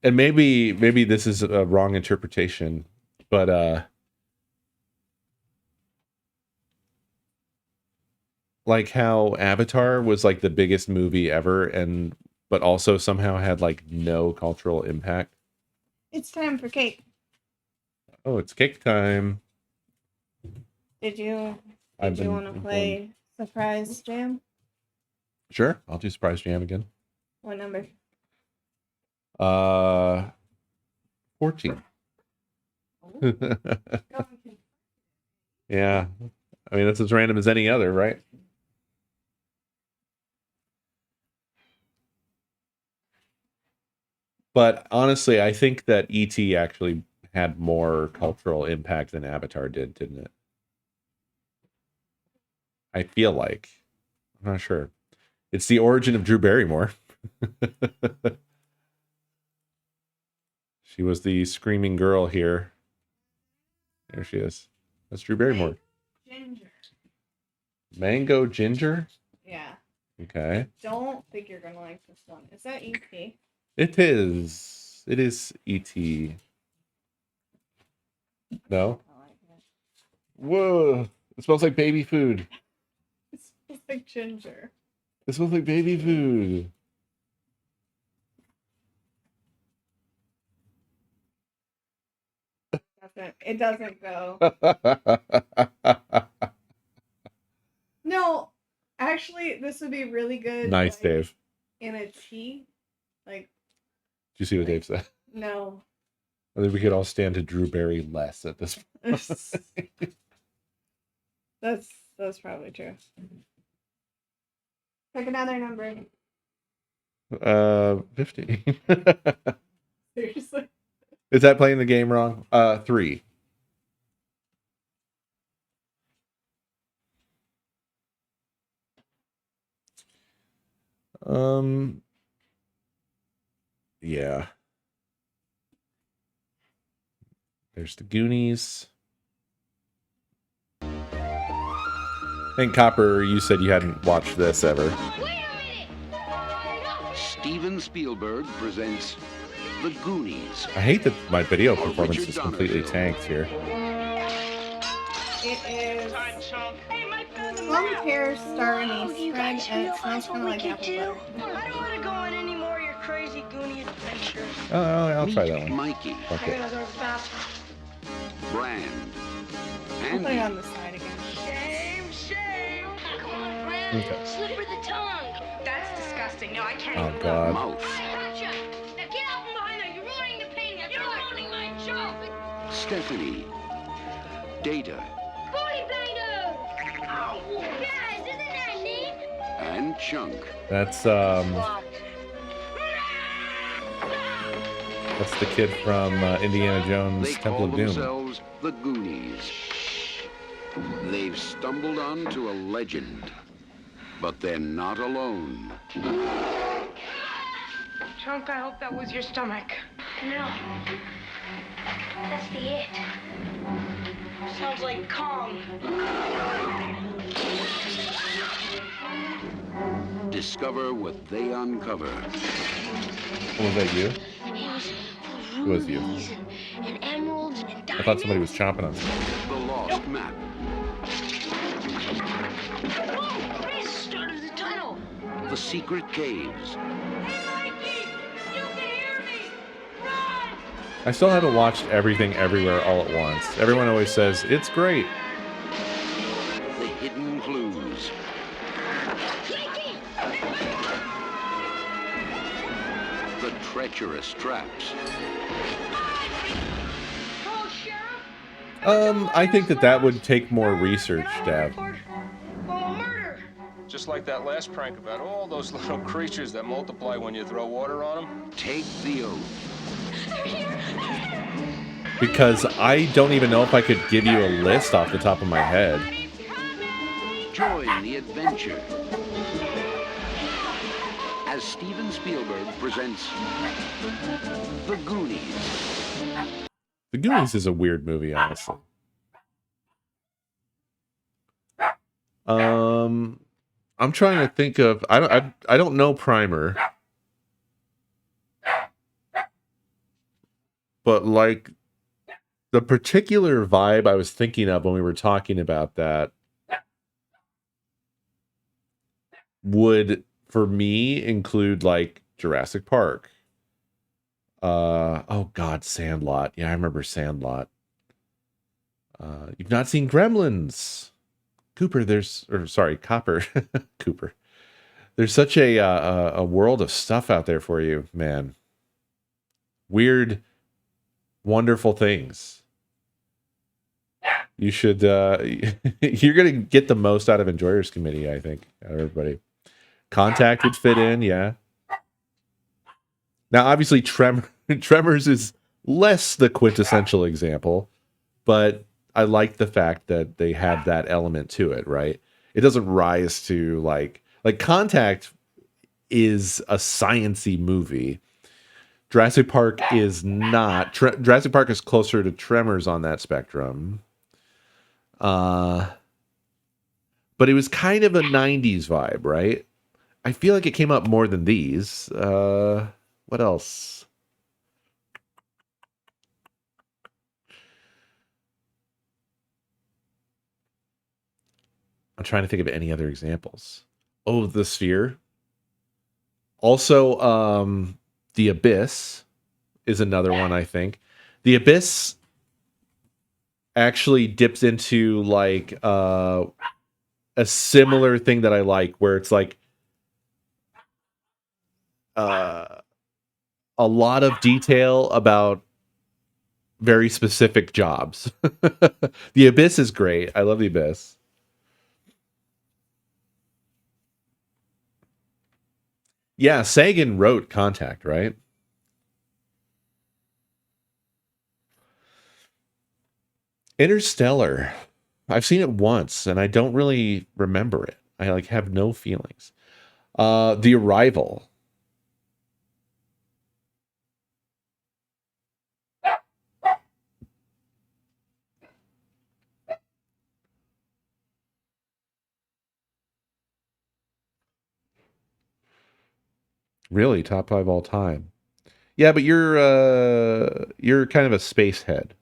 and maybe this is a wrong interpretation, but like how Avatar was like the biggest movie ever, but also somehow had like no cultural impact. It's time for cake. Oh, it's cake time. Did you want to play Surprise Jam? Sure, I'll do Surprise Jam again. What number? 14. Yeah. I mean, that's as random as any other, right? But honestly, I think that E.T. actually had more cultural impact than Avatar did, didn't it? I feel like. I'm not sure. It's the origin of Drew Barrymore. She was the screaming girl here. There she is. That's Drew Barrymore. Ginger. Mango ginger? Yeah. Okay. Don't think you're gonna like this one. Is that E.T.? It is. It is E.T. No? I like it. Whoa. It smells like baby food. It smells like ginger. It smells like baby food. It doesn't go. No, actually, this would be really good. Nice, like, Dave. In a tea. Like, Did you see what Dave said? no. I think we could all stand to Drew Barry less at this point. That's probably true. Pick another number. 50. Seriously? Is that playing the game wrong? 3. Yeah. There's the Goonies. I think Copper, you said you hadn't watched this ever. Steven Spielberg presents The Goonies. I hate that my video performance is completely tanked here. It is plum pear star anise spread, and it smells kind of like apple butter. I don't want to go on any more of your crazy Goonie adventures. Oh, I'll try that one. Mikey. Fuck it. Brand. I'll put it on the side again. Shame. Come on, Brad. Okay. Slip her the tongue. That's disgusting. No, I can't Oh, even God. Mouth. I gotcha. Now get out from behind there. You're ruining the painting. You're ruining my joke. Stephanie. Data. Booty banger. That's the kid from Indiana Jones They Temple call of Doom. themselves the Goonies. They've stumbled onto a legend, but they're not alone. Chunk, I hope that was your stomach. No. That's the it. Sounds like Kong. Discover what they uncover. Oh, was that you? It was you. And emeralds and I thought somebody was chomping on something. The lost map. Whoa! Chris started the tunnel. The secret caves. I still haven't watched Everything Everywhere All at Once. Everyone always says, it's great. The hidden clues. The treacherous traps. I think that would take more research, Dad. Just like that last prank about all those little creatures that multiply when you throw water on them. Take the oath. Because I don't even know if I could give you a list off the top of my head. Join the adventure as Steven Spielberg presents The Goonies. The Goonies is a weird movie, honestly. I'm trying to think of. I don't know Primer, but like the particular vibe I was thinking of when we were talking about that would, for me, include like Jurassic Park. Oh God, Sandlot. Yeah, I remember Sandlot. You've not seen Gremlins. Copper. Cooper. There's such a world of stuff out there for you, man. Weird, wonderful things. You should. You're gonna get the most out of Enjoyers Committee, I think, out of everybody. Contact would fit in, yeah. Now, obviously, Tremors is less the quintessential example, but I like the fact that they have that element to it, right? It doesn't rise to like Contact is a science-y movie. Jurassic Park is not. Jurassic Park is closer to Tremors on that spectrum. But it was kind of a 90s vibe, right? I feel like it came up more than these. What else? I'm trying to think of any other examples. Oh, The Sphere. Also, The Abyss is another one, I think. The Abyss actually dips into like a similar thing that I like, where it's like a lot of detail about very specific jobs. The Abyss is great. I love The Abyss. Yeah, Sagan wrote Contact, right? Interstellar. I've seen it once and I don't really remember it. I like have no feelings. The Arrival. Really, top 5 all time. Yeah, but you're kind of a space head.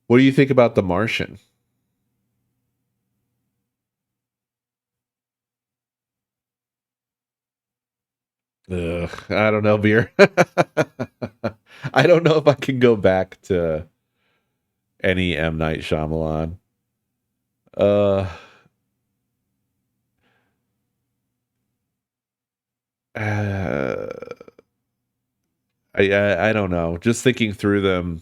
What do you think about The Martian? Ugh, I don't know, Beer. I don't know if I can go back to any M. Night Shyamalan. I don't know. Just thinking through them.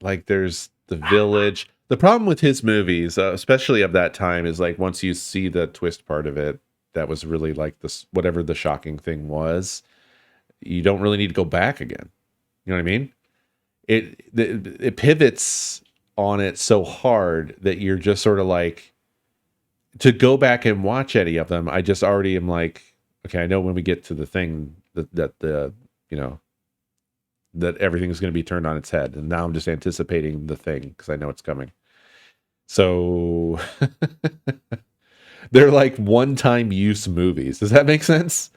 like there's The Village. The problem with his movies, especially of that time, is like once you see the twist part of it, that was really like this, whatever the shocking thing was, you don't really need to go back again. You know what I mean? It pivots on it so hard that you're just sort of like, to go back and watch any of them, I just already am like, okay, I know when we get to the thing that the, you know, that everything's going to be turned on its head. And now I'm just anticipating the thing because I know it's coming. So they're like one-time use movies. Does that make sense?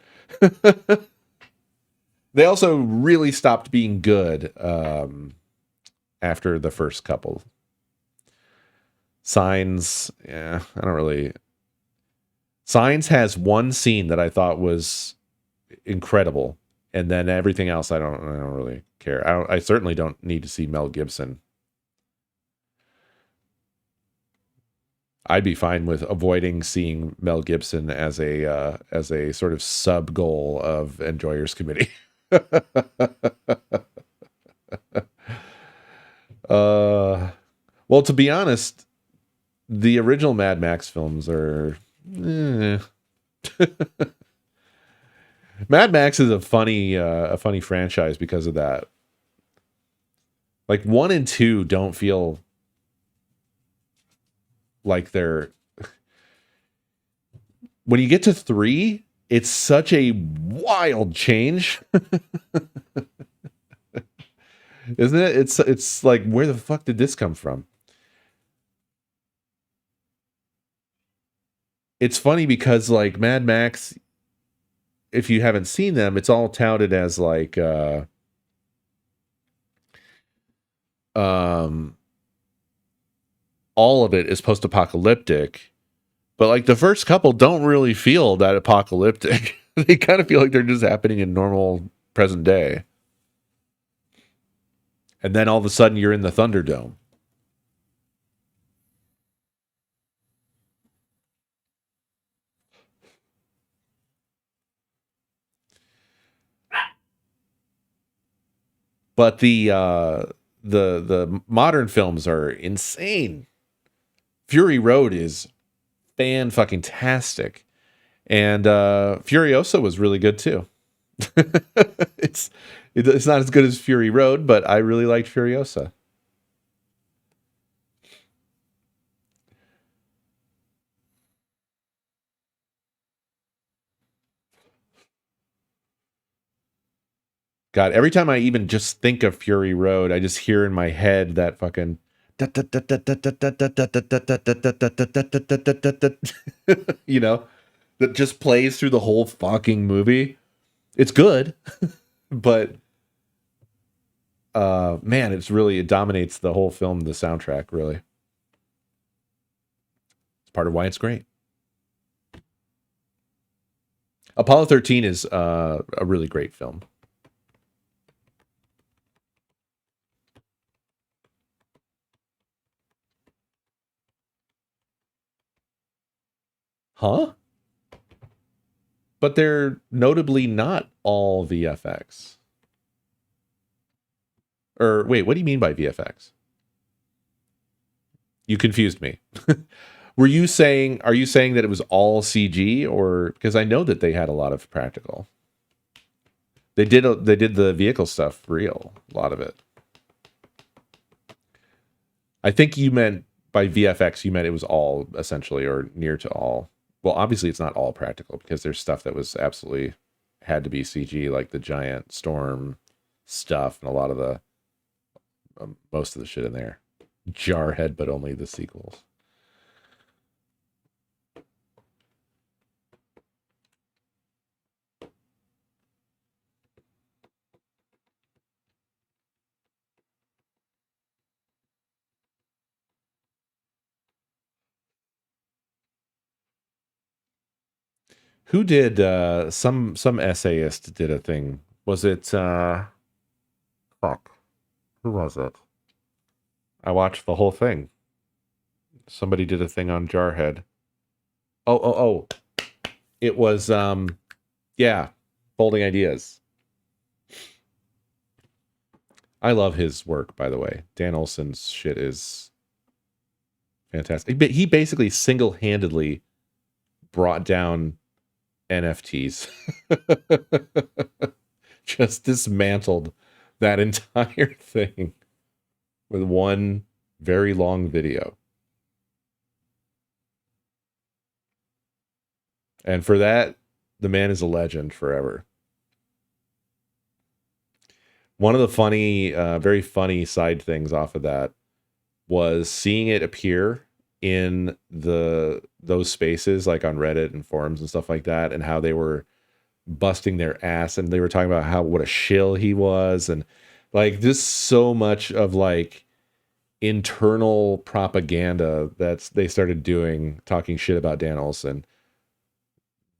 They also really stopped being good after the first couple. Signs, yeah, I don't really. Signs has one scene that I thought was incredible, and then everything else I don't really care. I certainly don't need to see Mel Gibson. I'd be fine with avoiding seeing Mel Gibson as a sort of sub goal of Enjoyers Committee. Well, to be honest, the original Mad Max films are. Mad Max is a funny franchise because of that. Like 1 and 2 don't feel like they're. When you get to 3, it's such a wild change. Isn't it? It's like, where the fuck did this come from? It's funny because like Mad Max, if you haven't seen them, it's all touted as like all of it is post-apocalyptic, but like the first couple don't really feel that apocalyptic. They kind of feel like they're just happening in normal present day. And then all of a sudden you're in the Thunderdome. But the modern films are insane. Fury Road is fan-fucking-tastic. And Furiosa was really good too. It's not as good as Fury Road, but I really liked Furiosa. God, every time I even just think of Fury Road, I just hear in my head that fucking you know, that just plays through the whole fucking movie. It's good, but man, it dominates the whole film, the soundtrack, really. It's part of why it's great. Apollo 13 is a really great film. Huh? But they're notably not all VFX. Or wait, what do you mean by VFX? You confused me. Are you saying that it was all CG, or because I know that they had a lot of practical. They did the vehicle stuff real, a lot of it. I think you meant by VFX you meant it was all essentially or near to all. Well, obviously it's not all practical because there's stuff that was absolutely had to be CG, like the giant storm stuff and a lot of the most of the shit in there. Jarhead, but only the sequels. Who did some essayist did a thing? Was it fuck? Who was it? I watched the whole thing. Somebody did a thing on Jarhead. Oh. It was yeah, Folding Ideas. I love his work, by the way. Dan Olson's shit is fantastic. But he basically single-handedly brought down NFTs. Just dismantled that entire thing with one very long video. And for that, the man is a legend forever. One of the funny, very funny side things off of that was seeing it appear in those spaces, like on Reddit and forums and stuff like that, and how they were busting their ass, and they were talking about what a shill he was, and like just so much of like internal propaganda that they started doing, talking shit about Dan Olson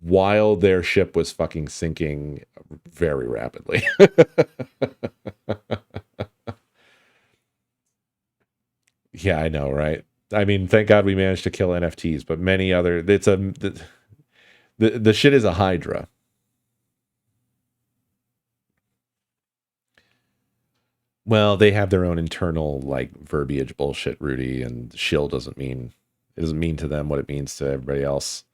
while their ship was fucking sinking very rapidly. Yeah, I know, right? I mean, thank God we managed to kill NFTs, but many other, the shit is a hydra. Well, they have their own internal like verbiage bullshit, Rudy, and shill doesn't mean to them what it means to everybody else,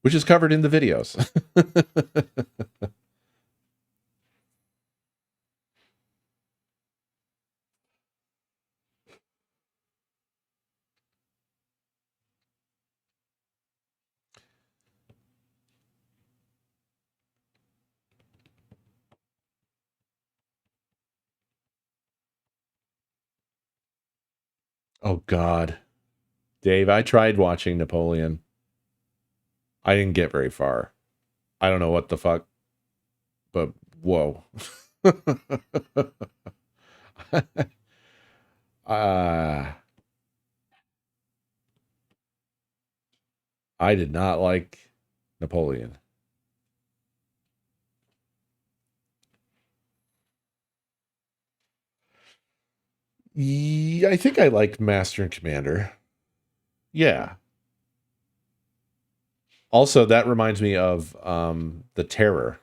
which is covered in the videos. Oh God, Dave, I tried watching Napoleon. I didn't get very far. I don't know what the fuck, but whoa. I did not like Napoleon. I think I liked Master and Commander. Yeah. Also, that reminds me of The Terror,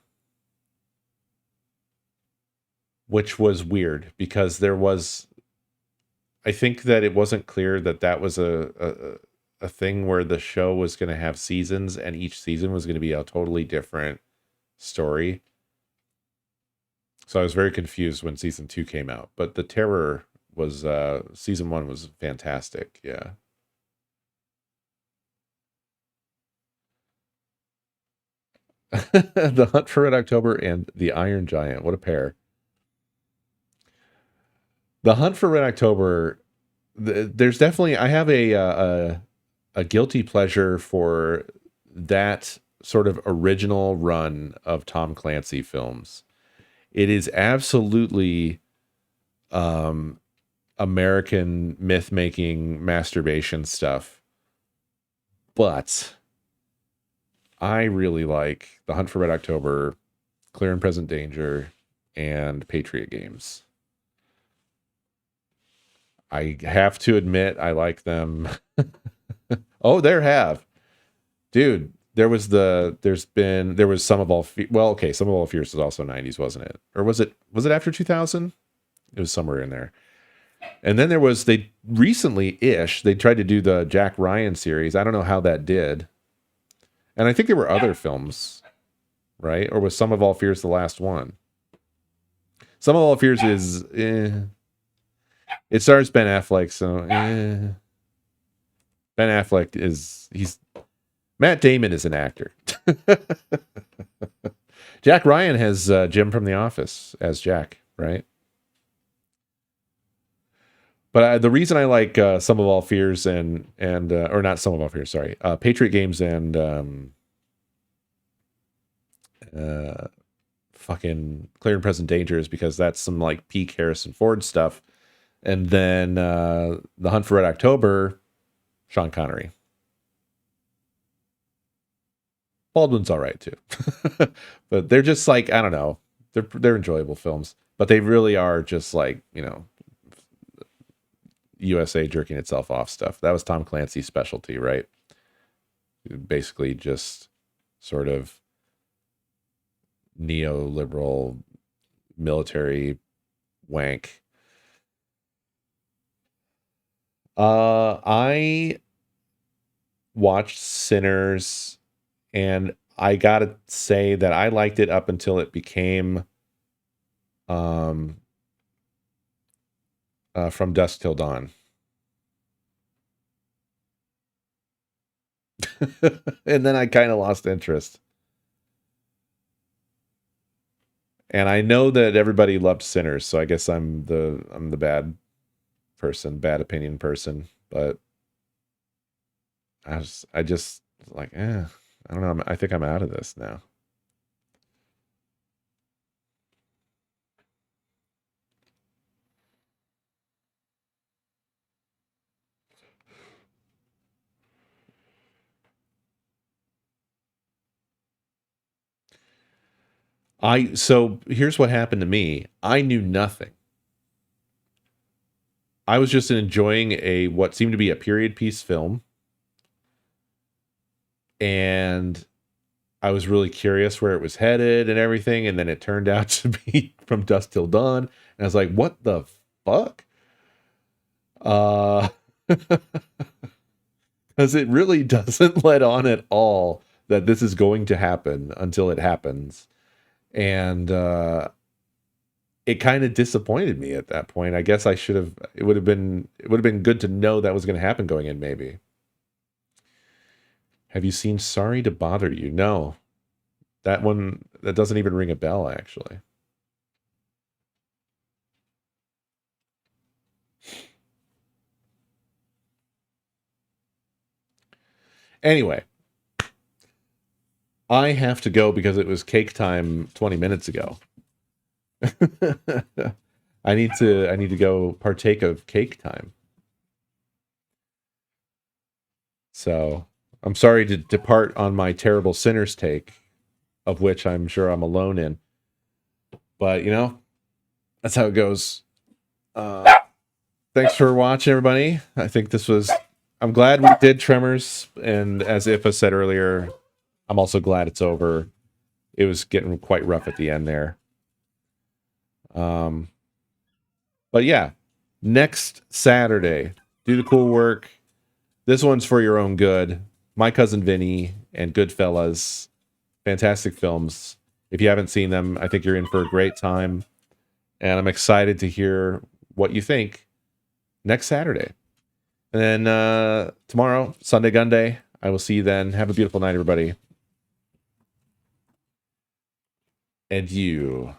which was weird because I think that it wasn't clear that was a thing where the show was going to have seasons, and each season was going to be a totally different story. So I was very confused when season 2 came out. But The Terror was season 1 was fantastic. Yeah. The Hunt for Red October and The Iron Giant. What a pair. The Hunt for Red October, there's definitely, I have a guilty pleasure for that sort of original run of Tom Clancy films. It is absolutely American myth-making masturbation stuff. But I really like The Hunt for Red October, Clear and Present Danger, and Patriot Games. I have to admit, I like them. Oh, there have. Dude, there was Some of All Some of All Fears was also 90s, wasn't it? Or was it after 2000? It was somewhere in there. And then they recently-ish, they tried to do the Jack Ryan series. I don't know how that did. And I think there were other films, right? Or was Some of All Fears the last one? Some of All Fears is... It stars Ben Affleck, so... Ben Affleck Matt Damon is an actor. Jack Ryan has Jim from The Office as Jack, right? But the reason I like Some of All Fears or not Some of All Fears, sorry, Patriot Games and fucking Clear and Present Danger is because that's some like peak Harrison Ford stuff. And then The Hunt for Red October, Sean Connery. Baldwin's all right too. But they're just like, I don't know. They're enjoyable films, but they really are just like, USA jerking itself off stuff. That was Tom Clancy's specialty, right? Basically just sort of neoliberal military wank. I watched Sinners, and I gotta say that I liked it up until it became From Dusk Till Dawn. And then I kind of lost interest. And I know that everybody loved Sinners, so I guess I'm the bad person, bad opinion person, but I just like, I don't know. I think I'm out of this now. So here's what happened to me. I knew nothing. I was just enjoying what seemed to be a period piece film, and I was really curious where it was headed and everything, and then it turned out to be From Dusk Till Dawn, and I was like, what the fuck? Because it really doesn't let on at all that this is going to happen until it happens. And it kind of disappointed me at that point. I guess it would have been good to know that was going to happen going in, maybe. Have you seen Sorry to Bother You? No. That doesn't even ring a bell, actually. Anyway, I have to go because it was cake time 20 minutes ago. I need to go partake of cake time. So I'm sorry to depart on my terrible Sinners take, of which I'm sure I'm alone in. But, that's how it goes. Thanks for watching, everybody. I think I'm glad we did Tremors. And as Ifa said earlier, I'm also glad it's over. It was getting quite rough at the end there. But yeah, next Saturday, do the cool work. This one's for your own good. My Cousin Vinny and Goodfellas. Fantastic films. If you haven't seen them, I think you're in for a great time. And I'm excited to hear what you think next Saturday. And then tomorrow, Sunday Gun Day. I will see you then. Have a beautiful night, everybody. And you.